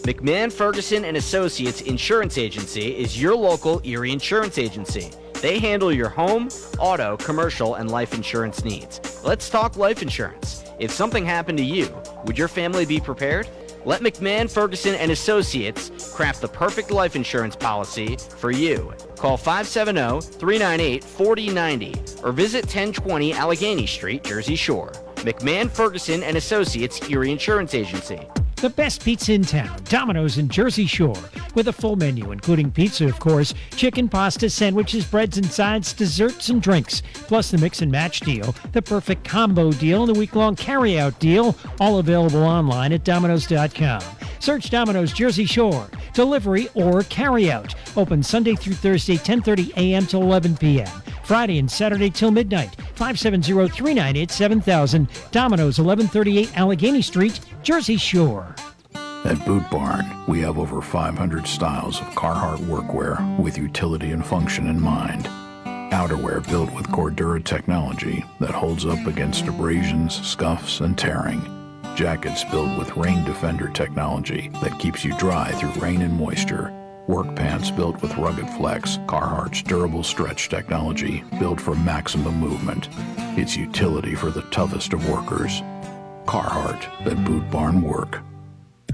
McMahon, Ferguson & Associates Insurance Agency is your local Erie Insurance Agency. They handle your home, auto, commercial, and life insurance needs. Let's talk life insurance. If something happened to you, would your family be prepared? Let McMahon, Ferguson & Associates craft the perfect life insurance policy for you. Call 570-398-4090 or visit 1020 Allegheny Street, Jersey Shore. McMahon, Ferguson & Associates Erie Insurance Agency. The best pizza in town, Domino's in Jersey Shore, with a full menu including pizza, of course, chicken, pasta, sandwiches, breads and sides, desserts and drinks, plus the mix and match deal, the perfect combo deal, and the week-long carry-out deal, all available online at Domino's.com. Search Domino's Jersey Shore, delivery or carry-out. Open Sunday through Thursday, 10:30 a.m. till 11 p.m. Friday and Saturday till midnight. 570-398-7000. Domino's, 1138 Allegheny Street, Jersey Shore. At Boot Barn, we have over 500 styles of Carhartt workwear with utility and function in mind. Outerwear built with Cordura technology that holds up against abrasions, scuffs, and tearing. Jackets built with Rain Defender technology that keeps you dry through rain and moisture. Work pants built with Rugged Flex, Carhartt's durable stretch technology built for maximum movement. It's utility for the toughest of workers. Carhartt at Boot Barn Work.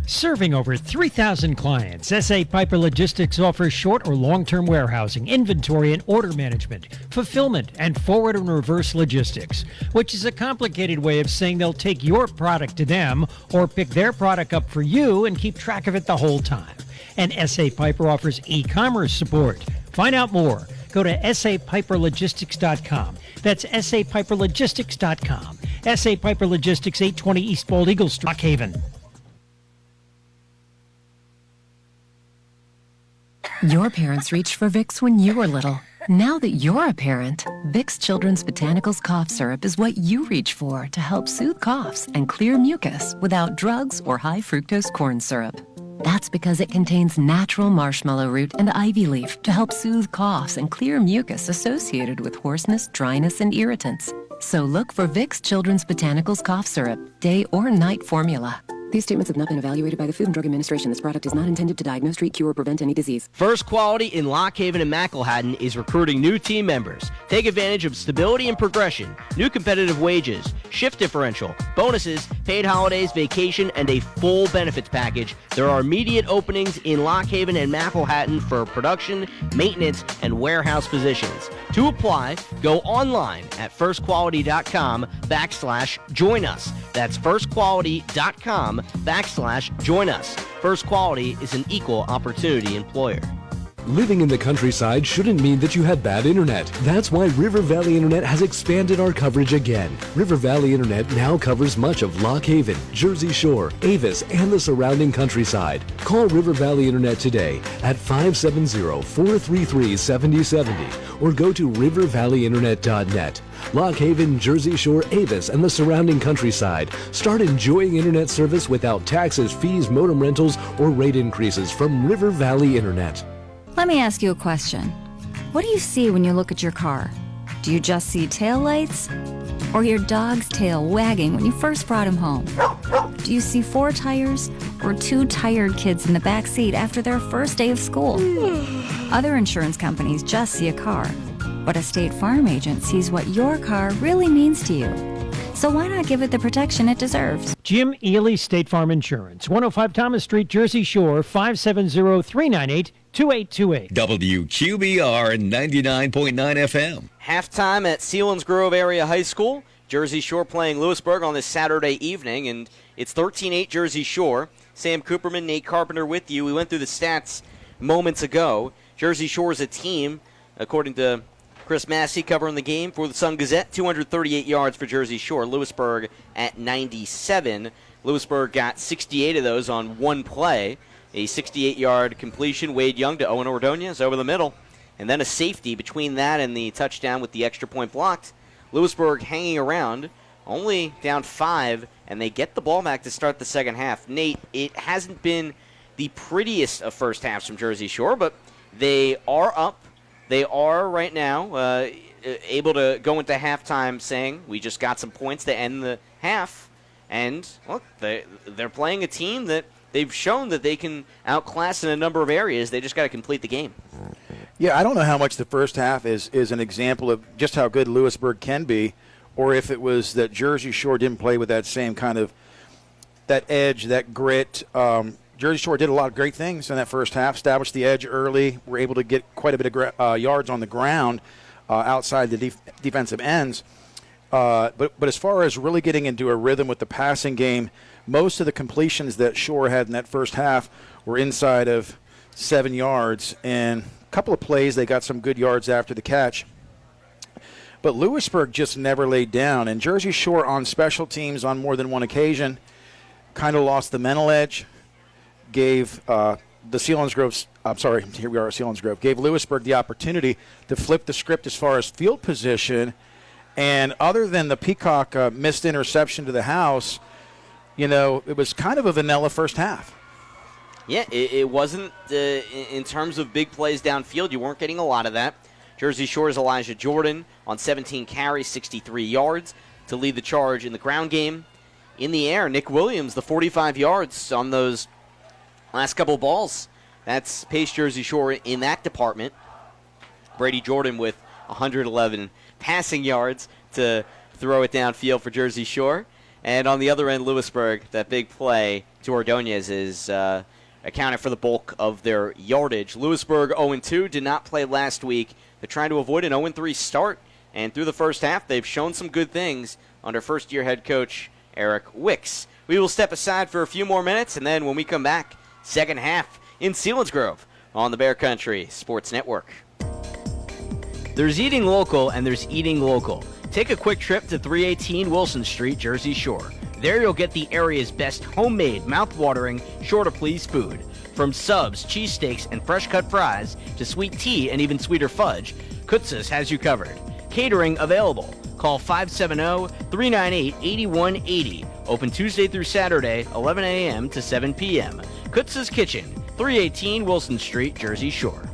Serving over 3,000 clients, S.A. Piper Logistics offers short or long-term warehousing, inventory and order management, fulfillment, and forward and reverse logistics, which is a complicated way of saying they'll take your product to them or pick their product up for you and keep track of it the whole time. And S.A. Piper offers e-commerce support. Find out more. Go to sapiperlogistics.com. That's sapiperlogistics.com. S.A. Piper Logistics, 820 East Bald Eagle Street, Rock Haven. Your parents reached for Vicks when you were little. Now that you're a parent, Vicks Children's Botanicals Cough Syrup is what you reach for to help soothe coughs and clear mucus without drugs or high fructose corn syrup. That's because it contains natural marshmallow root and ivy leaf to help soothe coughs and clear mucus associated with hoarseness, dryness, and irritants. So look for Vicks Children's Botanicals Cough Syrup, day or night formula. These statements have not been evaluated by the Food and Drug Administration. This product is not intended to diagnose, treat, cure, or prevent any disease. First Quality in Lock Haven and McElhatton is recruiting new team members. Take advantage of stability and progression, new competitive wages, shift differential, bonuses, paid holidays, vacation, and a full benefits package. There are immediate openings in Lock Haven and McElhatton for production, maintenance, and warehouse positions. To apply, go online at firstquality.com/join us. That's firstquality.com/join us. First Quality is an equal opportunity employer. Living in the countryside shouldn't mean that you had bad internet. That's why River Valley Internet has expanded our coverage again. River Valley Internet now covers much of Lock Haven, Jersey Shore, Avis, and the surrounding countryside. Call River Valley Internet today at 570-433-7070 or go to rivervalleyinternet.net. Lock Haven, Jersey Shore, Avis, and the surrounding countryside. Start enjoying internet service without taxes, fees, modem rentals, or rate increases from River Valley Internet. Let me ask you a question. What do you see when you look at your car? Do you just see taillights? Or your dog's tail wagging when you first brought him home? Do you see 4 tires? Or 2 tired kids in the back seat after their first day of school? Other insurance companies just see a car, but a State Farm agent sees what your car really means to you. So why not give it the protection it deserves? Jim Ely, State Farm Insurance, 105 Thomas Street, Jersey Shore, 570-398-2828. WQBR 99.9 FM. Halftime at Selinsgrove Area High School. Jersey Shore playing Lewisburg on this Saturday evening, and it's 13-8 Jersey Shore. Sam Cooperman, Nate Carpenter with you. We went through the stats moments ago. Jersey Shore is a team, according to Chris Massey covering the game for the Sun-Gazette, 238 yards for Jersey Shore. Lewisburg at 97. Lewisburg got 68 of those on one play. A 68-yard completion, Wade Young to Owen Ordonez over the middle. And then a safety between that and the touchdown with the extra point blocked. Lewisburg hanging around, only down 5, and they get the ball back to start the second half. Nate, it hasn't been the prettiest of first halves from Jersey Shore, but they are up. They are right now able to go into halftime saying, we just got some points to end the half. And, look, they're playing a team that they've shown that they can outclass in a number of areas. They just got to complete the game. Yeah, I don't know how much the first half is an example of just how good Lewisburg can be, or if it was that Jersey Shore didn't play with that same kind of that edge, that grit. Jersey Shore did a lot of great things in that first half, established the edge early, were able to get quite a bit of yards on the ground outside the defensive ends. But as far as really getting into a rhythm with the passing game, most of the completions that Shore had in that first half were inside of 7 yards. And a couple of plays, they got some good yards after the catch. But Lewisburg just never laid down. And Jersey Shore on special teams on more than one occasion kind of lost the mental edge, gave Selinsgrove gave Lewisburg the opportunity to flip the script as far as field position. And other than the Peacock missed interception to the house, it was kind of a vanilla first half. Yeah, it wasn't, in terms of big plays downfield, you weren't getting a lot of that. Jersey Shore's Elijah Jordan on 17 carries, 63 yards to lead the charge in the ground game. In the air, Nick Williams, the 45 yards on those last couple of balls. That's paced Jersey Shore in that department. Brady Jordan with 111 passing yards to throw it downfield for Jersey Shore. And on the other end, Lewisburg, that big play to Ordonez is accounted for the bulk of their yardage. Lewisburg 0-2, did not play last week. They're trying to avoid an 0-3 start. And through the first half, they've shown some good things under first-year head coach Eric Wicks. We will step aside for a few more minutes, and then when we come back, second half in Selinsgrove on the Bear Country Sports Network. There's eating local and there's eating local. Take a quick trip to 318 Wilson Street, Jersey Shore. There you'll get the area's best homemade, mouth-watering, sure-to-please food. From subs, cheesesteaks, and fresh-cut fries to sweet tea and even sweeter fudge, Kutz's has you covered. Catering available. Call 570-398-8180. Open Tuesday through Saturday, 11 a.m. to 7 p.m. Kutz's Kitchen, 318 Wilson Street, Jersey Shore.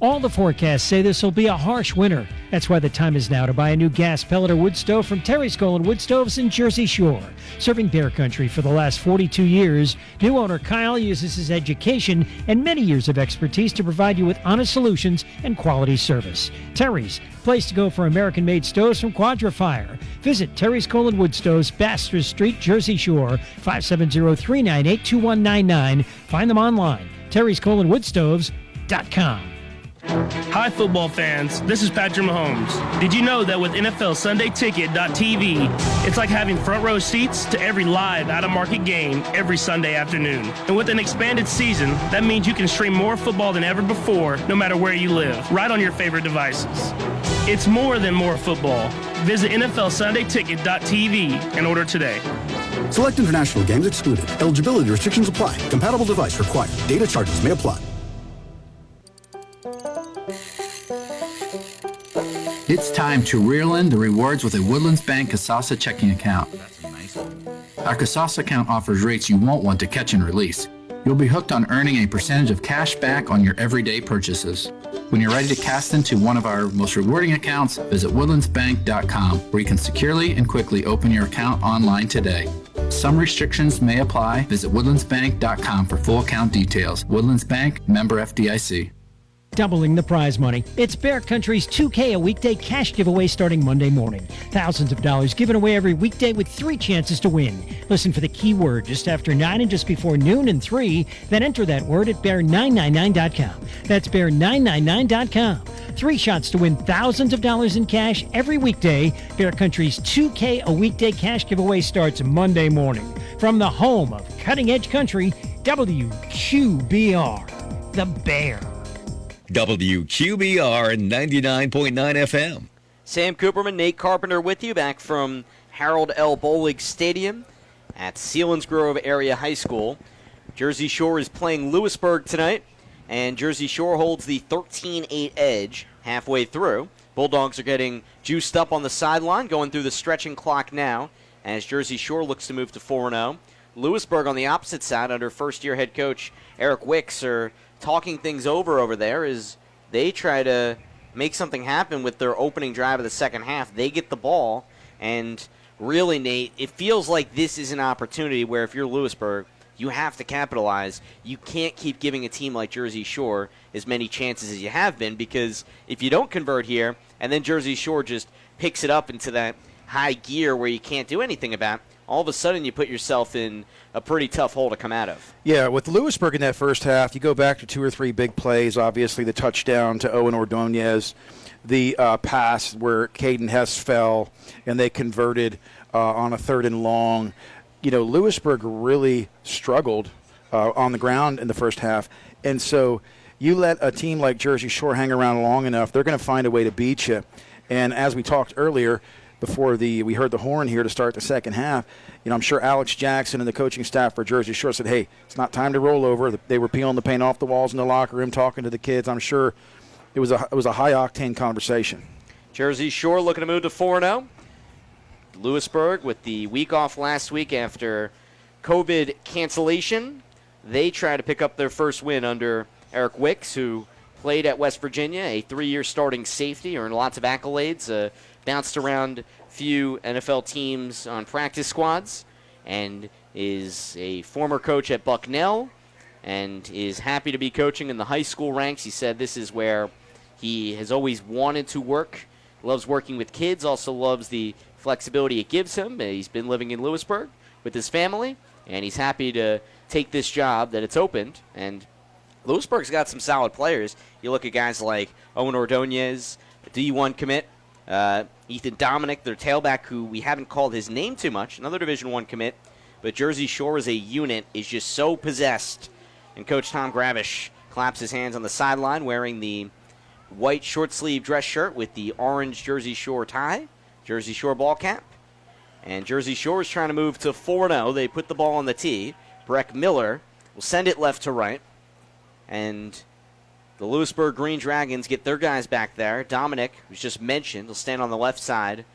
All the forecasts say this will be a harsh winter. That's why the time is now to buy a new gas pellet or wood stove from Terry's Colon Wood Stoves in Jersey Shore. Serving Bear Country for the last 42 years, new owner Kyle uses his education and many years of expertise to provide you with honest solutions and quality service. Terry's, place to go for American-made stoves from Quadra-Fire. Visit Terry's Colon Wood Stoves, Baxter Street, Jersey Shore, 570-398-2199. Find them online, terryscolonwoodstoves.com. Hi, football fans. This is Patrick Mahomes. Did you know that with NFL Sunday Ticket.tv, it's like having front row seats to every live out-of-market game every Sunday afternoon? And with an expanded season, that means you can stream more football than ever before, no matter where you live, right on your favorite devices. It's more than more football. Visit NFLSundayTicket.tv and order today. Select international games excluded. Eligibility restrictions apply. Compatible device required. Data charges may apply. It's time to reel in the rewards with a Woodlands Bank Kasasa checking account. Our Kasasa account offers rates you won't want to catch and release. You'll be hooked on earning a percentage of cash back on your everyday purchases. When you're ready to cast into one of our most rewarding accounts, visit woodlandsbank.com, where you can securely and quickly open your account online today. Some restrictions may apply. Visit woodlandsbank.com for full account details. Woodlands Bank, member FDIC. Doubling the prize money. It's Bear Country's 2K a weekday cash giveaway starting Monday morning. Thousands of dollars given away every weekday with 3 chances to win. Listen for the key word just after 9 and just before noon and 3. Then enter that word at bear999.com. That's bear999.com. 3 shots to win thousands of dollars in cash every weekday. Bear Country's 2K a weekday cash giveaway starts Monday morning. From the home of Cutting Edge Country, WQBR, The Bear. WQBR 99.9 FM. Sam Cooperman, Nate Carpenter with you back from Harold L. Bolig Stadium at Selinsgrove Area High School. Jersey Shore is playing Lewisburg tonight, and Jersey Shore holds the 13-8 edge halfway through. Bulldogs are getting juiced up on the sideline, going through the stretching clock now as Jersey Shore looks to move to 4-0. Lewisburg on the opposite side under first-year head coach Eric Wicks are talking things over there as they try to make something happen with their opening drive of the second half. They get the ball, and really, Nate, it feels like this is an opportunity where if you're Lewisburg, you have to capitalize. You can't keep giving a team like Jersey Shore as many chances as you have been, because if you don't convert here and then Jersey Shore just picks it up into that high gear where you can't do anything about, all of a sudden you put yourself in a pretty tough hole to come out of. Yeah, with Lewisburg in that first half, you go back to 2 or 3 big plays, obviously the touchdown to Owen Ordonez, the pass where Caden Hess fell, and they converted on a 3rd and long. You know, Lewisburg really struggled on the ground in the first half, and so you let a team like Jersey Shore hang around long enough, they're going to find a way to beat you. And as we talked earlier, before we heard the horn here to start the second half, you know, I'm sure Alex Jackson and the coaching staff for Jersey Shore said, hey, it's not time to roll over. They were peeling the paint off the walls in the locker room, talking to the kids. I'm sure it was a high-octane conversation. Jersey Shore looking to move to 4-0. Lewisburg, with the week off last week after COVID cancellation, they try to pick up their first win under Eric Wicks, who played at West Virginia, a 3-year starting safety, earned lots of accolades, bounced around few NFL teams on practice squads, and is a former coach at Bucknell, and is happy to be coaching in the high school ranks. He said this is where he has always wanted to work, loves working with kids, also loves the flexibility it gives him. He's been living in Lewisburg with his family, and he's happy to take this job that it's opened. And Lewisburg's got some solid players. You look at guys like Owen Ordonez, D1 commit, Ethan Dominic, their tailback, who we haven't called his name too much, another Division I commit. But Jersey Shore as a unit is just so possessed. And Coach Tom Gravish claps his hands on the sideline wearing the white short-sleeve dress shirt with the orange Jersey Shore tie, Jersey Shore ball cap. And Jersey Shore is trying to move to 4-0. They put the ball on the tee. Breck Miller will send it left to right. And the Lewisburg Green Dragons get their guys back there. Dominic, who's just mentioned, will stand on the left side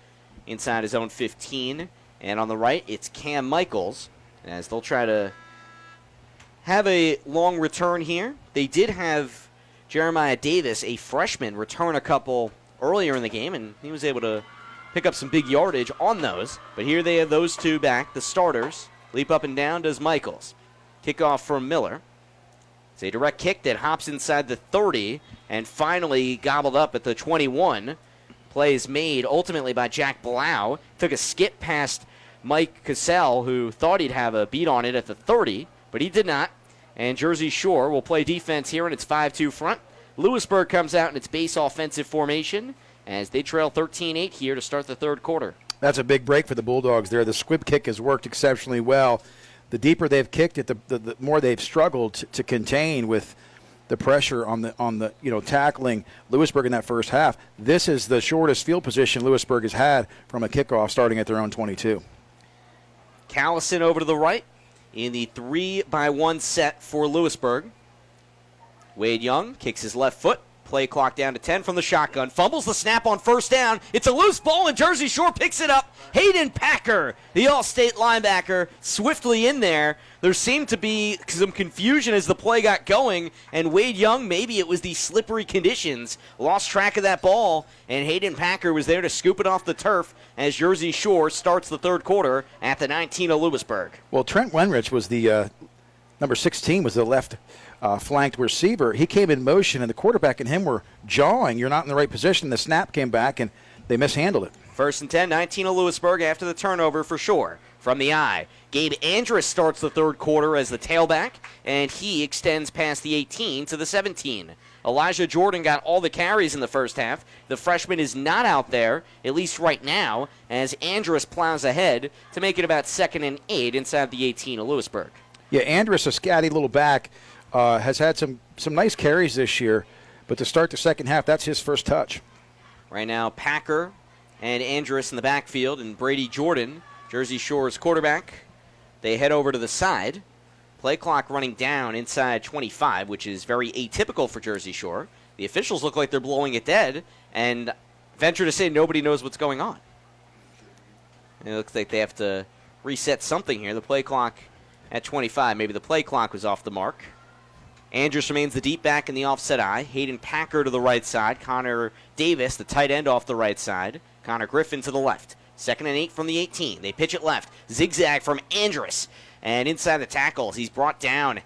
inside his own 15. And on the right, it's Cam Michaels, as they'll try to have a long return here. They did have Jeremiah Davis, a freshman, return a couple earlier in the game, and he was able to pick up some big yardage on those. But here they have those two back, the starters. Leap up and down does Michaels. Kickoff from Miller. It's a direct kick that hops inside the 30 and finally gobbled up at the 21. Play is made ultimately by Jack Blau. Took a skip past Mike Cassell, who thought he'd have a beat on it at the 30, but he did not. And Jersey Shore will play defense here in its 5-2 front. Lewisburg comes out in its base offensive formation as they trail 13-8 here to start the third quarter. That's a big break for the Bulldogs there. The squib kick has worked exceptionally well. The deeper they've kicked it, the more they've struggled to contain with the pressure on the tackling Lewisburg in that first half. This is the shortest field position Lewisburg has had from a kickoff starting at their own 22. Callison over to the right in the 3-by-1 set for Lewisburg. Wade Young kicks his left foot. Play clock down to 10 from the shotgun. Fumbles the snap on first down. It's a loose ball, and Jersey Shore picks it up. Hayden Packer, the All-State linebacker, swiftly in there. There seemed to be some confusion as the play got going, and Wade Young, maybe it was the slippery conditions, lost track of that ball, and Hayden Packer was there to scoop it off the turf as Jersey Shore starts the third quarter at the 19 of Lewisburg. Well, Trent Wenrich was the number 16, was the left flanked receiver. He came in motion, and the quarterback and him were jawing. You're not in the right position. The snap came back, and they mishandled it. First and 10, 19 of Lewisburg after the turnover for sure. From the eye, Gabe Andrus starts the third quarter as the tailback, and he extends past the 18 to the 17. Elijah Jordan got all the carries in the first half. The freshman is not out there, at least right now, as Andrus plows ahead to make it about 2nd and 8 inside the 18 of Lewisburg. Yeah, Andrus, a scatty little back, has had some nice carries this year, but to start the second half, that's his first touch. Right now, Packer and Andrus in the backfield, and Brady Jordan, Jersey Shore's quarterback. They head over to the side. Play clock running down inside 25, which is very atypical for Jersey Shore. The officials look like they're blowing it dead, and venture to say nobody knows what's going on. It looks like they have to reset something here. The play clock at 25. Maybe the play clock was off the mark. Andrus remains the deep back in the offset eye. Hayden Packer to the right side. Connor Davis, the tight end, off the right side. Conor Griffin to the left. 2nd and 8 from the 18. They pitch it left. Zigzag from Andrus. And inside the tackles, he's brought down.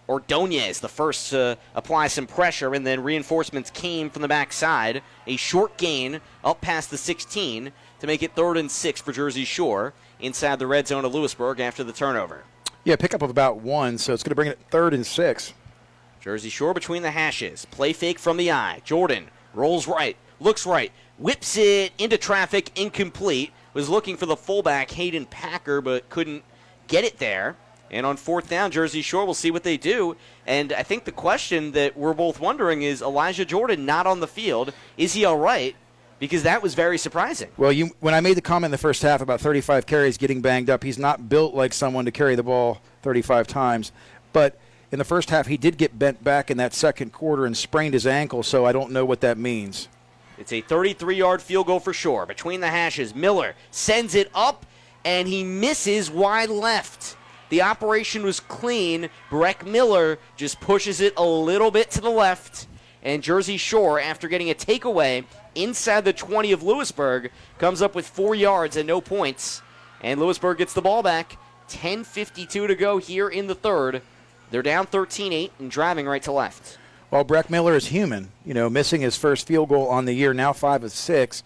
Ordonez, the first to apply some pressure, and then reinforcements came from the backside. A short gain up past the 16 to make it 3rd and 6 for Jersey Shore inside the red zone of Lewisburg after the turnover. Yeah, pickup of about 1, so it's going to bring it 3rd and 6. Jersey Shore between the hashes. Play fake from the eye. Jordan rolls right, looks right, whips it into traffic, incomplete. Was looking for the fullback, Hayden Packer, but couldn't get it there. And on 4th down, Jersey Shore will see what they do. And I think the question that we're both wondering is, Elijah Jordan not on the field. Is he all right? Because that was very surprising. Well, when I made the comment in the first half about 35 carries getting banged up, he's not built like someone to carry the ball 35 times. But in the first half, he did get bent back in that second quarter and sprained his ankle, so I don't know what that means. It's a 33-yard field goal for Shore. Between the hashes, Miller sends it up, and he misses wide left. The operation was clean. Breck Miller just pushes it a little bit to the left, and Jersey Shore, after getting a takeaway inside the 20 of Lewisburg, comes up with 4 yards and no points, and Lewisburg gets the ball back. 10:52 to go here in the third. They're down 13-8 and driving right to left. Well, Breck Miller is human, missing his first field goal on the year, now 5 of 6.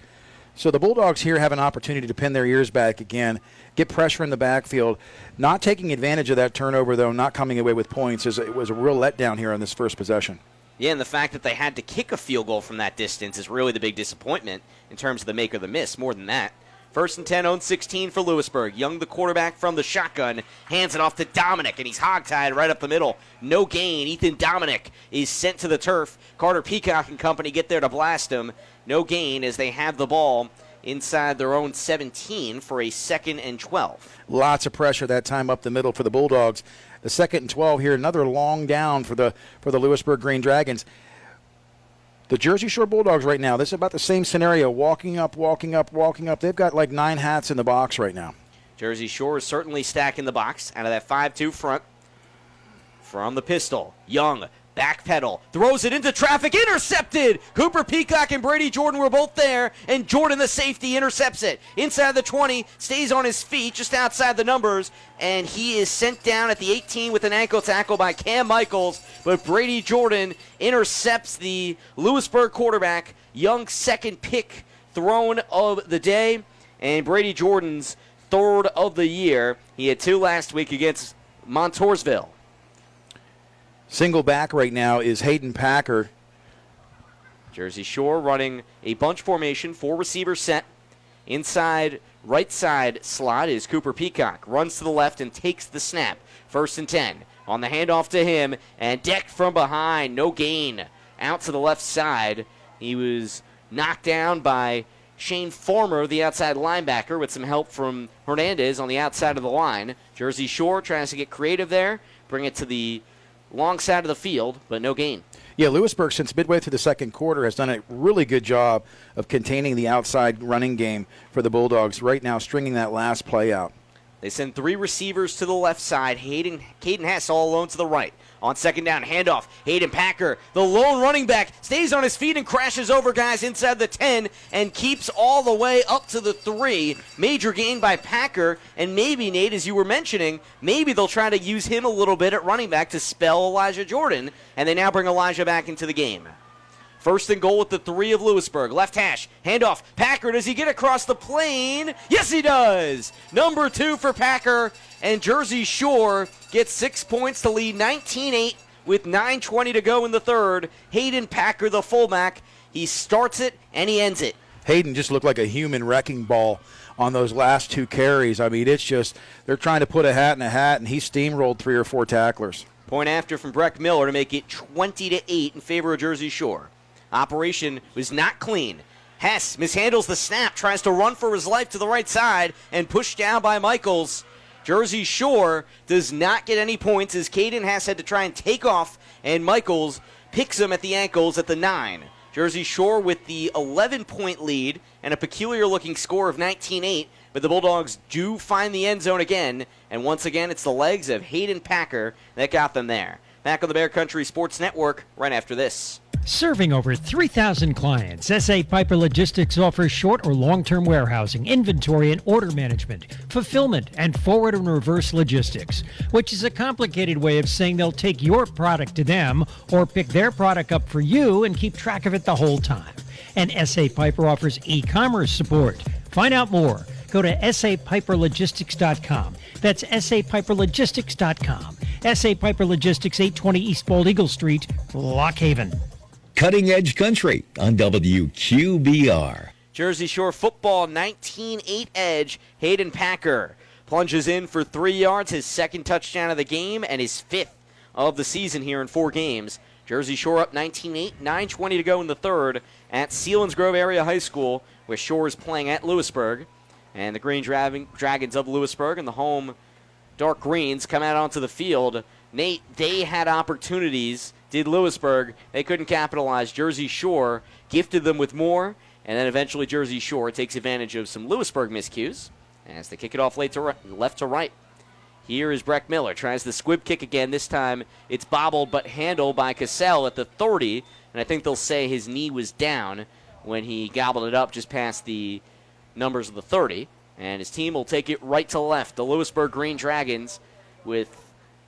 So the Bulldogs here have an opportunity to pin their ears back again, get pressure in the backfield. Not taking advantage of that turnover, though, not coming away with points, it was a real letdown here on this first possession. Yeah, and the fact that they had to kick a field goal from that distance is really the big disappointment in terms of the make or the miss, more than that. 1st and 10, own 16 for Lewisburg. Young, the quarterback from the shotgun, hands it off to Dominic, and he's hogtied right up the middle. No gain. Ethan Dominic is sent to the turf. Carter Peacock and company get there to blast him. No gain as they have the ball inside their own 17 for a 2nd and 12. Lots of pressure that time up the middle for the Bulldogs. The 2nd and 12 here, another long down for the Lewisburg Green Dragons. The Jersey Shore Bulldogs right now, this is about the same scenario, walking up. They've got like 9 hats in the box right now. Jersey Shore is certainly stacking the box out of that 5-2 front. From the pistol, Young, backpedal, throws it into traffic, intercepted! Cooper Peacock and Brady Jordan were both there, and Jordan, the safety, intercepts it. Inside the 20, stays on his feet just outside the numbers, and he is sent down at the 18 with an ankle tackle by Cam Michaels, but Brady Jordan intercepts the Lewisburg quarterback. Young's 2nd pick thrown of the day, and Brady Jordan's 3rd of the year. He had 2 last week against Montoursville. Single back right now is Hayden Packer Jersey Shore running a bunch formation, 4 receiver set. Inside right side slot is Cooper Peacock. Runs to the left and takes the snap. 1st and 10. On the handoff to him, and decked from behind. No gain. Out to the left side. He was knocked down by Shane Farmer, the outside linebacker, with some help from Hernandez on the outside of the line. Jersey Shore tries to get creative there, bring it to the long side of the field, but no gain. Yeah, Lewisburg, since midway through the second quarter, has done a really good job of containing the outside running game for the Bulldogs, right now stringing that last play out. They send 3 receivers to the left side. Caden Hess all alone to the right. On 2nd down, handoff. Hayden Packer, the lone running back, stays on his feet and crashes over guys inside the 10 and keeps all the way up to the 3. Major gain by Packer. And maybe, Nate, as you were mentioning, maybe they'll try to use him a little bit at running back to spell Elijah Jordan. And they now bring Elijah back into the game. 1st and goal with the 3 of Lewisburg. Left hash, handoff. Packer, does he get across the plane? Yes, he does. Number 2 for Packer. And Jersey Shore gets 6 points to lead 19-8 with 9:20 to go in the third. Hayden Packer, the fullback, he starts it and he ends it. Hayden just looked like a human wrecking ball on those last 2 carries. I mean, it's just, they're trying to put a hat in a hat, and he steamrolled 3 or 4 tacklers. Point after from Breck Miller to make it 20-8 in favor of Jersey Shore. Operation was not clean. Hess mishandles the snap, tries to run for his life to the right side, and pushed down by Michaels. Jersey Shore does not get any points as Caden Hess had to try and take off, and Michaels picks him at the ankles at the 9. Jersey Shore with the 11-point lead and a peculiar-looking score of 19-8, but the Bulldogs do find the end zone again, and once again it's the legs of Hayden Packer that got them there. Back on the Bear Country Sports Network right after this. Serving over 3,000 clients, S.A. Piper Logistics offers short or long-term warehousing, inventory and order management, fulfillment, and forward and reverse logistics, which is a complicated way of saying they'll take your product to them or pick their product up for you and keep track of it the whole time. And S.A. Piper offers e-commerce support. Find out more. Go to sapiperlogistics.com. That's sapiperlogistics.com. S.A. Piper Logistics, 820 East Bald Eagle Street, Lock Haven. Cutting Edge Country on WQBR. Jersey Shore football, 19-8 edge. Hayden Packer plunges in for 3 yards, his 2nd touchdown of the game, and his 5th of the season here in 4 games. Jersey Shore up 19-8, 9:20 to go in the third at Selinsgrove Area High School, where Shore is playing at Lewisburg. And the Green Dragons of Lewisburg and the home Dark Greens come out onto the field. Nate, they had opportunities, did Lewisburg. They couldn't capitalize. Jersey Shore gifted them with more, and then eventually Jersey Shore takes advantage of some Lewisburg miscues as they kick it off left to right. Here is Breck Miller, tries the squib kick again. This time it's bobbled but handled by Cassell at the 30, and I think they'll say his knee was down when he gobbled it up just past the numbers of the 30, and his team will take it right to left. The Lewisburg Green Dragons with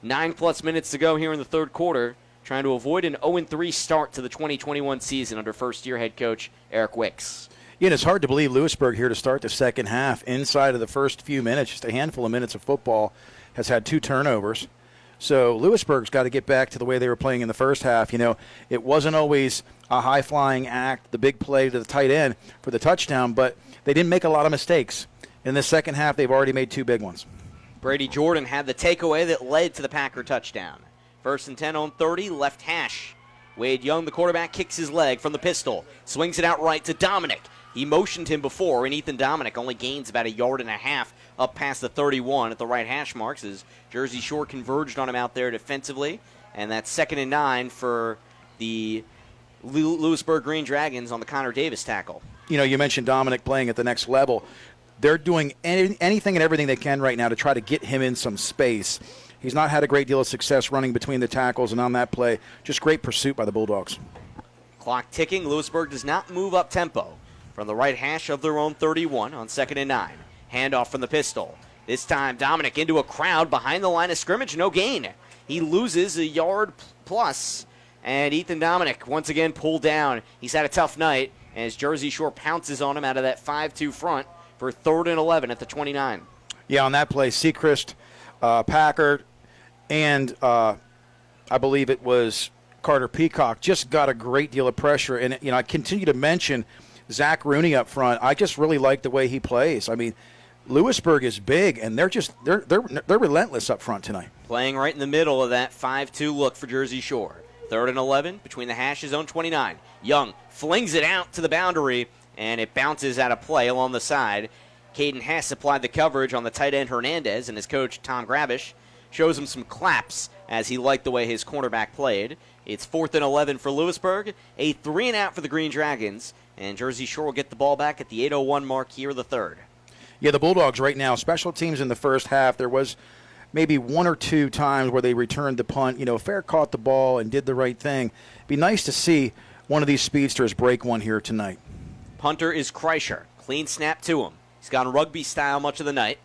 9+ minutes to go here in the third quarter, trying to avoid an 0-3 start to the 2021 season under first-year head coach Eric Wicks. Yeah, and it's hard to believe Lewisburg here to start the second half. Inside of the first few minutes, just a handful of minutes of football, has had 2 turnovers. So Lewisburg's got to get back to the way they were playing in the first half. You know, it wasn't always a high-flying act, the big play to the tight end for the touchdown, but they didn't make a lot of mistakes. In the second half, they've already made 2 big ones. Brady Jordan had the takeaway that led to the Packer touchdown. 1st and 10 on 30, left hash. Wade Young, the quarterback, kicks his leg from the pistol, swings it out right to Dominic. He motioned him before, and Ethan Dominic only gains about 1.5 yards up past the 31 at the right hash marks as Jersey Shore converged on him out there defensively. And that's 2nd and 9 for the Lewisburg Green Dragons on the Connor Davis tackle. You know, you mentioned Dominic playing at the next level. They're doing anything and everything they can right now to try to get him in some space. He's not had a great deal of success running between the tackles, and on that play, just great pursuit by the Bulldogs. Clock ticking. Lewisburg does not move up tempo from the right hash of their own 31 on 2nd and 9. Handoff from the pistol. This time, Dominic into a crowd behind the line of scrimmage. No gain. He loses 1 yard plus, and Ethan Dominic once again pulled down. He's had a tough night as Jersey Shore pounces on him out of that 5-2 front for 3rd and 11 at the 29. Yeah, on that play, Sechrist, Packard, and I believe it was Carter Peacock just got a great deal of pressure. And, I continue to mention Zach Rooney up front. I just really like the way he plays. I mean, Lewisburg is big, and they're relentless up front tonight. Playing right in the middle of that 5-2 look for Jersey Shore. 3rd and 11 between the hashes, zone 29. Young flings it out to the boundary, and it bounces out of play along the side. Caden Hess applied the coverage on the tight end Hernandez, and his coach, Tom Grabish, shows him some claps as he liked the way his cornerback played. It's 4th and 11 for Lewisburg, a 3-and-out for the Green Dragons, and Jersey Shore will get the ball back at the 8:01 mark here of the 3rd. Yeah, the Bulldogs right now, special teams in the first half, there was maybe 1 or 2 times where they returned the punt. Fair caught the ball and did the right thing. It'd be nice to see one of these speedsters break one here tonight. Punter is Kreischer. Clean snap to him. He's gone rugby style much of the night.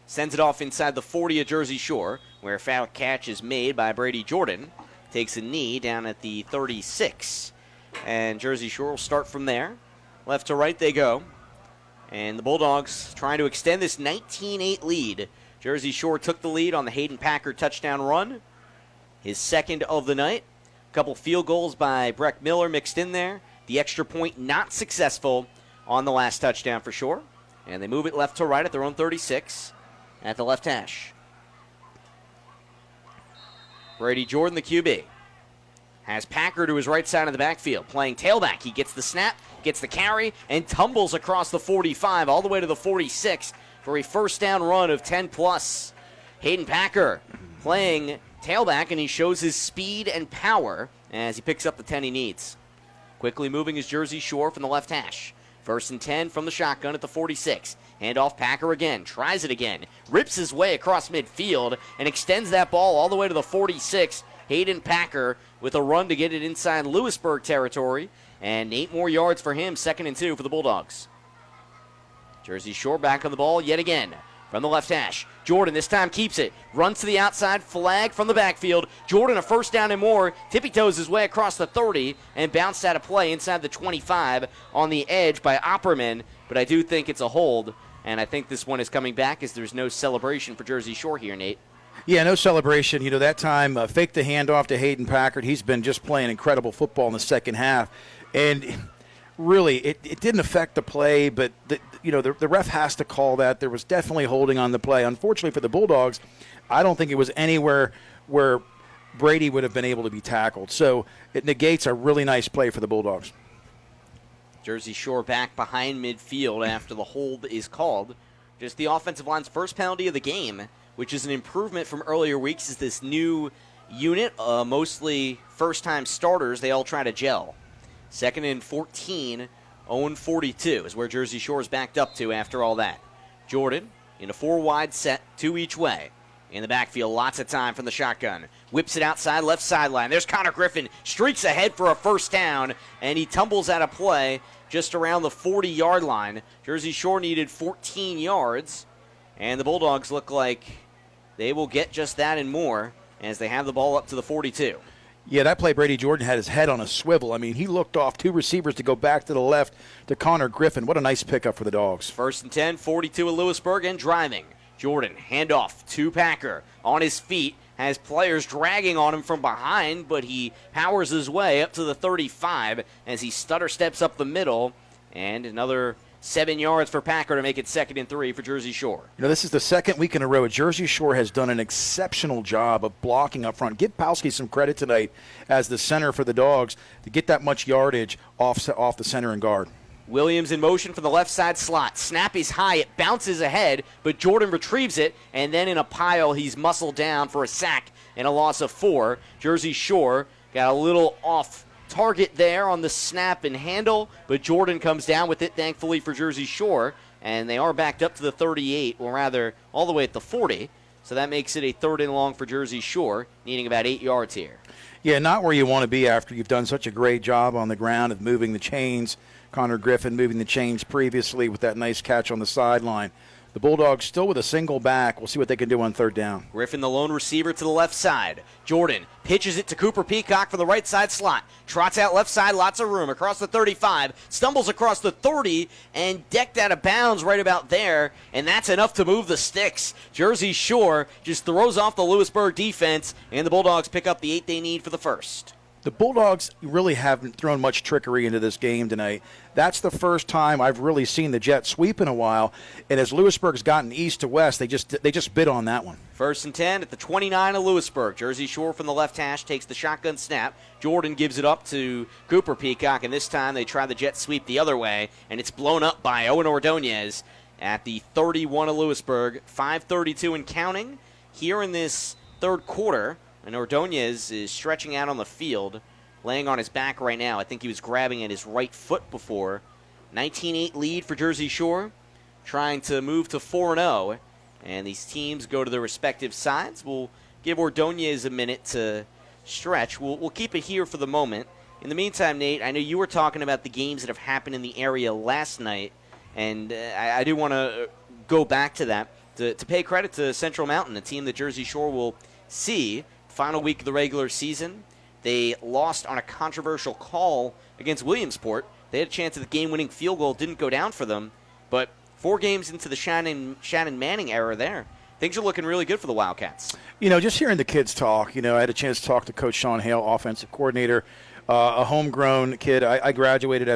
Sends it off inside the 40 of Jersey Shore, where a foul catch is made by Brady Jordan. Takes a knee down at the 36. And Jersey Shore will start from there. Left to right they go. And the Bulldogs trying to extend this 19-8 lead. Jersey Shore took the lead on the Hayden Packer touchdown run. His second of the night. A couple field goals by Breck Miller mixed in there. The extra point not successful on the last touchdown for Shore. And they move it left to right at their own 36 at the left hash. Brady Jordan, the QB, has Packer to his right side of the backfield, playing tailback. He gets the snap, gets the carry, and tumbles across the 45 all the way to the 46 for a first down run of 10+. Hayden Packer playing tailback, and he shows his speed and power as he picks up the 10 he needs. Quickly moving is Jersey Shore from the left hash. 1st and 10 from the shotgun at the 46. Handoff Packer again, tries it again, rips his way across midfield, and extends that ball all the way to the 46. Hayden Packer with a run to get it inside Lewisburg territory, and 8 more yards for him, 2nd and 2 for the Bulldogs. Jersey Shore back on the ball yet again from the left hash. Jordan this time keeps it, runs to the outside, flag from the backfield. Jordan a first down and more, tippy-toes his way across the 30 and bounced out of play inside the 25 on the edge by Opperman, but I do think it's a hold, and I think this one is coming back as there's no celebration for Jersey Shore here, Nate. Yeah, no celebration. That time, faked the handoff to Hayden Packard. He's been just playing incredible football in the second half. And really, it didn't affect the play, but the ref has to call that. There was definitely holding on the play. Unfortunately for the Bulldogs, I don't think it was anywhere where Brady would have been able to be tackled. So it negates a really nice play for the Bulldogs. Jersey Shore back behind midfield after the hold is called. Just the offensive line's first penalty of the game, which is an improvement from earlier weeks, is this new unit, mostly first-time starters. They all try to gel. 2nd and 14, 0-42 is where Jersey Shore is backed up to after all that. Jordan in a 4-wide set, 2 each way. In the backfield, lots of time from the shotgun. Whips it outside, left sideline. There's Conor Griffin, streaks ahead for a first down, and he tumbles out of play just around the 40-yard line. Jersey Shore needed 14 yards, and the Bulldogs look like they will get just that and more as they have the ball up to the 42. Yeah, that play, Brady Jordan had his head on a swivel. I mean, he looked off 2 receivers to go back to the left to Conor Griffin. What a nice pickup for the Dogs. 1st and 10, 42 at Lewisburg, and driving. Jordan, handoff to Packer. On his feet, has players dragging on him from behind, but he powers his way up to the 35 as he stutter steps up the middle. And another 7 yards for Packer to make it 2nd and 3 for Jersey Shore. This is the second week in a row. Jersey Shore has done an exceptional job of blocking up front. Give Palski some credit tonight as the center for the Dogs to get that much yardage off the center and guard. Williams in motion from the left side slot. Snap is high. It bounces ahead, but Jordan retrieves it, and then in a pile, he's muscled down for a sack and a loss of 4. Jersey Shore got a little off target there on the snap and handle, but Jordan comes down with it, thankfully, for Jersey Shore, and they are backed up to the 38, or rather, all the way at the 40. So that makes it a 3rd and long for Jersey Shore, needing about 8 yards here. Yeah, not where you want to be after you've done such a great job on the ground of moving the chains. Conor Griffin moving the chains previously with that nice catch on the sideline. The Bulldogs still with a single back. We'll see what they can do on 3rd down. Griffin, the lone receiver, to the left side. Jordan pitches it to Cooper Peacock for the right side slot. Trots out left side, lots of room across the 35. Stumbles across the 30 and decked out of bounds right about there. And that's enough to move the sticks. Jersey Shore just throws off the Lewisburg defense, and the Bulldogs pick up the 8 they need for the first. The Bulldogs really haven't thrown much trickery into this game tonight. That's the first time I've really seen the Jets sweep in a while. And as Lewisburg's gotten east to west, they just bid on that one. 1st and 10 at the 29 of Lewisburg. Jersey Shore from the left hash takes the shotgun snap. Jordan gives it up to Cooper Peacock, and this time they try the jet sweep the other way, and it's blown up by Owen Ordonez at the 31 of Lewisburg. 5:32 and counting here in this third quarter. And Ordonez is stretching out on the field, laying on his back right now. I think he was grabbing at his right foot before. 19-8 lead for Jersey Shore, trying to move to 4-0. And these teams go to their respective sides. We'll give Ordonez a minute to stretch. We'll keep it here for the moment. In the meantime, Nate, I know you were talking about the games that have happened in the area last night, and I do want to go back to that to pay credit to Central Mountain, a team that Jersey Shore will see. Final week of the regular season, they lost on a controversial call against Williamsport. They had a chance at the game-winning field goal, didn't go down for them, but 4 games into the Shannon Manning era there, things are looking really good for the Wildcats. Just hearing the kids talk, I had a chance to talk to Coach Sean Hale, offensive coordinator, a homegrown kid. I graduated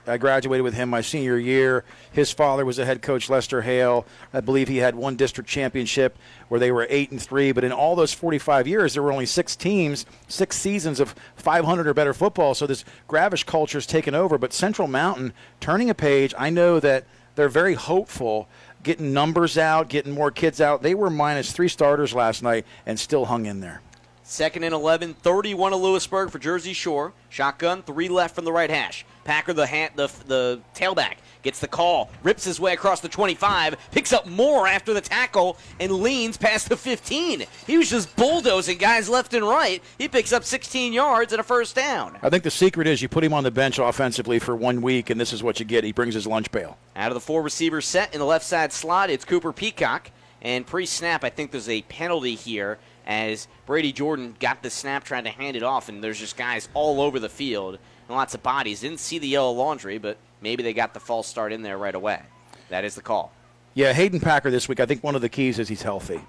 I graduated with him my senior year. His father was a head coach, Lester Hale. I believe he had one district championship where they were 8-3. But in all those 45 years, there were only 6 teams, 6 seasons of 500 or better football. So this Gravish culture's taken over. But Central Mountain turning a page. I know that they're very hopeful, getting numbers out, getting more kids out. They were minus 3 starters last night and still hung in there. 2nd and 11, 31 of Lewisburg for Jersey Shore. Shotgun, 3 left from the right hash. Packer, the tailback, gets the call, rips his way across the 25, picks up more after the tackle, and leans past the 15. He was just bulldozing guys left and right. He picks up 16 yards and a first down. I think the secret is you put him on the bench offensively for 1 week, and this is what you get. He brings his lunch pail. Out of the 4 receivers set in the left side slot, it's Cooper Peacock. And pre-snap, I think there's a penalty here as Brady Jordan got the snap, trying to hand it off, and there's just guys all over the field and lots of bodies. Didn't see the yellow laundry, but maybe they got the false start in there right away. That is the call. Yeah, Hayden Packer this week, I think one of the keys is he's healthy.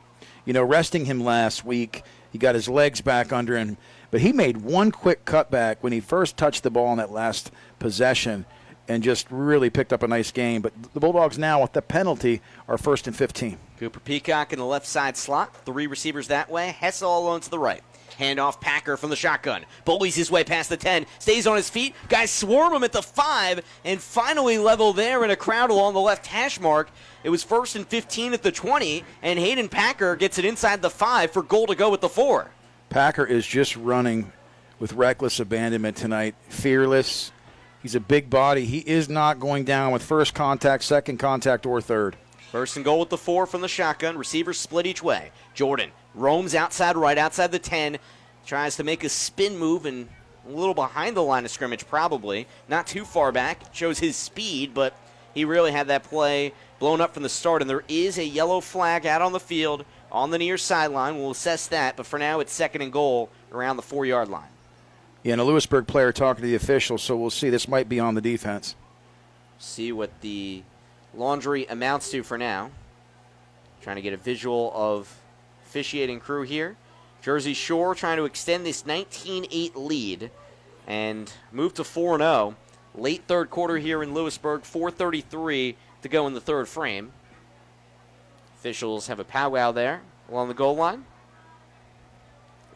Resting him last week, he got his legs back under him, but he made one quick cutback when he first touched the ball in that last possession and just really picked up a nice game. But the Bulldogs now, with the penalty, are 1st and 15. Cooper Peacock in the left side slot. 3 receivers that way. Hess all alone to the right. Handoff Packer from the shotgun. Bullies his way past the 10. Stays on his feet. Guys swarm him at the 5. And finally level there in a crowd along the left hash mark. It was 1st and 15 at the 20. And Hayden Packer gets it inside the 5 for goal to go with the 4. Packer is just running with reckless abandonment tonight. Fearless. He's a big body. He is not going down with first contact, second contact, or third. 1st and goal with the 4 from the shotgun. Receivers split each way. Jordan roams outside right, outside the 10. Tries to make a spin move and a little behind the line of scrimmage probably. Not too far back. Shows his speed, but he really had that play blown up from the start. And there is a yellow flag out on the field on the near sideline. We'll assess that, but for now it's 2nd and goal around the 4-yard line. Yeah, and a Lewisburg player talking to the officials, so we'll see. This might be on the defense. See what the laundry amounts to for now. Trying to get a visual of officiating crew here. Jersey Shore trying to extend this 19-8 lead and move to 4-0. Late third quarter here in Lewisburg, 4:33 to go in the third frame. Officials have a powwow there along the goal line.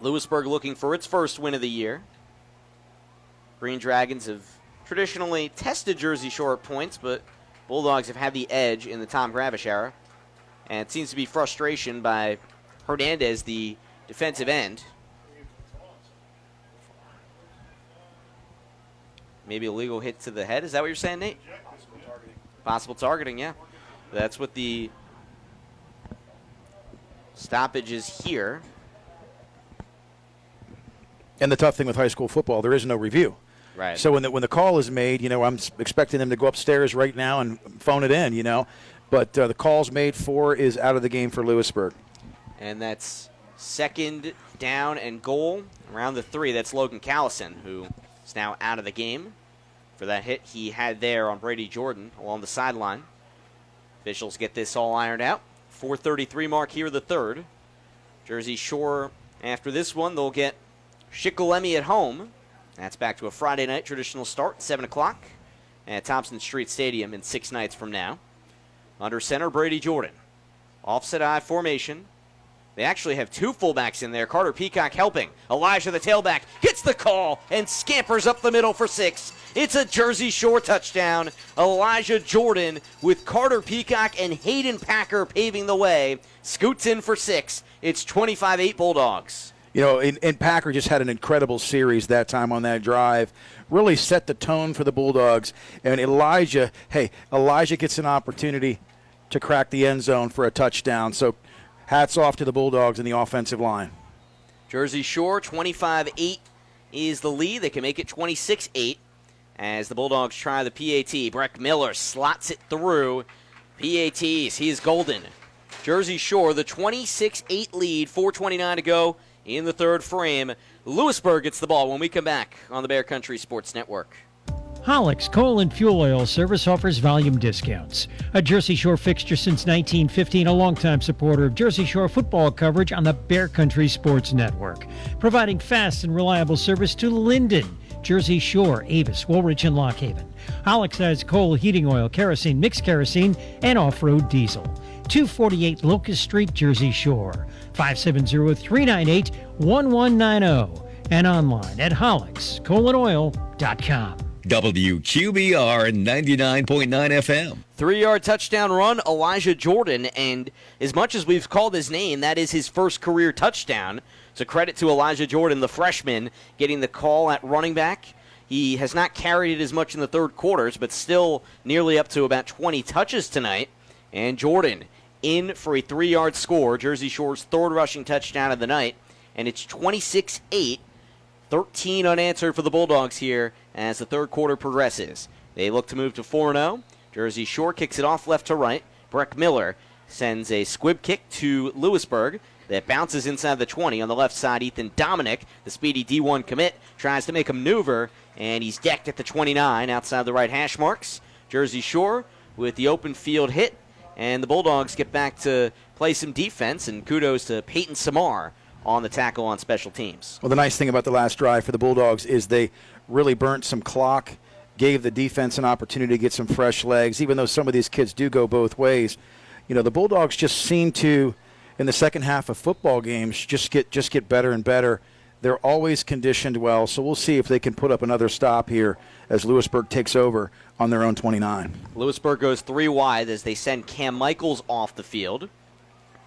Lewisburg looking for its first win of the year. Green Dragons have traditionally tested Jersey Shore at points, but Bulldogs have had the edge in the Tom Gravish era. And it seems to be frustration by Hernandez, the defensive end. Maybe a legal hit to the head. Is that what you're saying, Nate? Possible targeting, yeah. That's what the stoppage is here. And the tough thing with high school football, there is no review. Right. So when the call is made, I'm expecting them to go upstairs right now and phone it in, But the call's made for is out of the game for Lewisburg. And that's 2nd down and goal around the 3. That's Logan Callison, who is now out of the game for that hit he had there on Brady Jordan along the sideline. Officials get this all ironed out. 4:33 mark here, the 3rd. Jersey Shore, after this one, they'll get Shikellamy at home. That's back to a Friday night traditional start, 7 o'clock at Thompson Street Stadium in 6 nights from now. Under center, Brady Jordan. Offset I formation. They actually have 2 fullbacks in there. Carter Peacock helping. Elijah, the tailback, gets the call and scampers up the middle for 6. It's a Jersey Shore touchdown. Elijah Jordan with Carter Peacock and Hayden Packer paving the way. Scoots in for 6. It's 25-8 Bulldogs. You know, and Packer just had an incredible series that time on that drive. Really set the tone for the Bulldogs. And Elijah gets an opportunity to crack the end zone for a touchdown. So hats off to the Bulldogs and the offensive line. Jersey Shore, 25-8 is the lead. They can make it 26-8 as the Bulldogs try the PAT. Breck Miller slots it through. PATs, he is golden. Jersey Shore, the 26-8 lead, 4:29 to go in the third frame. Lewisburg gets the ball when we come back on the Bear Country Sports Network. Hollick's Coal and Fuel Oil Service offers volume discounts. A Jersey Shore fixture since 1915, a longtime supporter of Jersey Shore football coverage on the Bear Country Sports Network. Providing fast and reliable service to Linden, Jersey Shore, Avis, Woolwich, and Lock Haven. Hollick's has coal, heating oil, kerosene, mixed kerosene, and off-road diesel. 248 Locust Street, Jersey Shore. 570-398-1190. And online at hollickscoalandoil.com. WQBR 99.9 FM. 3-yard touchdown run, Elijah Jordan, and as much as we've called his name, that is his first career touchdown. So credit to Elijah Jordan, the freshman, getting the call at running back. He has not carried it as much in the third quarters, but still nearly up to about 20 touches tonight. And Jordan in for a 3-yard score, Jersey Shore's third rushing touchdown of the night, and it's 26-8. 13 unanswered for the Bulldogs here as the third quarter progresses. They look to move to 4-0. Jersey Shore kicks it off left to right. Breck Miller sends a squib kick to Lewisburg that bounces inside the 20. On the left side, Ethan Dominic, the speedy D1 commit, tries to make a maneuver, and he's decked at the 29 outside the right hash marks. Jersey Shore with the open field hit, and the Bulldogs get back to play some defense, and kudos to Peyton Samar on the tackle on special teams. Well, the nice thing about the last drive for the Bulldogs is they really burnt some clock, gave the defense an opportunity to get some fresh legs, even though some of these kids do go both ways. You know, the Bulldogs just seem to, in the second half of football games, just get better and better. They're always conditioned well, so we'll see if they can put up another stop here as Lewisburg takes over on their own 29. Lewisburg goes 3 wide as they send Cam Michaels off the field.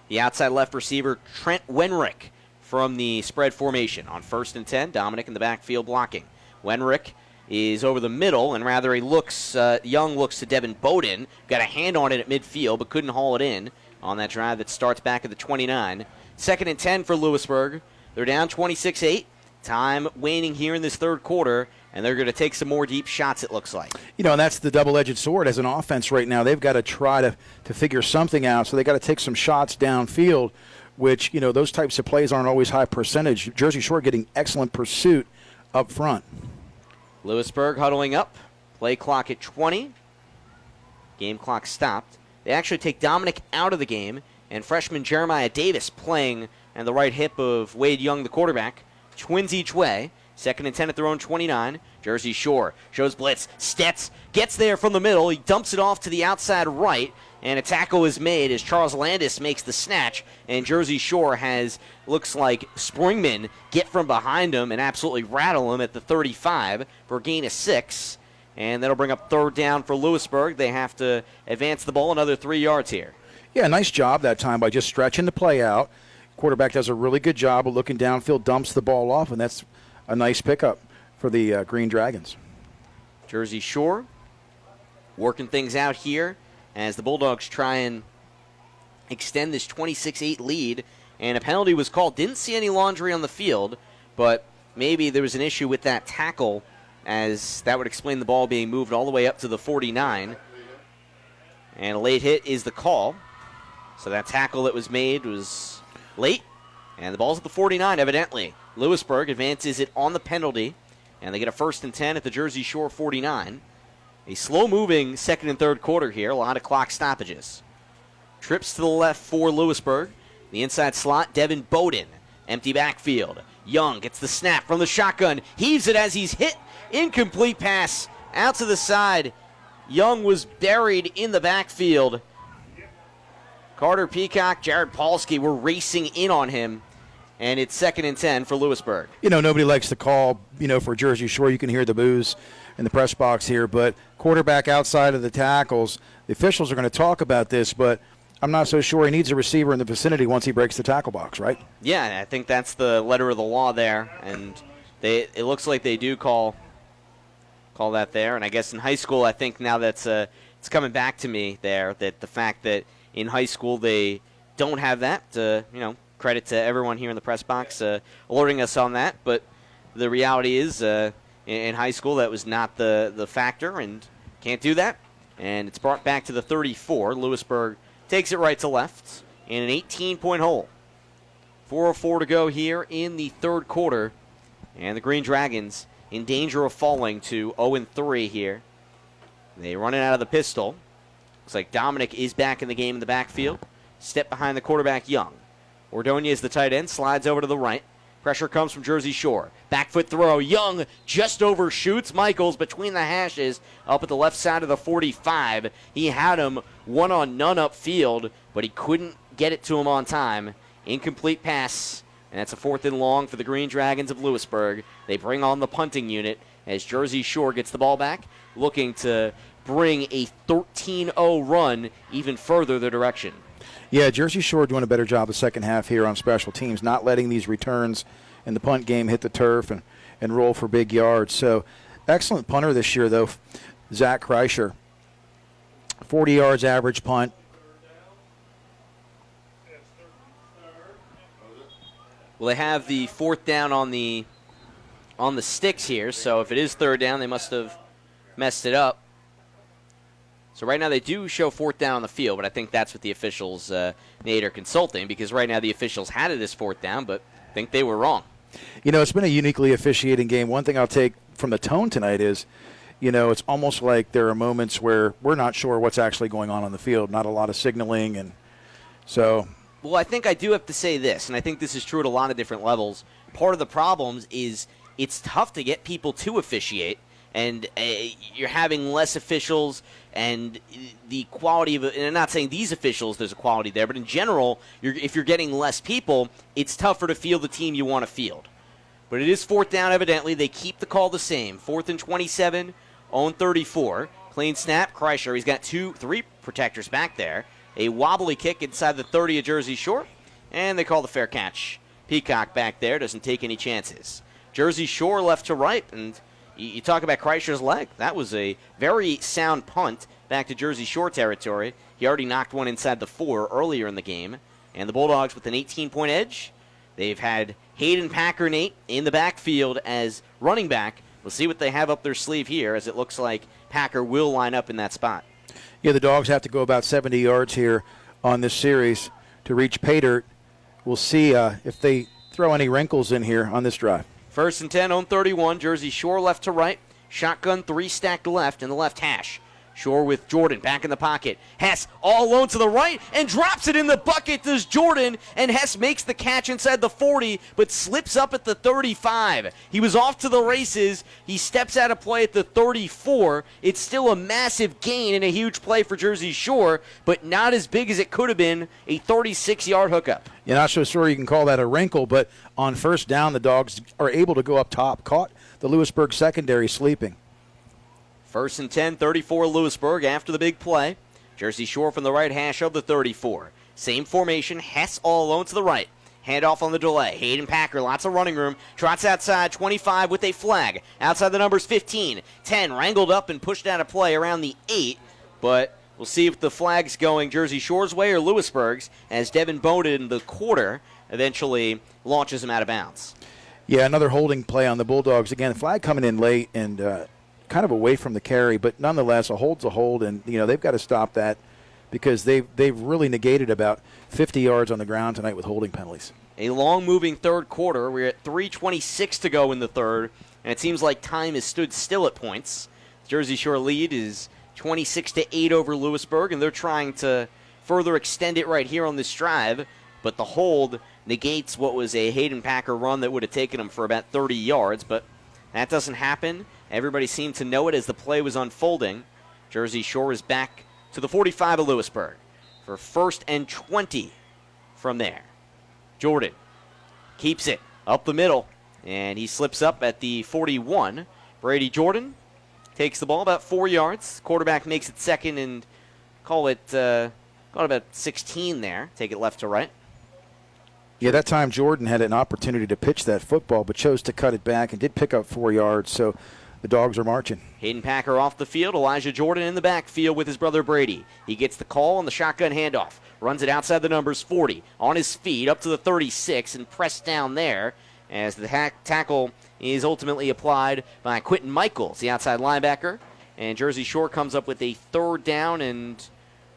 The outside left receiver, Trent Wenrick, from the spread formation. On 1st and 10, Dominic in the backfield blocking. Wenrick is over the middle, and rather he looks, Young looks to Devin Bowden. Got a hand on it at midfield, but couldn't haul it in on that drive that starts back at the 29. 2nd and 10 for Lewisburg. They're down 26-8. Time waning here in this third quarter, and they're going to take some more deep shots, it looks like. You know, and that's the double-edged sword as an offense right now. They've got to try to figure something out, so they got to take some shots downfield, which, you know, those types of plays aren't always high percentage. Jersey Shore getting excellent pursuit up front. Lewisburg huddling up. Play clock at 20. Game clock stopped. They actually take Dominic out of the game, and freshman Jeremiah Davis playing on the right hip of Wade Young, the quarterback. Twins each way. 2nd and 10 at their own 29. Jersey Shore shows blitz. Stetz gets there from the middle. He dumps it off to the outside right. And a tackle is made as Charles Landis makes the snatch, and Jersey Shore has, looks like, Springman get from behind him and absolutely rattle him at the 35 for a gain of 6. And that'll bring up 3rd down for Lewisburg. They have to advance the ball another 3 yards here. Yeah, nice job that time by just stretching the play out. Quarterback does a really good job of looking downfield, dumps the ball off, and that's a nice pickup for the Green Dragons. Jersey Shore working things out here as the Bulldogs try and extend this 26-8 lead, and a penalty was called. Didn't see any laundry on the field, but maybe there was an issue with that tackle, as that would explain the ball being moved all the way up to the 49. And a late hit is the call. So that tackle that was made was late, and the ball's at the 49 evidently. Lewisburg advances it on the penalty, and they get a 1st and 10 at the Jersey Shore 49. A slow-moving second and third quarter here. A lot of clock stoppages. Trips to the left for Lewisburg. The inside slot, Devin Bowden. Empty backfield. Young gets the snap from the shotgun, heaves it as he's hit. Incomplete pass out to the side. Young was buried in the backfield. Carter Peacock, Jared Polsky were racing in on him, and it's 2nd and 10 for Lewisburg. Nobody likes to call, for Jersey Shore. You can hear the boos in the press box here, but quarterback outside of the tackles, the officials are going to talk about this, but I'm not so sure he needs a receiver in the vicinity once he breaks the tackle box, right? Yeah, I think that's the letter of the law there, and it looks like they do call that there. And I guess in high school, I think now it's coming back to me there, that the fact that in high school they don't have that, credit to everyone here in the press box alerting us on that, but the reality is in high school that was not the factor, and can't do that. And it's brought back to the 34. Lewisburg takes it right to left in an 18-point hole. 4:04 to go here in the third quarter. And the Green Dragons in danger of falling to 0-3 here. They run it out of the pistol. Looks like Dominic is back in the game in the backfield. Step behind the quarterback, Young. Ordonez, the tight end, slides over to the right. Pressure comes from Jersey Shore. Back foot throw. Young just overshoots Michaels between the hashes up at the left side of the 45. He had him one-on-none upfield, but he couldn't get it to him on time. Incomplete pass, and that's a 4th and long for the Green Dragons of Lewisburg. They bring on the punting unit as Jersey Shore gets the ball back, looking to bring a 13-0 run even further their direction. Yeah, Jersey Shore doing a better job the second half here on special teams, not letting these returns in the punt game hit the turf and roll for big yards. So excellent punter this year, though, Zach Kreischer. 40 yards average punt. Well, they have the 4th down on the sticks here, so if it is 3rd down, they must have messed it up. So right now they do show 4th down on the field, but I think that's what the officials, Nate, are consulting, because right now the officials had it as 4th down, but I think they were wrong. It's been a uniquely officiating game. One thing I'll take from the tone tonight is, it's almost like there are moments where we're not sure what's actually going on the field, not a lot of signaling, and so... Well, I think I do have to say this, and I think this is true at a lot of different levels. Part of the problems is it's tough to get people to officiate, and you're having less officials, and the quality of it, and I'm not saying these officials, there's a quality there, but in general, if you're getting less people, it's tougher to field the team you want to field. But it is 4th down, evidently. They keep the call the same. 4th and 27, 0-34. Clean snap, Kreischer. He's got 3 protectors back there. A wobbly kick inside the 30 of Jersey Shore, and they call the fair catch. Peacock back there doesn't take any chances. Jersey Shore left to right, and you talk about Kreischer's leg. That was a very sound punt back to Jersey Shore territory. He already knocked one inside the 4 earlier in the game. And the Bulldogs with an 18-point edge. They've had Hayden Packer, Nate, in the backfield as running back. We'll see what they have up their sleeve here, as it looks like Packer will line up in that spot. Yeah, the Dogs have to go about 70 yards here on this series to reach pay dirt. We'll see if they throw any wrinkles in here on this drive. 1st and 10 on 31. Jersey Shore left to right. Shotgun 3 stacked left in the left hash. Shore with Jordan back in the pocket. Hess all alone to the right and drops it in the bucket. Does Jordan, and Hess makes the catch inside the 40, but slips up at the 35. He was off to the races. He steps out of play at the 34. It's still a massive gain and a huge play for Jersey Shore, but not as big as it could have been, a 36-yard hookup. You're not so sure you can call that a wrinkle, but on 1st down, the Dogs are able to go up top. Caught the Lewisburg secondary sleeping. 1st and 10, 34 Lewisburg after the big play. Jersey Shore from the right hash of the 34. Same formation, Hess all alone to the right. Handoff on the delay. Hayden Packer, lots of running room. Trots outside, 25 with a flag. Outside the numbers 15. 10 wrangled up and pushed out of play around the 8. But we'll see if the flag's going Jersey Shore's way or Lewisburg's, as Devin Bowden, the quarter, eventually launches him out of bounds. Yeah, another holding play on the Bulldogs. Again, the flag coming in late and kind of away from the carry, but nonetheless, a hold's a hold, and they've got to stop that because they've really negated about 50 yards on the ground tonight with holding penalties. A long-moving third quarter. We're at 3:26 to go in the third, and it seems like time has stood still at points. Jersey Shore lead is 26-8 over Lewisburg, and they're trying to further extend it right here on this drive but the hold negates what was a Hayden Packer run that would have taken him for about 30 yards, but that doesn't happen. Everybody seemed to know it as the play was unfolding. Jersey Shore is back to the 45 of Lewisburg for 1st and 20 from there. Jordan keeps it up the middle, and he slips up at the 41. Brady Jordan takes the ball about 4 yards. Quarterback makes it second and call it about 16 there. Take it left to right. Yeah, that time Jordan had an opportunity to pitch that football, but chose to cut it back and did pick up 4 yards, so the Dogs are marching. Hayden Packer off the field. Elijah Jordan in the backfield with his brother Brady. He gets the call on the shotgun handoff. Runs it outside the numbers, 40. On his feet, up to the 36, and pressed down there as the tackle is ultimately applied by Quentin Michaels, the outside linebacker. And Jersey Shore comes up with a 3rd down, and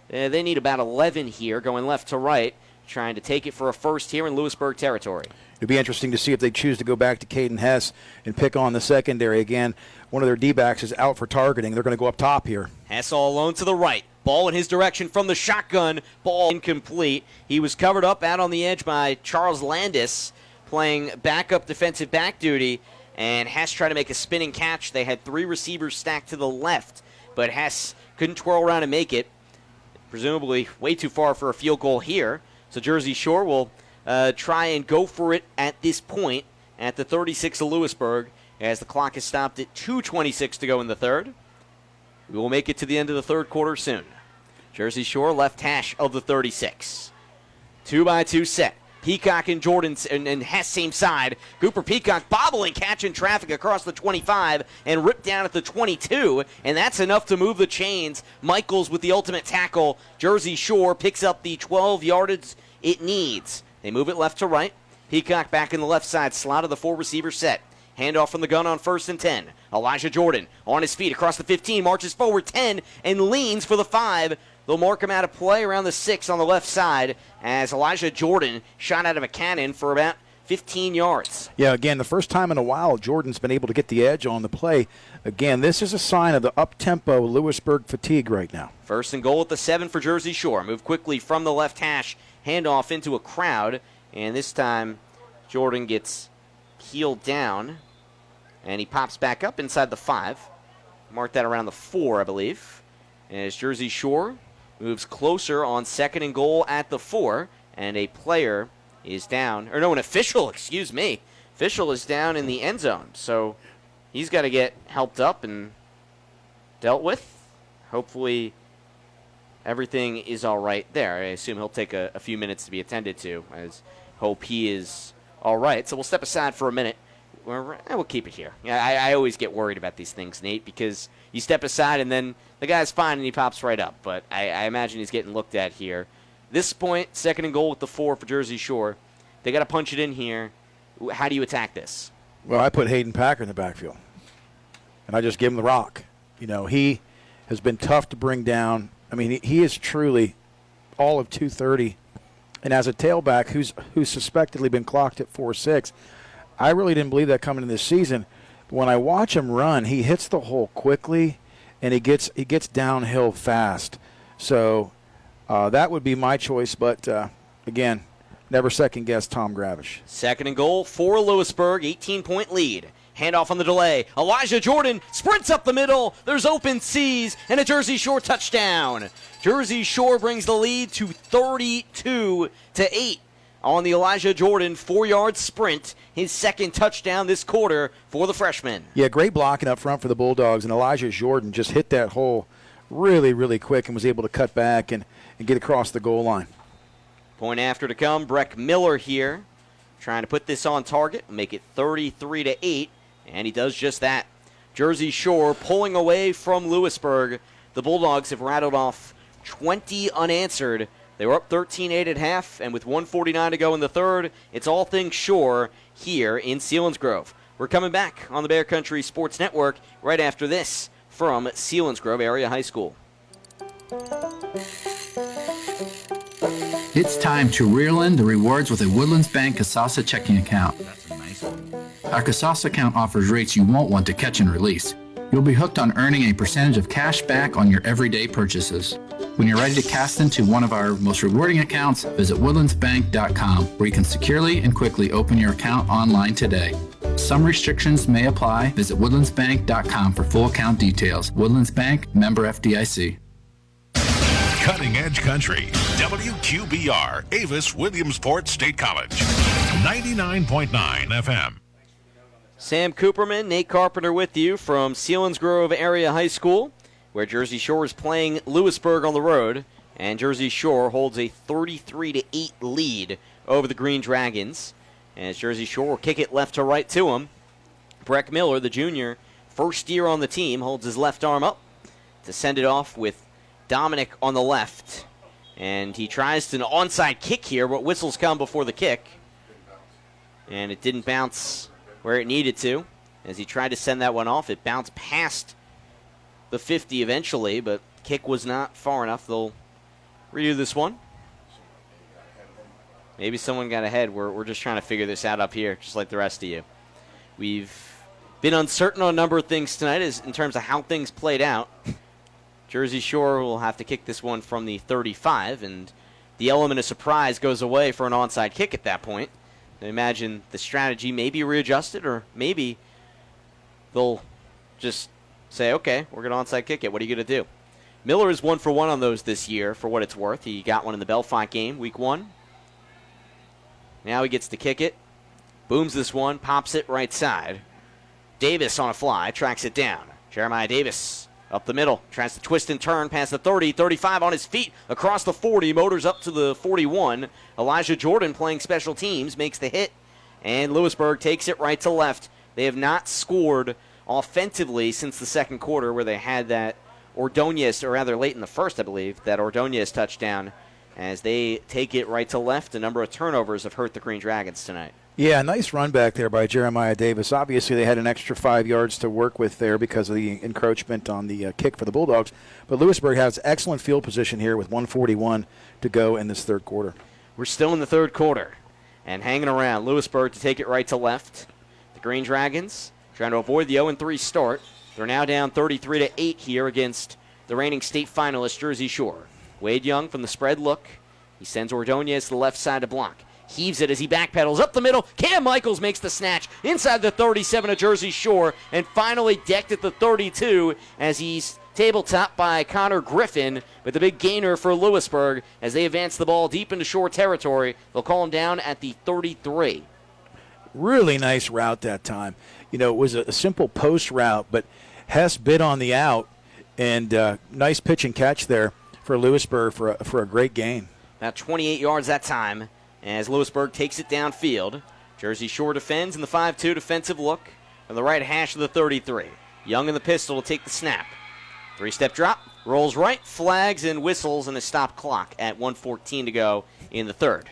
they need about 11 here, going left to right, trying to take it for a first here in Lewisburg territory. It'd be interesting to see if they choose to go back to Caden Hess and pick on the secondary again. One of their D-backs is out for targeting. They're going to go up top here. Hess all alone to the right. Ball in his direction from the shotgun. Ball incomplete. He was covered up out on the edge by Charles Landis, playing backup defensive back duty, and Hess tried to make a spinning catch. They had 3 receivers stacked to the left, but Hess couldn't twirl around and make it. Presumably way too far for a field goal here. So Jersey Shore will try and go for it at this point at the 36 of Lewisburg as the clock is stopped at 2:26 to go in the third. We will make it to the end of the third quarter soon. Jersey Shore left hash of the 36. 2-by-2 set. Peacock and Jordan and Hess same side. Cooper Peacock bobbling, catching traffic across the 25 and ripped down at the 22, and that's enough to move the chains. Michaels with the ultimate tackle. Jersey Shore picks up the 12 yardage it needs. They move it left to right. Peacock back in the left side slot of the 4-receiver set. Handoff from the gun on 1st and 10. Elijah Jordan on his feet across the 15, marches forward 10, and leans for the 5. They'll mark him out of play around the 6 on the left side as Elijah Jordan shot out of a cannon for about 15 yards. Yeah, again, the first time in a while Jordan's been able to get the edge on the play. Again, this is a sign of the up-tempo Lewisburg fatigue right now. 1st and goal at the 7 for Jersey Shore. Move quickly from the left hash, handoff into a crowd, and this time Jordan gets heeled down, and he pops back up inside the 5. Mark that around the 4, I believe. As Jersey Shore moves closer on 2nd and goal at the 4, and a player is down. Or no, an official, excuse me. Official is down in the end zone, so he's got to get helped up and dealt with. Hopefully everything is all right there. I assume he'll take a few minutes to be attended to. I hope he is all right. So we'll step aside for a minute. We'll keep it here. I always get worried about these things, Nate, because you step aside and then the guy's fine and he pops right up. But I imagine he's getting looked at here. This point, 2nd and goal with the 4 for Jersey Shore. They got to punch it in here. How do you attack this? Well, I put Hayden Packer in the backfield, and I just give him the rock. You know, he has been tough to bring down. I mean, he is truly all of 230. And as a tailback who's suspectedly been clocked at 4.6, I really didn't believe that coming into this season. But when I watch him run, he hits the hole quickly, and he gets downhill fast. So that would be my choice. But, again, never second-guess Tom Gravish. 2nd and goal for Lewisburg, 18-point lead. Handoff on the delay. Elijah Jordan sprints up the middle. There's open seas and a Jersey Shore touchdown. Jersey Shore brings the lead to 32-8 on the Elijah Jordan 4-yard sprint. His 2nd touchdown this quarter for the freshman. Yeah, great blocking up front for the Bulldogs, and Elijah Jordan just hit that hole really, really quick and was able to cut back and get across the goal line. Point after to come. Breck Miller here trying to put this on target, make it 33-8. And he does just that. Jersey Shore pulling away from Lewisburg. The Bulldogs have rattled off 20 unanswered. They were up 13-8 at half, and with 1:49 to go in the third, it's all things Shore here in Selinsgrove. We're coming back on the Bear Country Sports Network right after this from Selinsgrove Area High School. It's time to reel in the rewards with a Woodlands Bank Kasasa checking account. Our Kasasa account offers rates you won't want to catch and release. You'll be hooked on earning a percentage of cash back on your everyday purchases. When you're ready to cast into one of our most rewarding accounts, visit woodlandsbank.com, where you can securely and quickly open your account online today. Some restrictions may apply. Visit woodlandsbank.com for full account details. Woodlands Bank, member FDIC. Cutting Edge Country, WQBR, Avis Williamsport State College, 99.9 FM. Sam Cooperman, Nate Carpenter with you from Selinsgrove Area High School, where Jersey Shore is playing Lewisburg on the road, and Jersey Shore holds a 33-8 lead over the Green Dragons. As Jersey Shore will kick it left to right to him. Breck Miller, the junior, first year on the team, holds his left arm up to send it off with Dominic on the left. And he tries an onside kick here, but whistles come before the kick. And it didn't bounce where it needed to. As he tried to send that one off, it bounced past the 50 eventually, but kick was not far enough. They'll redo this one. Maybe someone got ahead. We're just trying to figure this out up here, just like the rest of you. We've been uncertain on a number of things tonight in terms of how things played out. Jersey Shore will have to kick this one from the 35, and the element of surprise goes away for an onside kick at that point. I imagine the strategy may be readjusted, or maybe they'll just say, okay, we're going to onside kick it. What are you going to do? Miller is 1 for 1 on those this year, for what it's worth. He got one in the Belfont game, week 1. Now he gets to kick it. Booms this one, pops it right side. Davis on a fly, tracks it down. Jeremiah Davis up the middle, tries to twist and turn past the 30, 35 on his feet, across the 40, motors up to the 41. Elijah Jordan playing special teams, makes the hit, and Lewisburg takes it right to left. They have not scored offensively since the second quarter, where they had that Ordonez, or rather late in the first, I believe, that Ordonez touchdown. As they take it right to left, a number of turnovers have hurt the Green Dragons tonight. Yeah, nice run back there by Jeremiah Davis. Obviously, they had an extra 5 yards to work with there because of the encroachment on the kick for the Bulldogs. But Lewisburg has excellent field position here with 1:41 to go in this third quarter. We're still in the third quarter and hanging around. Lewisburg to take it right to left. The Green Dragons trying to avoid the 0-3 start. They're now down 33-8 here against the reigning state finalist Jersey Shore. Wade Young from the spread look. He sends Ordonez to the left side to block. Heaves it as he backpedals up the middle. Cam Michaels makes the snatch inside the 37 of Jersey Shore, and finally decked at the 32 as he's tabletop by Conor Griffin, with the big gainer for Lewisburg as they advance the ball deep into Shore territory. They'll call him down at the 33. Really nice route that time. You know, it was a simple post route, but Hess bid on the out, and nice pitch and catch there for Lewisburg for a great gain. About 28 yards that time as Lewisburg takes it downfield. Jersey Shore defends in the 5-2 defensive look from the right hash of the 33. Young in the pistol to take the snap. 3-step drop, rolls right, flags and whistles, and a stop clock at 1:14 to go in the third.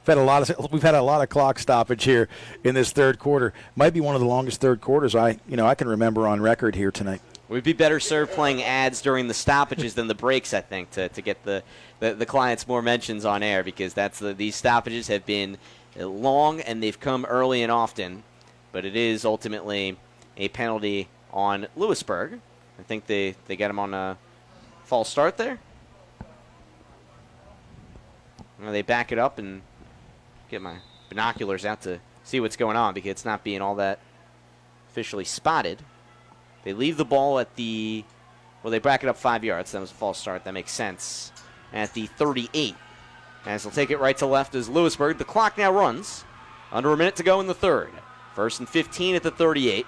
We've had a lot of clock stoppage here in this third quarter. Might be one of the longest third quarters I can remember on record here tonight. We'd be better served playing ads during the stoppages than the breaks, I think, to get the clients more mentions on air, because these stoppages have been long and they've come early and often. But it is ultimately a penalty on Lewisburg. I think they got him on a false start there. They back it up and get my binoculars out to see what's going on, because it's not being all that officially spotted. They leave the ball at they back it up 5 yards. That was a false start. That makes sense. At the 38. As they'll take it right to left as Lewisburg. The clock now runs. Under a minute to go in the third. 1st and 15 at the 38.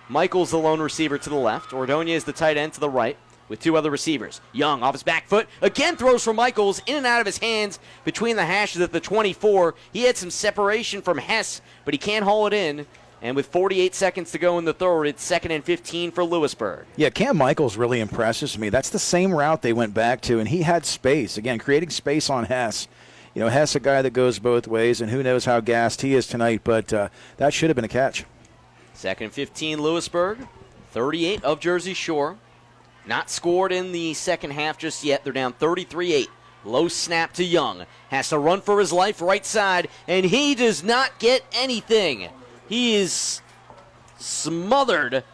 Michaels the lone receiver to the left. Ordonez the tight end to the right with two other receivers. Young off his back foot. Again throws for Michaels. In and out of his hands between the hashes at the 24. He had some separation from Hess, but he can't haul it in. And with 48 seconds to go in the third, it's 2nd and 15 for Lewisburg. Yeah, Cam Michaels really impresses me. That's the same route they went back to, and he had space. Again, creating space on Hess. You know, Hess, a guy that goes both ways, and who knows how gassed he is tonight, but that should have been a catch. 2nd and 15, Lewisburg. 38 of Jersey Shore. Not scored in the second half just yet. They're down 33-8. Low snap to Young. Has to run for his life right side, and he does not get anything. He is smothered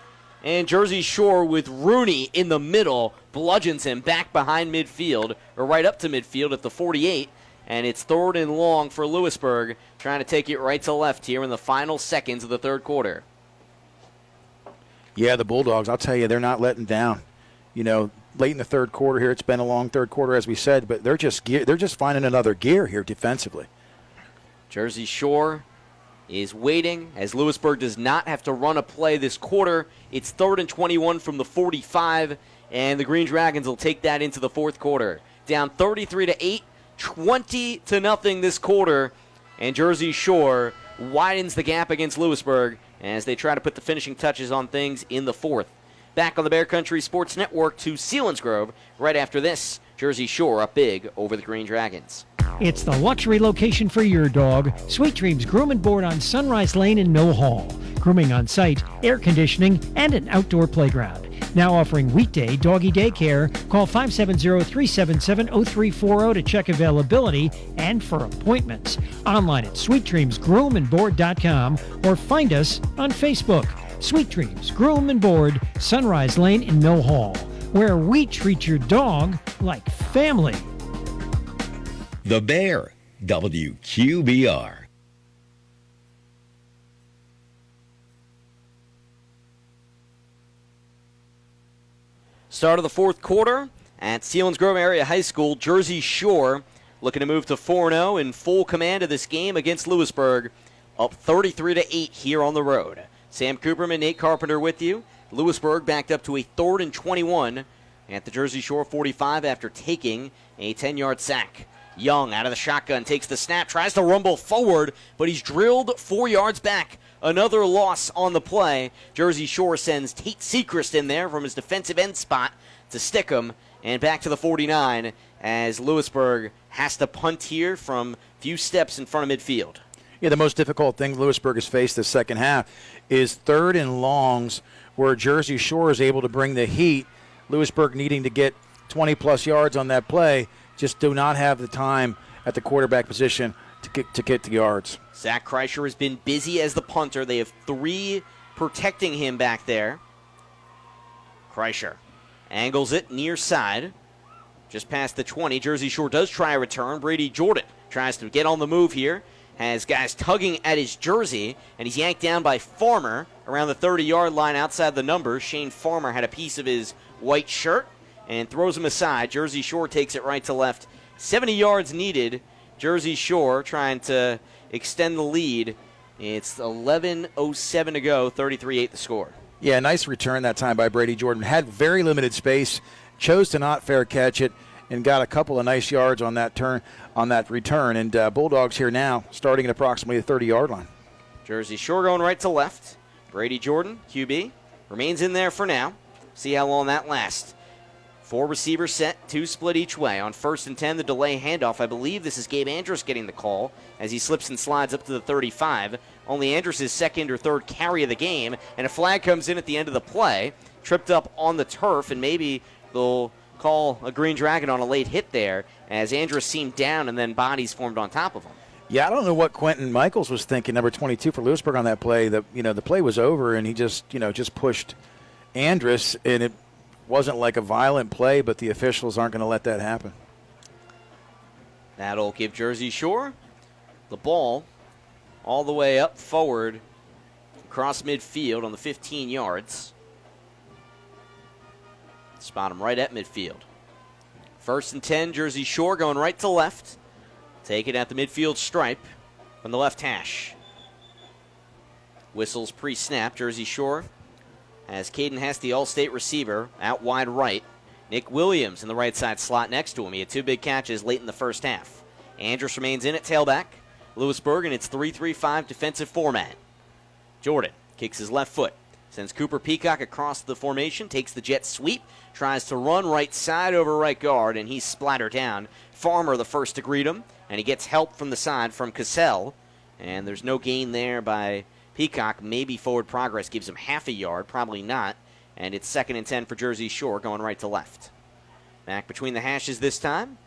And Jersey Shore with Rooney in the middle bludgeons him back behind midfield, or right up to midfield at the 48. And it's 3rd and long for Lewisburg, trying to take it right to left here in the final seconds of the third quarter. Yeah, the Bulldogs, I'll tell you, they're not letting down. You know, late in the third quarter here, it's been a long third quarter, as we said, but they're just finding another gear here defensively. Jersey Shore is waiting as Lewisburg does not have to run a play this quarter. It's 3rd and 21 from the 45, and the Green Dragons will take that into the fourth quarter. Down 33-8, 20-0 this quarter, and Jersey Shore widens the gap against Lewisburg as they try to put the finishing touches on things in the fourth. Back on the Bear Country Sports Network to Selinsgrove right after this. Jersey Shore up big over the Green Dragons. It's the luxury location for your dog. Sweet Dreams Groom and Board on Sunrise Lane in Mill Hall. Grooming on site, air conditioning, and an outdoor playground. Now offering weekday doggy daycare. Call 570-377-0340 to check availability and for appointments. Online at sweetdreamsgroomandboard.com or find us on Facebook. Sweet Dreams Groom and Board, Sunrise Lane in Mill Hall, where we treat your dog like family. The Bear, WQBR. Start of the fourth quarter at Selinsgrove Area High School. Jersey Shore looking to move to 4-0 in full command of this game against Lewisburg. Up 33-8 here on the road. Sam Cooperman, Nate Carpenter with you. Lewisburg backed up to a 3rd and 21 at the Jersey Shore 45 after taking a 10-yard sack. Young out of the shotgun, takes the snap, tries to rumble forward, but he's drilled 4 yards back. Another loss on the play. Jersey Shore sends Tate Sechrist in there from his defensive end spot to stick him, and back to the 49 as Lewisburg has to punt here from a few steps in front of midfield. Yeah, the most difficult thing Lewisburg has faced this second half is 3rd and longs where Jersey Shore is able to bring the heat. Lewisburg needing to get 20-plus yards on that play, just do not have the time at the quarterback position to get the yards. Zach Kreischer has been busy as the punter. They have 3 protecting him back there. Kreischer angles it near side, just past the 20. Jersey Shore does try a return. Brady Jordan tries to get on the move here. Has guys tugging at his jersey, and he's yanked down by Farmer around the 30-yard line outside the numbers. Shane Farmer had a piece of his white shirt and throws him aside. Jersey Shore takes it right to left. 70 yards needed. Jersey Shore trying to extend the lead. It's 11:07 to go, 33-8 the score. Yeah, nice return that time by Brady Jordan. Had very limited space, chose to not fair catch it, and got a couple of nice yards on that return. And Bulldogs here now, starting at approximately the 30-yard line. Jersey Shore going right to left. Brady Jordan, QB, remains in there for now. See how long that lasts. 4 receivers set, 2 split each way. On 1st and 10, the delay handoff. I believe this is Gabe Andrus getting the call as he slips and slides up to the 35. Only Andrus' 2nd or 3rd carry of the game, and a flag comes in at the end of the play. Tripped up on the turf, and maybe they'll call a Green Dragon on a late hit there as Andrus seemed down and then bodies formed on top of him. Yeah, I don't know what Quentin Michaels was thinking, number 22 for Lewisburg on that play. The play was over, and he just pushed Andrus, and it wasn't like a violent play, but the officials aren't going to let that happen. That'll give Jersey Shore the ball all the way up forward across midfield on the 15 yards. Spot him right at midfield. 1st and 10, Jersey Shore going right to left. Take it at the midfield stripe from the left hash. Whistles pre-snap. Jersey Shore has Caden Hess, the all-state receiver, out wide right. Nick Williams in the right side slot next to him. He had 2 big catches late in the first half. Andrus remains in at tailback. Lewisburg in its 3-3-5 defensive format. Jordan kicks his left foot. Sends Cooper Peacock across the formation. Takes the jet sweep. Tries to run right side over right guard, and he's splattered down. Farmer the first to greet him, and he gets help from the side from Cassell. And there's no gain there by Peacock. Maybe forward progress gives him half a yard. Probably not. And it's 2nd and 10 for Jersey Shore going right to left. Back between the hashes this time.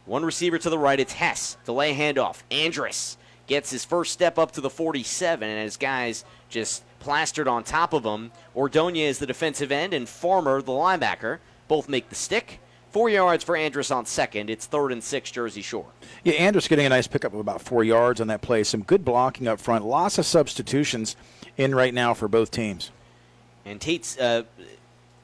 1 receiver to the right. It's Hess. Delay handoff. Andrus gets his first step up to the 47, and his guys just plastered on top of him. Ordonez, the defensive end, and Farmer, the linebacker, both make the stick. 4 yards for Andrus on second. It's 3rd and 6, Jersey Shore. Yeah, Andrus getting a nice pickup of about 4 yards on that play. Some good blocking up front. Lots of substitutions in right now for both teams. And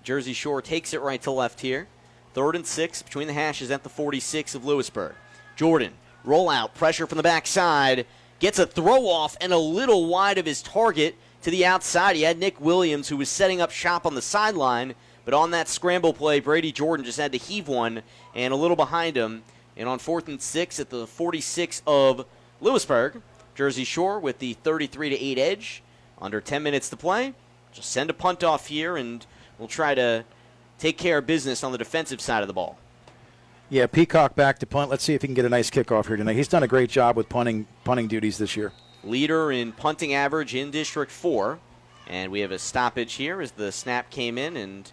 Jersey Shore takes it right to left here. 3rd and 6 between the hashes at the 46 of Lewisburg. Jordan, rollout, pressure from the backside. Gets a throw off and a little wide of his target to the outside. He had Nick Williams, who was setting up shop on the sideline. But on that scramble play, Brady Jordan just had to heave one and a little behind him. And on 4th and 6 at the 46 of Lewisburg, Jersey Shore with the 33-8 edge. Under 10 minutes to play. Just send a punt off here, and we'll try to take care of business on the defensive side of the ball. Yeah, Peacock back to punt. Let's see if he can get a nice kickoff here tonight. He's done a great job with punting duties this year. Leader in punting average in District 4. And we have a stoppage here as the snap came in, and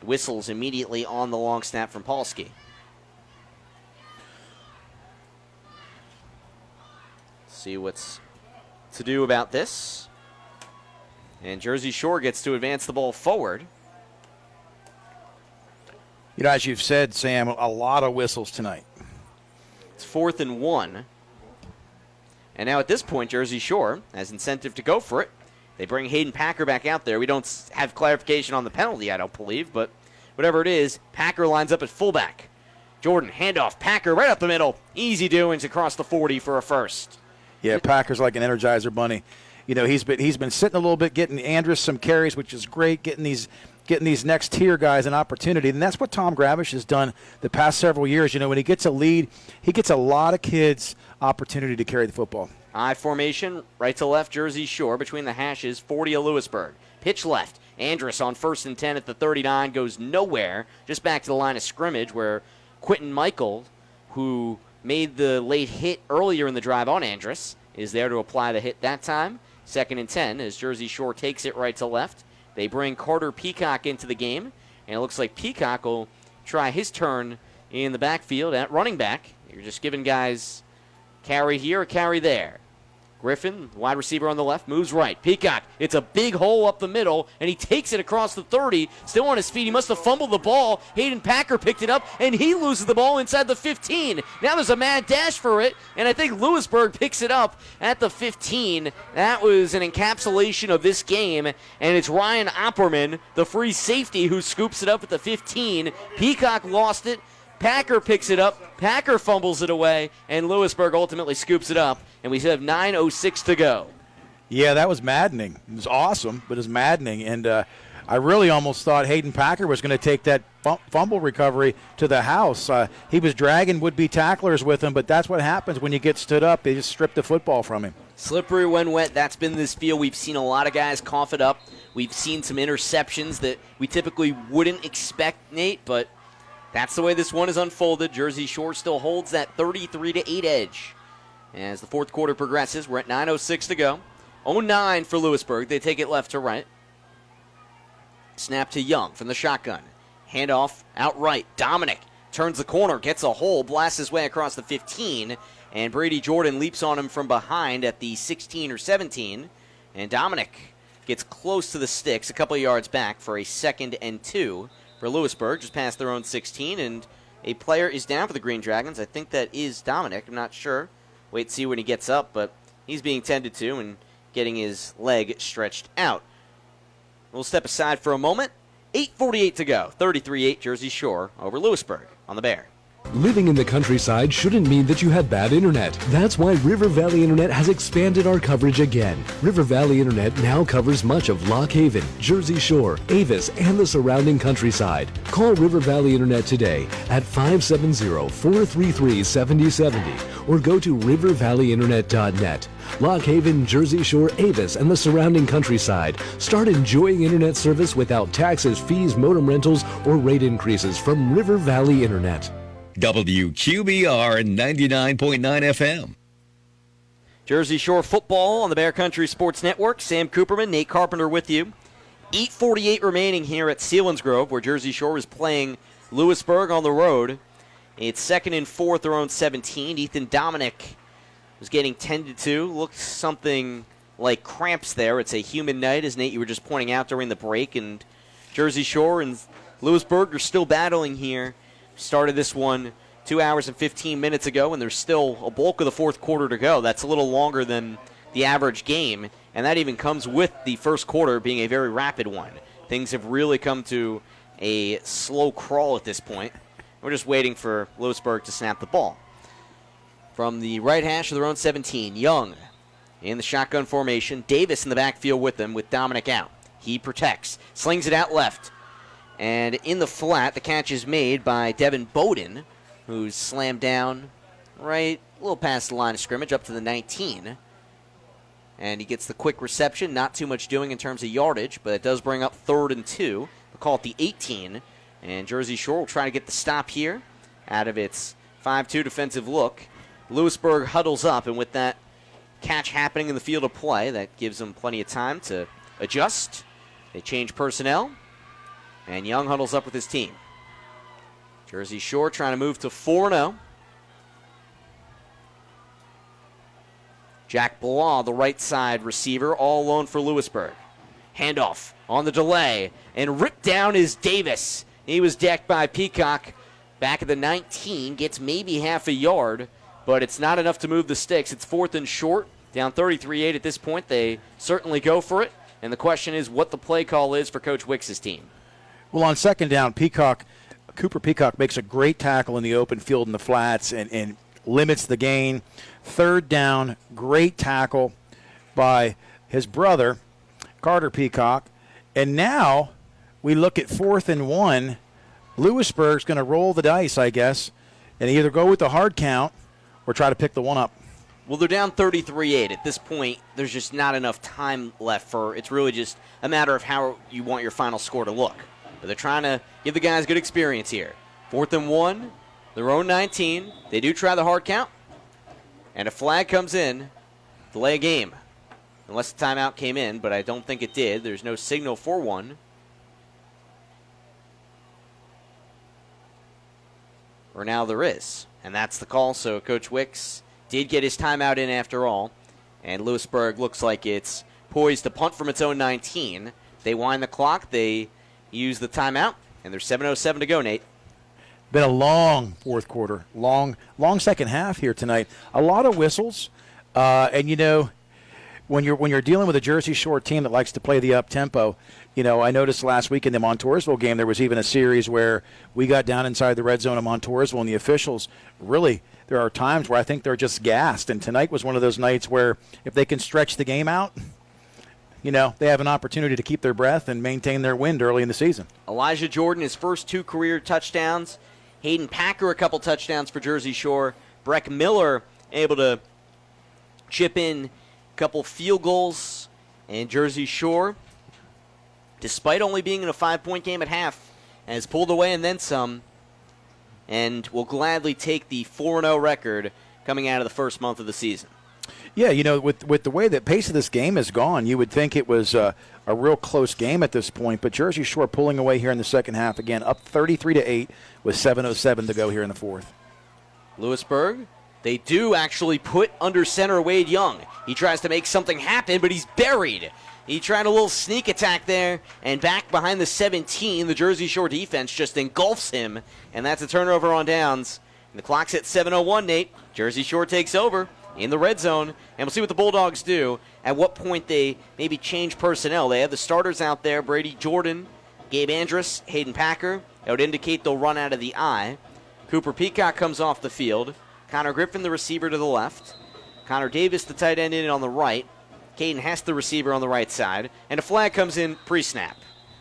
whistles immediately on the long snap from Polsky. See what's to do about this. And Jersey Shore gets to advance the ball forward. You know, as you've said, Sam, a lot of whistles tonight. It's 4th and 1. And now at this point, Jersey Shore has incentive to go for it. They bring Hayden Packer back out there. We don't have clarification on the penalty, I don't believe, but whatever it is, Packer lines up at fullback. Jordan, handoff, Packer right up the middle. Easy doings across the 40 for a first. Yeah, Packer's like an Energizer bunny. You know, he's been sitting a little bit, getting Andrus some carries, which is great, getting these next tier guys an opportunity. And that's what Tom Gravish has done the past several years. You know, when he gets a lead, he gets a lot of kids opportunity to carry the football. I formation, right to left, Jersey Shore between the hashes, 40 of Lewisburg. Pitch left. Andrus on 1st and 10 at the 39 goes nowhere, just back to the line of scrimmage where Quentin Michael, who made the late hit earlier in the drive on Andrus, is there to apply the hit that time. 2nd and 10 as Jersey Shore takes it right to left. They bring Carter Peacock into the game, and it looks like Peacock will try his turn in the backfield at running back. You're just giving guys carry here or carry there. Griffin, wide receiver on the left, moves right. Peacock, it's a big hole up the middle, and he takes it across the 30. Still on his feet. He must have fumbled the ball. Hayden Packer picked it up, and he loses the ball inside the 15. Now there's a mad dash for it, and I think Lewisburg picks it up at the 15. That was an encapsulation of this game, and it's Ryan Opperman, the free safety, who scoops it up at the 15. Peacock lost it. Packer picks it up, Packer fumbles it away, and Lewisburg ultimately scoops it up, and we have 9:06 to go. Yeah, that was maddening. It was awesome, but it was maddening, and I really almost thought Hayden Packer was going to take that fumble recovery to the house. He was dragging would-be tacklers with him, but that's what happens when you get stood up. They just strip the football from him. Slippery when wet, that's been this field. We've seen a lot of guys cough it up. We've seen some interceptions that we typically wouldn't expect, Nate, but that's the way this one is unfolded. Jersey Shore still holds that 33-8 edge. As the fourth quarter progresses, we're at 9:06 to go. 0-9 for Lewisburg. They take it left to right. Snap to Young from the shotgun. Handoff outright. Dominic turns the corner, gets a hole, blasts his way across the 15, and Brady Jordan leaps on him from behind at the 16 or 17. And Dominic gets close to the sticks, a couple of yards back for a 2nd and 2. For Lewisburg, just past their own 16, and a player is down for the Green Dragons. I think that is Dominic. I'm not sure. Wait to see when he gets up, but he's being tended to and getting his leg stretched out. We'll step aside for a moment. 8:48 to go. 33-8 Jersey Shore over Lewisburg on the Bear. Living in the countryside shouldn't mean that you have bad internet. That's why River Valley Internet has expanded our coverage again. River Valley Internet now covers much of Lock Haven, Jersey Shore, Avis, and the surrounding countryside. Call River Valley Internet today at 570-433-7070 or go to rivervalleyinternet.net. Lock Haven, Jersey Shore, Avis, and the surrounding countryside. Start enjoying internet service without taxes, fees, modem rentals, or rate increases from River Valley Internet. WQBR 99.9 FM. Jersey Shore football on the Bear Country Sports Network. Sam Cooperman, Nate Carpenter with you. 8:48 remaining here at Selinsgrove, where Jersey Shore is playing Lewisburg on the road. It's 2nd and 4 at their own 17. Ethan Dominic was getting tended to. Looked something like cramps there. It's a humid night, as Nate, you were just pointing out during the break, and Jersey Shore and Lewisburg are still battling here. Started this one 2 hours and 15 minutes ago, and there's still a bulk of the fourth quarter to go. That's a little longer than the average game, and that even comes with the first quarter being a very rapid one. Things have really come to a slow crawl at this point. We're just waiting for Lewisburg to snap the ball. From the right hash of their own 17, Young in the shotgun formation. Davis in the backfield with them, with Dominic out. He protects, slings it out left. And in the flat, the catch is made by Devin Bowden, who's slammed down right a little past the line of scrimmage up to the 19. And he gets the quick reception, not too much doing in terms of yardage, but it does bring up 3rd and 2. We'll call it the 18. And Jersey Shore will try to get the stop here out of its 5-2 defensive look. Lewisburg huddles up, and with that catch happening in the field of play, that gives them plenty of time to adjust. They change personnel, and Young huddles up with his team. Jersey Shore trying to move to 4-0. Jack Blah, the right side receiver, all alone for Lewisburg. Handoff on the delay, and ripped down is Davis. He was decked by Peacock back at the 19, gets maybe half a yard, but it's not enough to move the sticks. It's 4th and short, down 33-8 at this point. They certainly go for it, and the question is what the play call is for Coach Wicks' team. Well, on second down, Cooper Peacock makes a great tackle in the open field in the flats and limits the gain. 3rd down, great tackle by his brother, Carter Peacock. And now we look at 4th and 1. Lewisburg's going to roll the dice, I guess, and either go with the hard count or try to pick the one up. Well, they're down 33-8. At this point, there's just not enough time left for it's really just a matter of how you want your final score to look. But they're trying to give the guys good experience here. 4th and 1, their own 19. They do try the hard count, and a flag comes in, delay a game. Unless the timeout came in, but I don't think it did. There's no signal for one. Or now there is. And that's the call, so Coach Wicks did get his timeout in after all. And Lewisburg looks like it's poised to punt from its own 19. They wind the clock, they use the timeout, and there's 7:07 to go, Nate. Been a long fourth quarter, long second half here tonight. A lot of whistles, and you know, when you're dealing with a Jersey Shore team that likes to play the up tempo, you know, I noticed last week in the Montoursville game there was even a series where we got down inside the red zone of Montoursville, and the officials really, there are times where I think they're just gassed. And tonight was one of those nights where if they can stretch the game out, you know, they have an opportunity to keep their breath and maintain their wind early in the season. Elijah Jordan, his first 2 career touchdowns. Hayden Packer, a couple touchdowns for Jersey Shore. Breck Miller able to chip in a couple field goals. And Jersey Shore, despite only being in a 5-point game at half, has pulled away and then some, and will gladly take the 4-0 record coming out of the first month of the season. Yeah, you know, with the way that pace of this game has gone, you would think it was a real close game at this point. But Jersey Shore pulling away here in the second half again, up 33-8 with 7:07 to go here in the fourth. Lewisburg, they do actually put under center Wade Young. He tries to make something happen, but he's buried. He tried a little sneak attack there, and back behind the 17, the Jersey Shore defense just engulfs him, and that's a turnover on downs. And the clock's at 7:01, Nate. Jersey Shore takes over in the red zone, and we'll see what the Bulldogs do. At what point they maybe change personnel. They have the starters out there, Brady Jordan, Gabe Andrus, Hayden Packer. That would indicate they'll run out of the eye. Cooper Peacock comes off the field. Conor Griffin, the receiver, to the left. Connor Davis, the tight end, in on the right. Caden Hess, the receiver, on the right side. And a flag comes in pre-snap.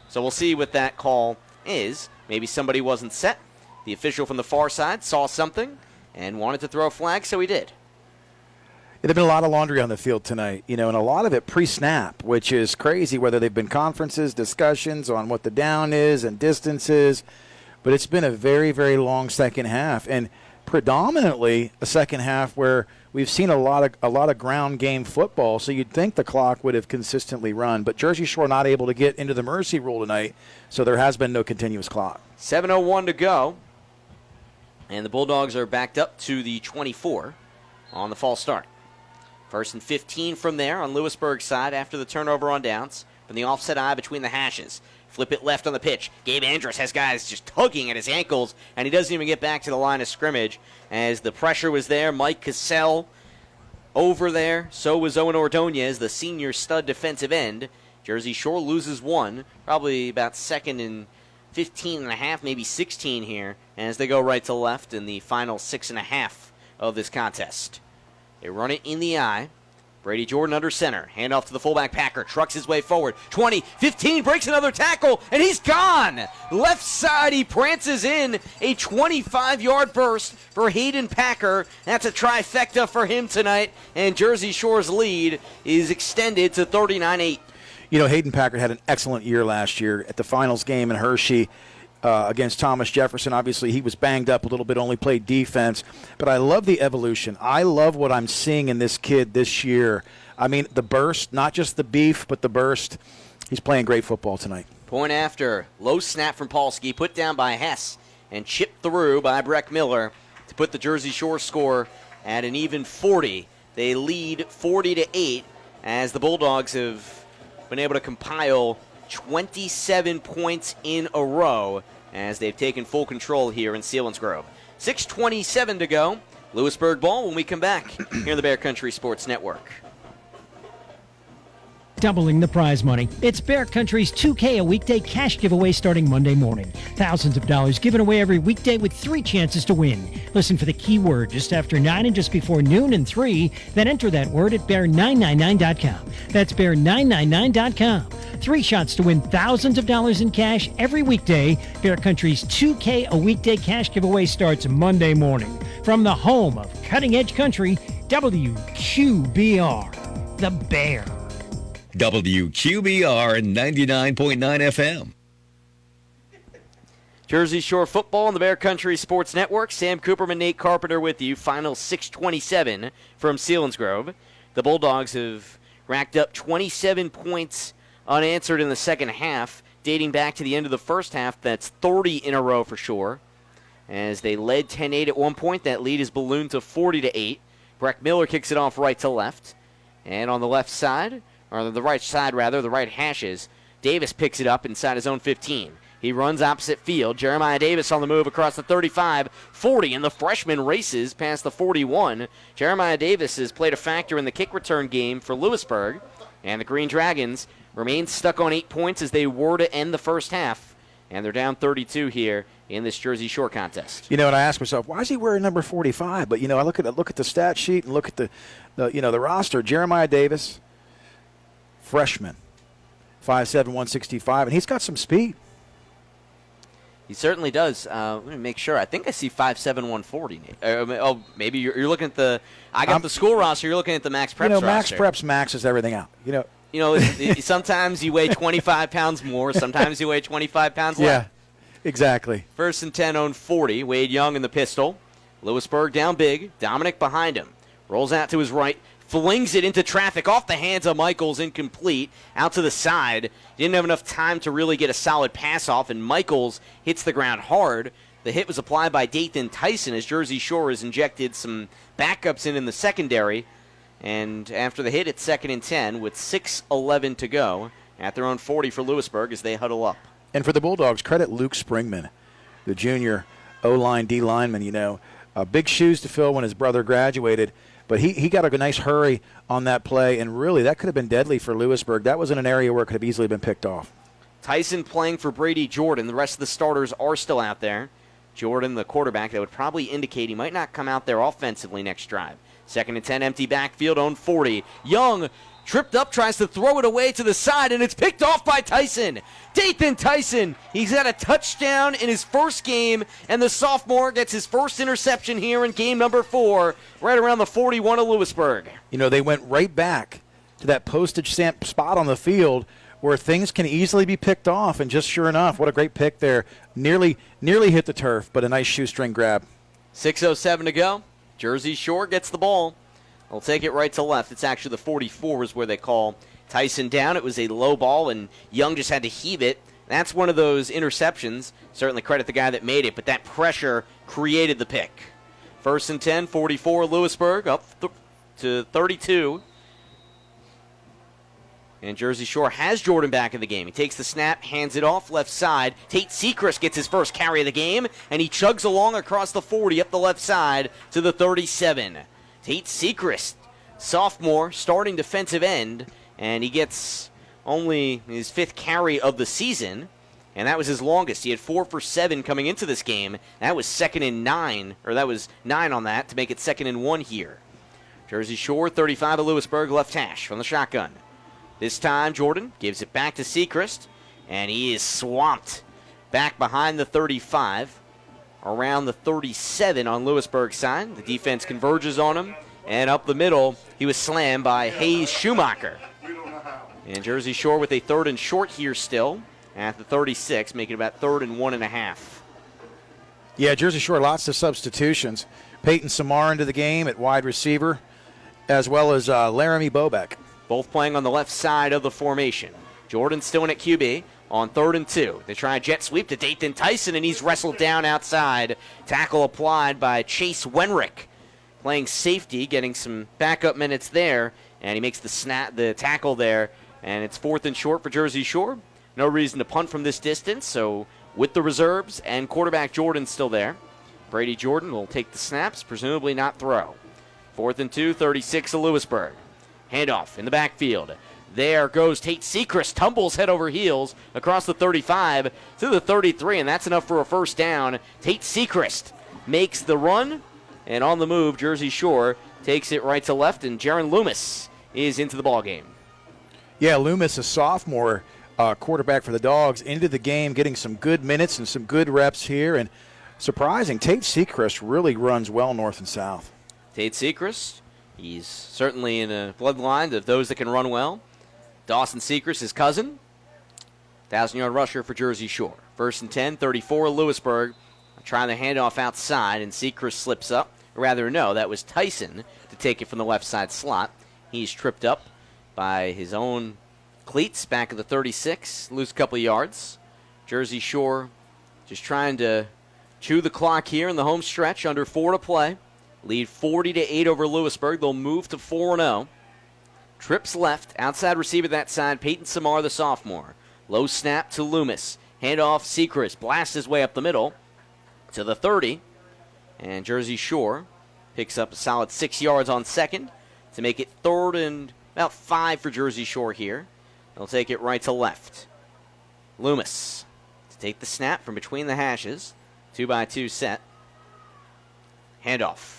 So we'll see what that call is. Maybe somebody wasn't set. The official from the far side saw something and wanted to throw a flag, so he did. There's been a lot of laundry on the field tonight, you know, and a lot of it pre-snap, which is crazy, whether they've been conferences, discussions on what the down is and distances. But it's been a very, very long second half, and predominantly a second half where we've seen a lot of ground game football, so you'd think the clock would have consistently run. But Jersey Shore not able to get into the mercy rule tonight, so there has been no continuous clock. 7:01 to go, and the Bulldogs are backed up to the 24 on the false start. First and 15 from there on Lewisburg's side after the turnover on downs. From the offset eye between the hashes. Flip it left on the pitch. Gabe Andrus has guys just tugging at his ankles, and he doesn't even get back to the line of scrimmage as the pressure was there. Mike Cassell over there. So was Owen Ordonez, the senior stud defensive end. Jersey Shore loses one, probably about second and 15 and a half, maybe 16 here, as they go right to left in the final 6.5 of this contest. They run it in the eye. Brady Jordan under center. Hand off to the fullback Packer. Trucks his way forward. 20, 15, breaks another tackle, and he's gone. Left side, he prances in a 25-yard burst for Hayden Packer. That's a trifecta for him tonight, and Jersey Shore's lead is extended to 39-8. You know, Hayden Packer had an excellent year last year at the finals game in Hershey. Against Thomas Jefferson. Obviously, he was banged up a little bit, only played defense. But I love the evolution. I love what I'm seeing in this kid this year. I mean, the burst, not just the beef, but the burst. He's playing great football tonight. Point after. Low snap from Polsky, put down by Hess, and chipped through by Breck Miller to put the Jersey Shore score at an even 40. They lead 40-8 as the Bulldogs have been able to compile 27 points in a row as they've taken full control here in Selinsgrove. 6:27 to go. Lewisburg ball when we come back here on the Bear Country Sports Network. Doubling the prize money. It's Bear Country's 2K a weekday cash giveaway starting Monday morning. Thousands of dollars given away every weekday with 3 chances to win. Listen for the keyword just after 9 and just before noon and 3. Then enter that word at bear999.com. That's bear999.com. 3 shots to win thousands of dollars in cash every weekday. Bear Country's 2K a weekday cash giveaway starts Monday morning. From the home of Cutting Edge Country, WQBR, The Bear. WQBR 99.9 FM. Jersey Shore football on the Bear Country Sports Network. Sam Cooperman, Nate Carpenter with you. Final 6:27 from Selinsgrove. The Bulldogs have racked up 27 points unanswered in the second half, dating back to the end of the first half. That's 30 in a row for sure. As they led 10-8 at one point, that lead is ballooned to 40-8. Breck Miller kicks it off right to left. And on the left side, or the right side rather, the right hashes, Davis picks it up inside his own 15. He runs opposite field. Jeremiah Davis on the move across the 35, 40, and the freshman races past the 41. Jeremiah Davis has played a factor in the kick return game for Lewisburg, and the Green Dragons remain stuck on 8 points as they were to end the first half, and they're down 32 here in this Jersey Shore contest. You know, and I ask myself, why is he wearing number 45? But, you know, I look at the stat sheet and look at the roster. Jeremiah Davis, freshman, 5'7", 165, and he's got some speed. He certainly does. Let me make sure. I think I see 5'7", 140. Maybe you're looking at the. I got the school roster. You're looking at the Max Preps roster. Max Preps maxes everything out. You know, sometimes you weigh 25 pounds more. Sometimes you weigh 25 pounds less. Yeah, exactly. First and 10 on 40. Wade Young in the pistol. Lewisburg down big. Dominic behind him. Rolls out to his right. Flings it into traffic off the hands of Michaels, incomplete, out to the side. Didn't have enough time to really get a solid pass off, and Michaels hits the ground hard. The hit was applied by Dathan Tyson as Jersey Shore has injected some backups in the secondary. And after the hit, it's 2nd and 10 with 6:11 to go at their own 40 for Lewisburg as they huddle up. And for the Bulldogs, credit Luke Springman, the junior O-line, D lineman, big shoes to fill when his brother graduated. But he got a nice hurry on that play, and really that could have been deadly for Lewisburg. That was in an area where it could have easily been picked off. Tyson playing for Brady Jordan. The rest of the starters are still out there. Jordan, the quarterback, that would probably indicate he might not come out there offensively next drive. 2nd and 10, empty backfield on 40. Young tripped up, tries to throw it away to the side, and it's picked off by Tyson. Dathan Tyson, he's got a touchdown in his first game, and the sophomore gets his first interception here in game number 4, right around the 41 of Lewisburg. They went right back to that postage stamp spot on the field where things can easily be picked off, and just sure enough, what a great pick there. Nearly hit the turf, but a nice shoestring grab. 6:07 to go. Jersey Shore gets the ball. They'll take it right to left. It's actually the 44 is where they call Tyson down. It was a low ball, and Young just had to heave it. That's one of those interceptions. Certainly credit the guy that made it, but that pressure created the pick. 1st and 10, 44 Lewisburg, up to 32. And Jersey Shore has Jordan back in the game. He takes the snap, hands it off left side. Tate Sechrist gets his first carry of the game, and he chugs along across the 40 up the left side to the 37. Tate Sechrist, sophomore, starting defensive end, and he gets only his 5th carry of the season, and that was his longest. He had 4 for 7 coming into this game. That was 2nd and 9, or that was 9 on that to make it 2nd and 1 here. Jersey Shore, 35 of Lewisburg, left hash from the shotgun. This time, Jordan gives it back to Sechrist, and he is swamped back behind the 35, around the 37 on Lewisburg's side. The defense converges on him, and up the middle, he was slammed by Hayes Schumacher. And Jersey Shore with a 3rd and short here still at the 36, making about 3rd and 1.5. Yeah, Jersey Shore, lots of substitutions. Peyton Samar into the game at wide receiver, as well as Laramie Bobeck. Both playing on the left side of the formation. Jordan still in at QB on 3rd and 2. They try a jet sweep to Dathan Tyson, and he's wrestled down outside. Tackle applied by Chase Wenrick, playing safety, getting some backup minutes there, and he makes the tackle there, and it's 4th and short for Jersey Shore. No reason to punt from this distance, so with the reserves and quarterback Jordan still there, Brady Jordan will take the snaps, presumably not throw. 4th and 2, 36 of Lewisburg. Handoff in the backfield. There goes Tate Sechrist, tumbles head over heels across the 35 to the 33, and that's enough for a first down. Tate Sechrist makes the run, and on the move, Jersey Shore takes it right to left, and Jaron Loomis is into the ballgame. Yeah, Loomis, a sophomore quarterback for the Dogs, into the game, getting some good minutes and some good reps here, and surprising, Tate Sechrist really runs well north and south. Tate Sechrist, he's certainly in a bloodline of those that can run well. Dawson Sechrist, his cousin, 1,000-yard rusher for Jersey Shore. 1st and 10, 34 Lewisburg, trying the handoff outside, and Sechrist slips up. Or rather, no, that was Tyson to take it from the left side slot. He's tripped up by his own cleats back at the 36, lose a couple of yards. Jersey Shore just trying to chew the clock here in the home stretch, under 4 to play. Lead 40-8 over Lewisburg. They'll move to 4-0. Trips left. Outside receiver that side, Peyton Samar, the sophomore. Low snap to Loomis. Handoff, Sechrist. Blasts his way up the middle to the 30. And Jersey Shore picks up a solid 6 yards on 2nd to make it 3rd and about 5 for Jersey Shore here. They'll take it right to left. Loomis to take the snap from between the hashes. 2-by-2 set. Handoff.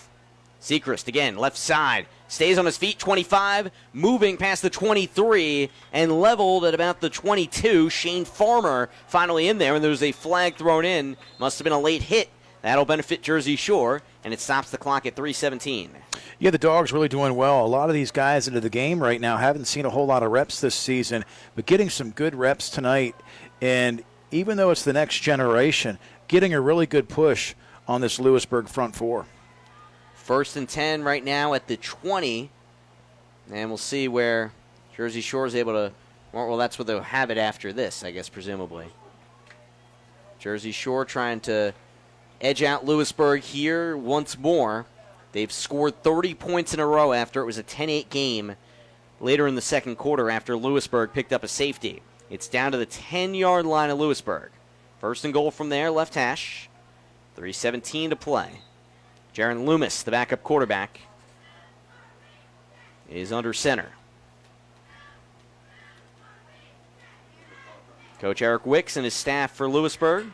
Sechrist again, left side, stays on his feet, 25, moving past the 23, and leveled at about the 22. Shane Farmer finally in there, and there was a flag thrown in. Must have been a late hit. That'll benefit Jersey Shore, and it stops the clock at 3:17. Yeah, the Dogs really doing well. A lot of these guys into the game right now haven't seen a whole lot of reps this season, but getting some good reps tonight. And even though it's the next generation, getting a really good push on this Lewisburg front four. 1st and 10 right now at the 20. And we'll see where Jersey Shore is able to, well, that's where they'll have it after this, I guess, presumably. Jersey Shore trying to edge out Lewisburg here once more. They've scored 30 points in a row after it was a 10-8 game later in the second quarter after Lewisburg picked up a safety. It's down to the 10-yard line of Lewisburg. 1st and goal from there, left hash. 3:17 to play. Jaron Loomis, the backup quarterback, is under center. Coach Eric Wicks and his staff for Lewisburg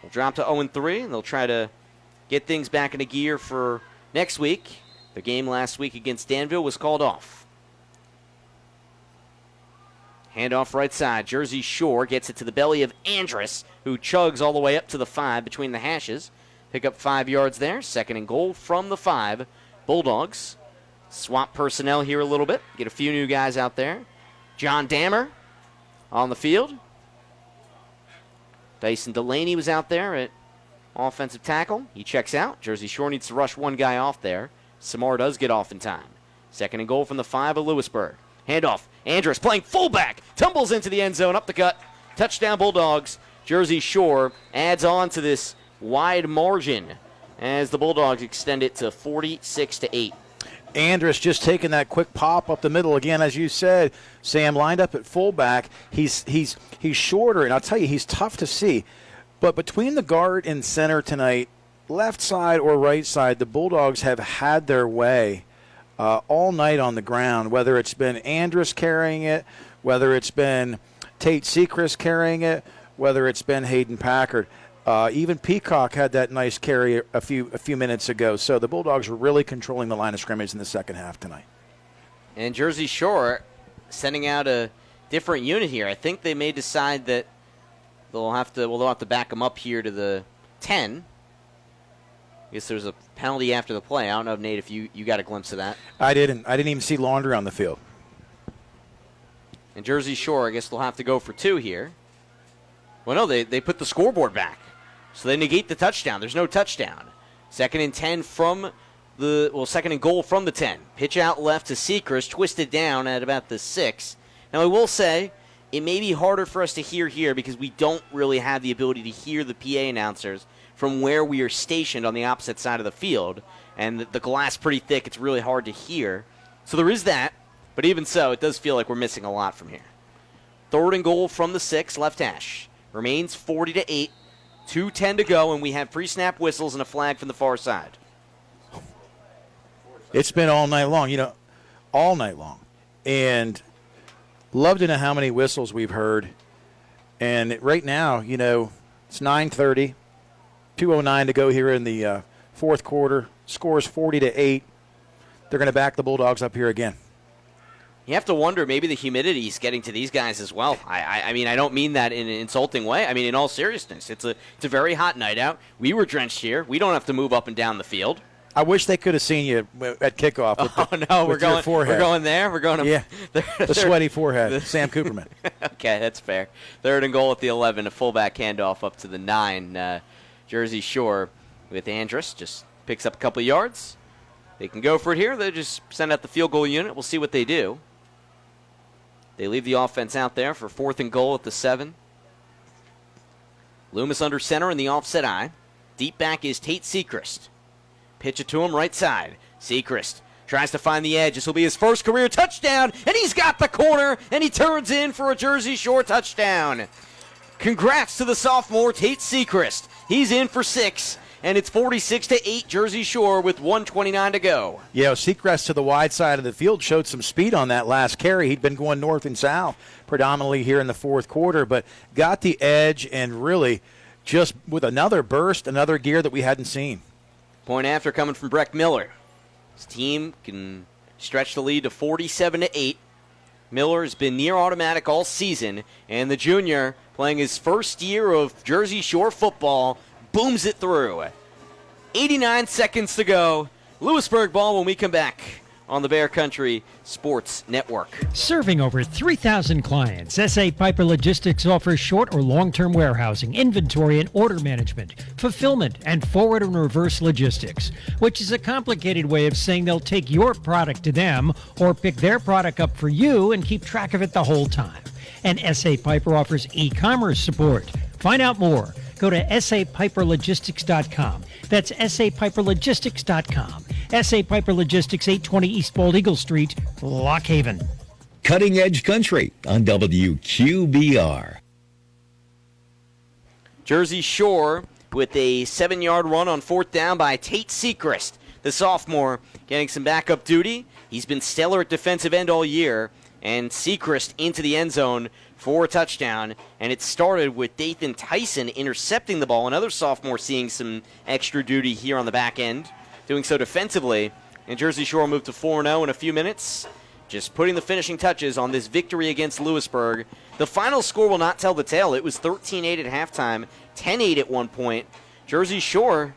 will drop to 0-3, and they'll try to get things back into gear for next week. The game last week against Danville was called off. Handoff right side. Jersey Shore gets it to the belly of Andrus, who chugs all the way up to the 5 between the hashes. Pick up 5 yards there. 2nd and goal from the 5. Bulldogs swap personnel here a little bit. Get a few new guys out there. John Dammer on the field. Dyson Delaney was out there at offensive tackle. He checks out. Jersey Shore needs to rush one guy off there. Samar does get off in time. 2nd and goal from the 5 of Lewisburg. Handoff. Andrus playing fullback. Tumbles into the end zone. Up the gut. Touchdown Bulldogs. Jersey Shore adds on to this wide margin as the Bulldogs extend it to 46-8. Andrus just taking that quick pop up the middle again, as you said. Sam lined up at fullback. He's shorter, and I'll tell you, he's tough to see. But between the guard and center tonight, left side or right side, the Bulldogs have had their way all night on the ground, whether it's been Andrus carrying it, whether it's been Tate Sechrist carrying it, whether it's been Hayden Packard. Even Peacock had that nice carry a few minutes ago. So the Bulldogs were really controlling the line of scrimmage in the second half tonight. And Jersey Shore sending out a different unit here. I think they may decide that they'll have to back them up here to the 10. I guess there's a penalty after the play. I don't know, Nate, if you got a glimpse of that. I didn't even see Laundry on the field. And Jersey Shore, I guess they'll have to go for 2 here. Well, no, they put the scoreboard back. So they negate the touchdown. There's no touchdown. 2nd and 10 from second and goal from the 10. Pitch out left to Sechrist, twisted down at about the 6. Now, I will say, it may be harder for us to hear here because we don't really have the ability to hear the PA announcers from where we are stationed on the opposite side of the field. And the glass pretty thick. It's really hard to hear. So there is that. But even so, it does feel like we're missing a lot from here. 3rd and goal from the 6, left hash. Remains 40-8. 2:10 to go, and we have pre-snap whistles and a flag from the far side. It's been all night long, all night long. And love to know how many whistles we've heard. And right now, it's 9:30, 2:09 to go here in the fourth quarter. Scores 40-8. They're going to back the Bulldogs up here again. You have to wonder, maybe the humidity is getting to these guys as well. I mean, I don't mean that in an insulting way. I mean, in all seriousness, it's a very hot night out. We were drenched here. We don't have to move up and down the field. I wish they could have seen you at kickoff. We're going there. We're going. The sweaty forehead. Sam Cooperman. Okay, that's fair. 3rd and goal at the 11. A fullback handoff up to the 9. Jersey Shore with Andrus just picks up a couple of yards. They can go for it here. They just send out the field goal unit. We'll see what they do. They leave the offense out there for 4th and goal at the 7. Loomis under center in the offset eye. Deep back is Tate Sechrist. Pitch it to him right side. Sechrist tries to find the edge. This will be his first career touchdown, and he's got the corner, and he turns in for a Jersey Shore touchdown. Congrats to the sophomore, Tate Sechrist. He's in for 6. And it's 46-8 Jersey Shore with 1:29 to go. Yeah, Sechrist to the wide side of the field showed some speed on that last carry. He'd been going north and south predominantly here in the fourth quarter, but got the edge and really just with another burst, another gear that we hadn't seen. Point after coming from Breck Miller. His team can stretch the lead to 47-8. Miller has been near automatic all season, and the junior playing his first year of Jersey Shore football booms it through. 89 seconds to go. Lewisburg ball when we come back on the Bear Country Sports Network. Serving over 3,000 clients, S.A. Piper Logistics offers short or long-term warehousing, inventory and order management, fulfillment, and forward and reverse logistics, which is a complicated way of saying they'll take your product to them or pick their product up for you and keep track of it the whole time. And S.A. Piper offers e-commerce support. Find out more. Go to sapiperlogistics.com. That's sapiperlogistics.com. S.A. Piper Logistics, 820 East Bald Eagle Street, Lock Haven. Cutting Edge Country on WQBR. Jersey Shore with a 7-yard run on 4th down by Tate Sechrist, the sophomore, getting some backup duty. He's been stellar at defensive end all year. And Sechrist into the end zone for a touchdown. And it started with Dathan Tyson intercepting the ball. Another sophomore seeing some extra duty here on the back end, doing so defensively. And Jersey Shore moved to 4-0 in a few minutes, just putting the finishing touches on this victory against Lewisburg. The final score will not tell the tale. It was 13-8 at halftime, 10-8 at one point. Jersey Shore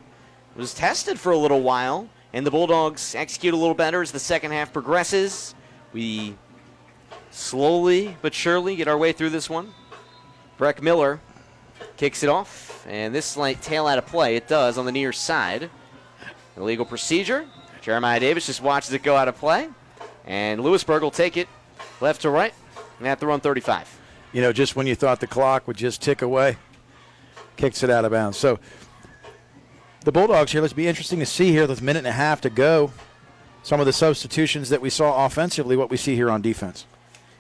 was tested for a little while, and the Bulldogs execute a little better as the second half progresses. We slowly but surely get our way through this one. Breck Miller kicks it off, and this might tail out of play. It does on the near side. Illegal procedure. Jeremiah Davis just watches it go out of play, and Lewisburg will take it left to right and have to run 35. Just when you thought the clock would just tick away, kicks it out of bounds. So the Bulldogs here, let's be interesting to see here with a minute and a half to go. some of the substitutions that we saw offensively, what we see here on defense.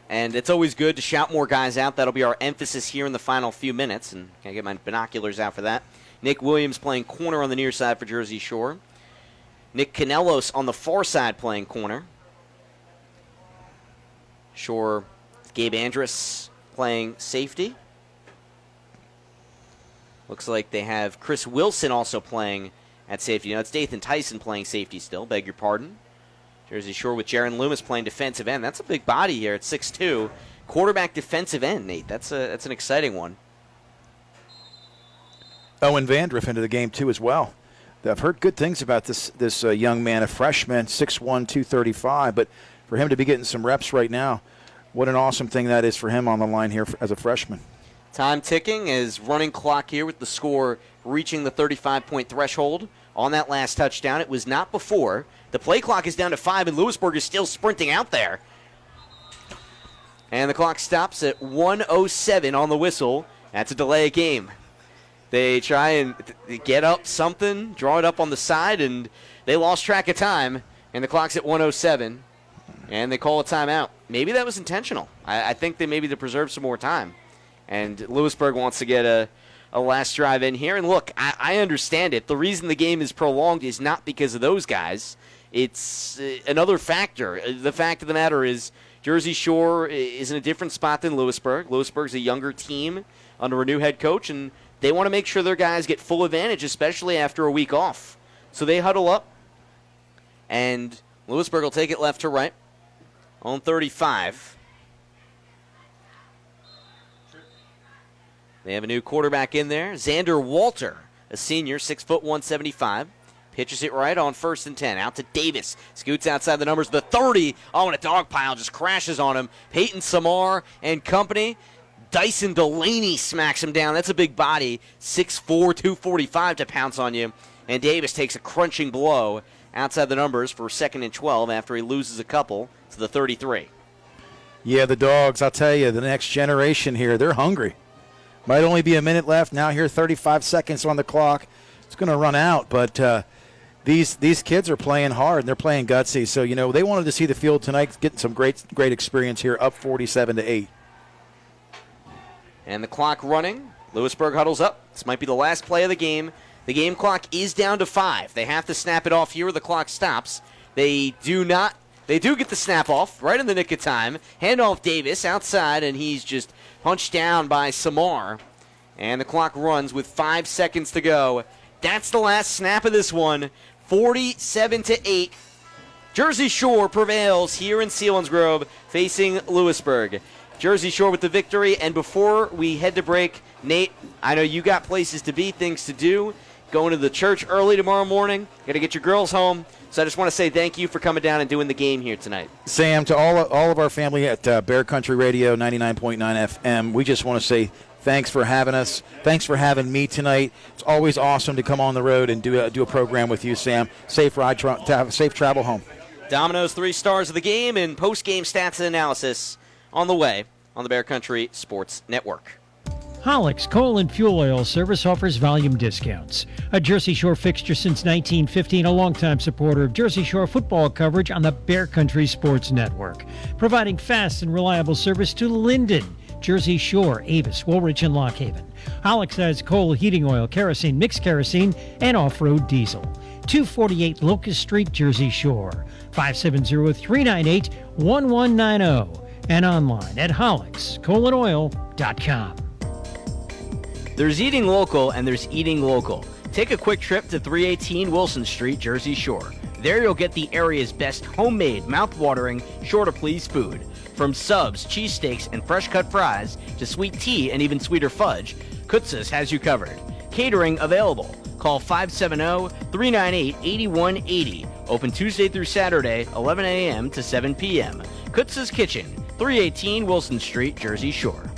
And it's always good to shout more guys out. That'll be our emphasis here in the final few minutes. And can I get my binoculars out for that? Nick Williams playing corner on the near side for Jersey Shore. Nick Canelos on the far side playing corner. Shore, Gabe Andrus playing safety. Looks like they have Chris Wilson also playing at safety. It's Dathan Tyson playing safety still, beg your pardon. Jersey Shore with Jaron Loomis playing defensive end. That's a big body here at 6'2". Quarterback defensive end, Nate. That's an exciting one. Owen Vandriff into the game, too, as well. I've heard good things about this young man, a freshman, 6'1", 235. But for him to be getting some reps right now, what an awesome thing that is for him on the line here as a freshman. Time ticking is running clock here with the score reaching the 35-point threshold on that last touchdown. It was not before. The play clock is down to 5, and Lewisburg is still sprinting out there. And the clock stops at 1:07 on the whistle. That's a delay of game. They try and get up something, draw it up on the side, and they lost track of time, and the clock's at 1:07, and they call a timeout. Maybe that was intentional. I think they maybe to preserve some more time. And Lewisburg wants to get a last drive in here. And look, I understand it. The reason the game is prolonged is not because of those guys. It's another factor. The fact of the matter is Jersey Shore is in a different spot than Lewisburg. Lewisburg's a younger team under a new head coach, and they want to make sure their guys get full advantage, especially after a week off. So they huddle up, and Lewisburg will take it left to right on 35. They have a new quarterback in there, Xander Walter, a senior, 6', 175. Pitches it right on 1st and 10. Out to Davis. Scoots outside the numbers. The 30. Oh, and a dog pile just crashes on him. Peyton Samar and company. Dyson Delaney smacks him down. That's a big body. 6'4", 245 to pounce on you. And Davis takes a crunching blow outside the numbers for 2nd and 12 after he loses a couple to the 33. Yeah, the Dogs, I'll tell you, the next generation here, they're hungry. Might only be a minute left. Now here, 35 seconds on the clock. It's going to run out, but these kids are playing hard, and they're playing gutsy. So, they wanted to see the field tonight, getting some great experience here, up 47-8. And the clock running. Lewisburg huddles up. This might be the last play of the game. The game clock is down to 5. They have to snap it off here or the clock stops. They do get the snap off right in the nick of time. Handoff Davis outside, and he's just punched down by Samar. And the clock runs with 5 seconds to go. That's the last snap of this one. 47-8. Jersey Shore prevails here in Selinsgrove facing Lewisburg. Jersey Shore with the victory. And before we head to break, Nate, I know you got places to be, things to do. Going to the church early tomorrow morning. Got to get your girls home. So I just want to say thank you for coming down and doing the game here tonight. Sam, to all of our family at Bear Country Radio 99.9 FM, we just want to say thanks for having us. Thanks for having me tonight. It's always awesome to come on the road and do a program with you, Sam. Safe ride, to have a safe travel home. Domino's 3 stars of the game and post-game stats and analysis on the way on the Bear Country Sports Network. Hollick's Coal and Fuel Oil Service offers volume discounts. A Jersey Shore fixture since 1915, a longtime supporter of Jersey Shore football coverage on the Bear Country Sports Network. Providing fast and reliable service to Linden, Jersey Shore, Avis, Woolwich, and Lock Haven. Hollick's has coal, heating oil, kerosene, mixed kerosene, and off-road diesel. 248 Locust Street, Jersey Shore. 570-398-1190. And online at hollickscoalandoil.com. There's eating local and there's eating local. Take a quick trip to 318 Wilson Street, Jersey Shore. There you'll get the area's best homemade, mouth-watering, sure-to-please food. From subs, cheesesteaks, and fresh-cut fries to sweet tea and even sweeter fudge, Kutza's has you covered. Catering available. Call 570-398-8180. Open Tuesday through Saturday, 11 a.m. to 7 p.m. Kutza's Kitchen, 318 Wilson Street, Jersey Shore.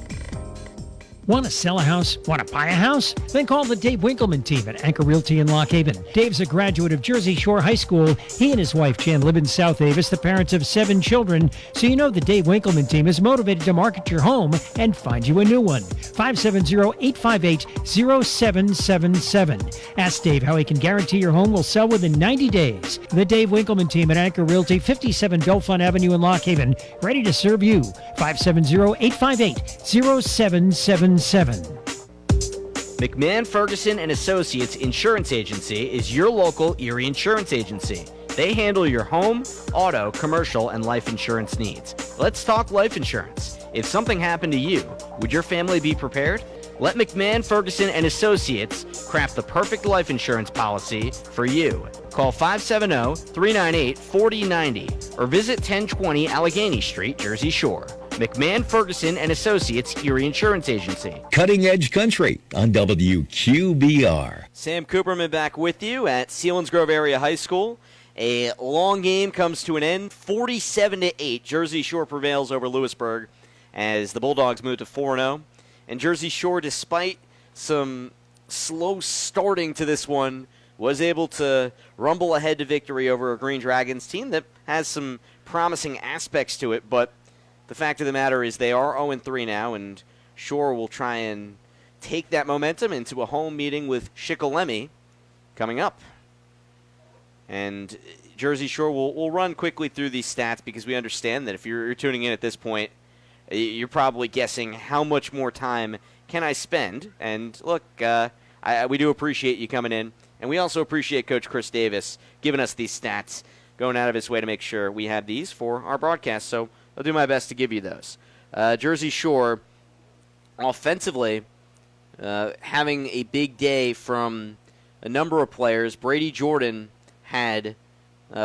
Want to sell a house? Want to buy a house? Then call the Dave Winkleman team at Anchor Realty in Lock Haven. Dave's a graduate of Jersey Shore High School. He and his wife Jan live in South Avis, the parents of 7 children. So you know the Dave Winkleman team is motivated to market your home and find you a new one. 570-858-0777. Ask Dave how he can guarantee your home will sell within 90 days. The Dave Winkleman team at Anchor Realty, 57 Belfont Avenue in Lock Haven, ready to serve you. 570-858-0777. McMahon, Ferguson & Associates Insurance Agency is your local Erie Insurance Agency. They handle your home, auto, commercial, and life insurance needs. Let's talk life insurance. If something happened to you, would your family be prepared? Let McMahon, Ferguson & Associates craft the perfect life insurance policy for you. Call 570-398-4090 or visit 1020 Allegheny Street, Jersey Shore. McMahon, Ferguson & Associates Erie Insurance Agency. Cutting Edge Country on WQBR. Sam Cooperman back with you at Selinsgrove Area High School. A long game comes to an end, 47-8. Jersey Shore prevails over Lewisburg as the Bulldogs move to 4-0. And Jersey Shore, despite some slow starting to this one, was able to rumble ahead to victory over a Green Dragons team that has some promising aspects to it, but the fact of the matter is they are 0-3 now, and Shore will try and take that momentum into a home meeting with Shikellamy coming up. And Jersey Shore will run quickly through these stats because we understand that if you're tuning in at this point, you're probably guessing how much more time can I spend. And look, we do appreciate you coming in, and we also appreciate Coach Chris Davis giving us these stats, going out of his way to make sure we have these for our broadcast. So I'll do my best to give you those. Jersey Shore, offensively, having a big day from a number of players. Brady Jordan had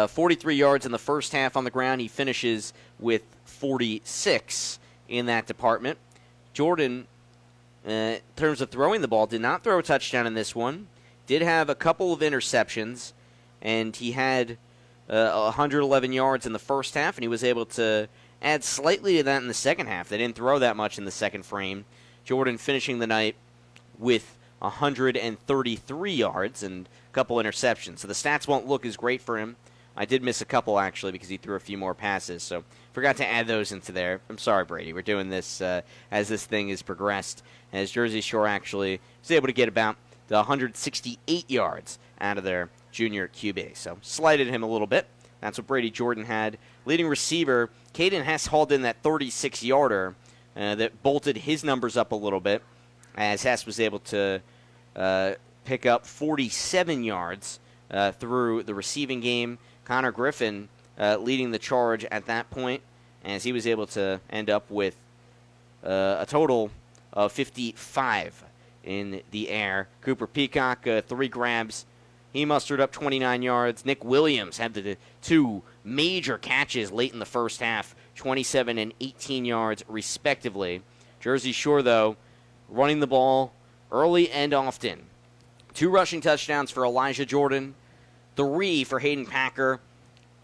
43 yards in the first half on the ground. He finishes with 46 in that department. Jordan, in terms of throwing the ball, did not throw a touchdown in this one. Did have a couple of interceptions, and he had 111 yards in the first half, and he was able to add slightly to that in the second half. They didn't throw that much in the second frame. Jordan finishing the night with 133 yards and a couple interceptions. So the stats won't look as great for him. I did miss a couple, actually, because he threw a few more passes. So forgot to add those into there. I'm sorry, Brady. We're doing this as this thing has progressed. As Jersey Shore actually was able to get about the 168 yards out of their junior QB. So slighted him a little bit. That's what Brady Jordan had. Leading receiver, Caden Hess hauled in that 36-yarder that bolted his numbers up a little bit, as Hess was able to pick up 47 yards through the receiving game. Conor Griffin leading the charge at that point, as he was able to end up with a total of 55 in the air. Cooper Peacock, 3 grabs. He mustered up 29 yards. Nick Williams had the 2 major catches late in the first half, 27 and 18 yards respectively. Jersey Shore, though, running the ball early and often. 2 rushing touchdowns for Elijah Jordan, 3 for Hayden Packer.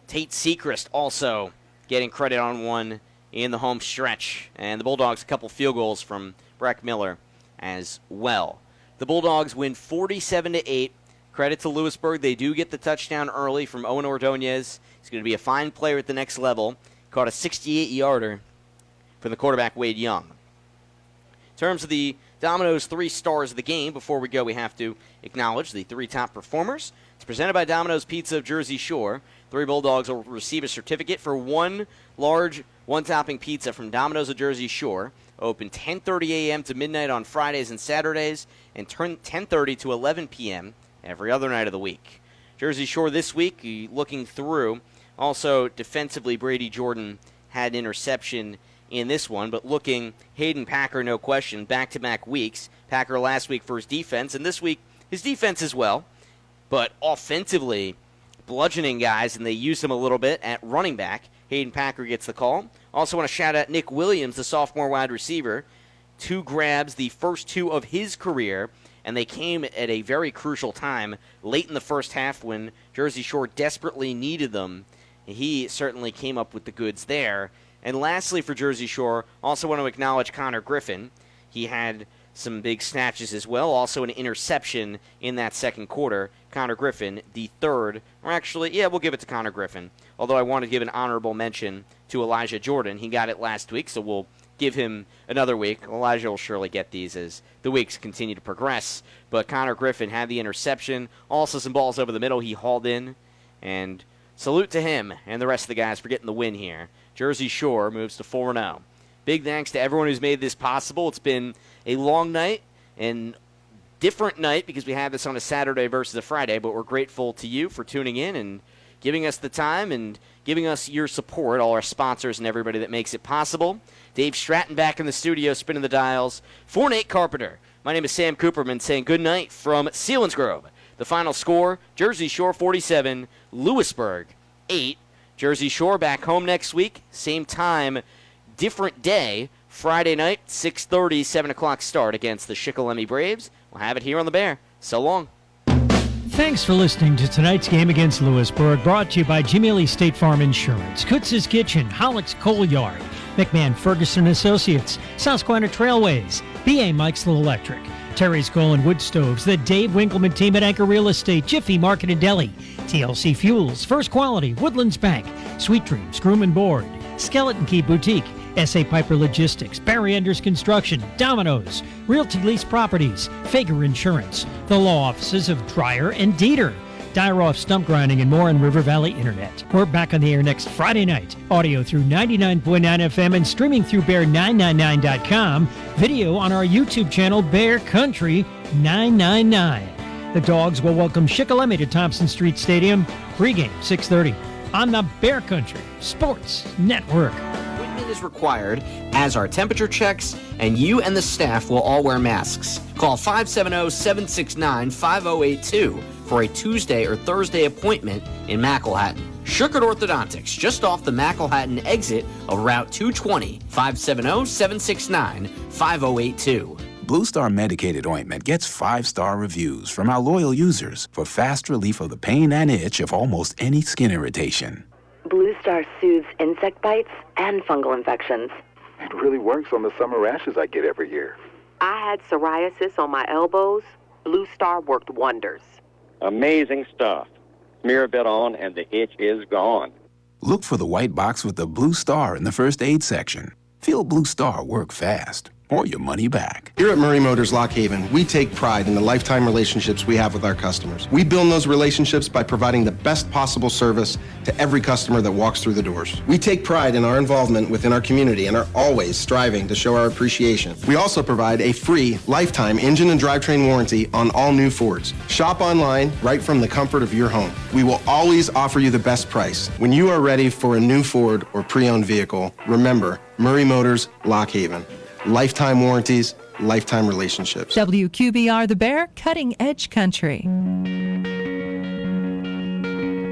Tate Sechrist also getting credit on 1 in the home stretch. And the Bulldogs, a couple field goals from Breck Miller as well. The Bulldogs win 47-8. Credit to Lewisburg. They do get the touchdown early from Owen Ordonez. He's going to be a fine player at the next level. Caught a 68-yarder from the quarterback, Wade Young. In terms of the Domino's 3 stars of the game, before we go, we have to acknowledge the 3 top performers. It's presented by Domino's Pizza of Jersey Shore. 3 Bulldogs will receive a certificate for 1 large, 1-topping pizza from Domino's of Jersey Shore. Open 10:30 a.m. to midnight on Fridays and Saturdays, and turn 10:30 to 11 p.m. every other night of the week. Jersey Shore this week, looking through. Also, defensively, Brady Jordan had interception in this one, but looking, Hayden Packer, no question, back-to-back weeks. Packer last week for his defense, and this week, his defense as well. But offensively, bludgeoning guys, and they use him a little bit at running back. Hayden Packer gets the call. Also want to shout out Nick Williams, the sophomore wide receiver. 2 grabs, the first 2 of his career, and they came at a very crucial time late in the first half when Jersey Shore desperately needed them. He certainly came up with the goods there. And lastly for Jersey Shore, also want to acknowledge Conor Griffin. He had some big snatches as well. Also an interception in that second quarter. Conor Griffin, the third. Or actually, yeah, we'll give it to Conor Griffin. Although I want to give an honorable mention to Elijah Jordan. He got it last week, so we'll give him another week. Elijah will surely get these as the weeks continue to progress. But Conor Griffin had the interception. Also some balls over the middle he hauled in. And salute to him and the rest of the guys for getting the win here. Jersey Shore moves to 4-0. Big thanks to everyone who's made this possible. It's been a long night and different night because we have this on a Saturday versus a Friday, but we're grateful to you for tuning in and giving us the time and giving us your support, all our sponsors and everybody that makes it possible. Dave Stratton back in the studio, spinning the dials. For Nate Carpenter, my name is Sam Cooperman saying good night from Selinsgrove. The final score, Jersey Shore 47, Lewisburg 8. Jersey Shore back home next week, same time, different day, Friday night, 6:30, 7 o'clock start against the Shikellamy Braves. We'll have it here on the Bear. So long. Thanks for listening to tonight's game against Lewisburg, brought to you by Jimmy Lee State Farm Insurance, Kutz's Kitchen, Hollick's Coal Yard, McMahon Ferguson Associates, Susquehanna Trailways, B.A. Meixel Electric, Terry's Coal and Wood Stoves, the Dave Winkleman Team at Anchor Real Estate, Jiffy Market and Deli, TLC Fuels, First Quality, Woodlands Bank, Sweet Dreams, Groom and Board, Skeleton Key Boutique, S.A. Piper Logistics, Barry Enders Construction, Domino's, Realty Lease Properties, Fager Insurance, the law offices of Dreyer and Dieter, Dyeroff Stump Grinding, and more on River Valley Internet. We're back on the air next Friday night. Audio through 99.9 FM and streaming through Bear999.com. Video on our YouTube channel, Bear Country 999. The Dogs will welcome Shikellamy to Thompson Street Stadium. Pregame 6:30 on the Bear Country Sports Network. Is required, as are temperature checks, and you and the staff will all wear masks. Call 570-769-5082 for a Tuesday or Thursday appointment in McElhatton. Schuckert Orthodontics, just off the McElhatton exit of Route 220, 570-769-5082. Blue Star Medicated Ointment gets 5-star reviews from our loyal users for fast relief of the pain and itch of almost any skin irritation. Blue Star soothes insect bites and fungal infections. It really works on the summer rashes I get every year. I had psoriasis on my elbows. Blue Star worked wonders. Amazing stuff. Smear a bit on and the itch is gone. Look for the white box with the Blue Star in the first aid section. Feel Blue Star work fast, or your money back. Here at Murray Motors Lock Haven, we take pride in the lifetime relationships we have with our customers. We build those relationships by providing the best possible service to every customer that walks through the doors. We take pride in our involvement within our community and are always striving to show our appreciation. We also provide a free lifetime engine and drivetrain warranty on all new Fords. Shop online right from the comfort of your home. We will always offer you the best price. When you are ready for a new Ford or pre-owned vehicle, remember Murray Motors Lock Haven. Lifetime warranties, lifetime relationships. WQBR The Bear, Cutting Edge Country.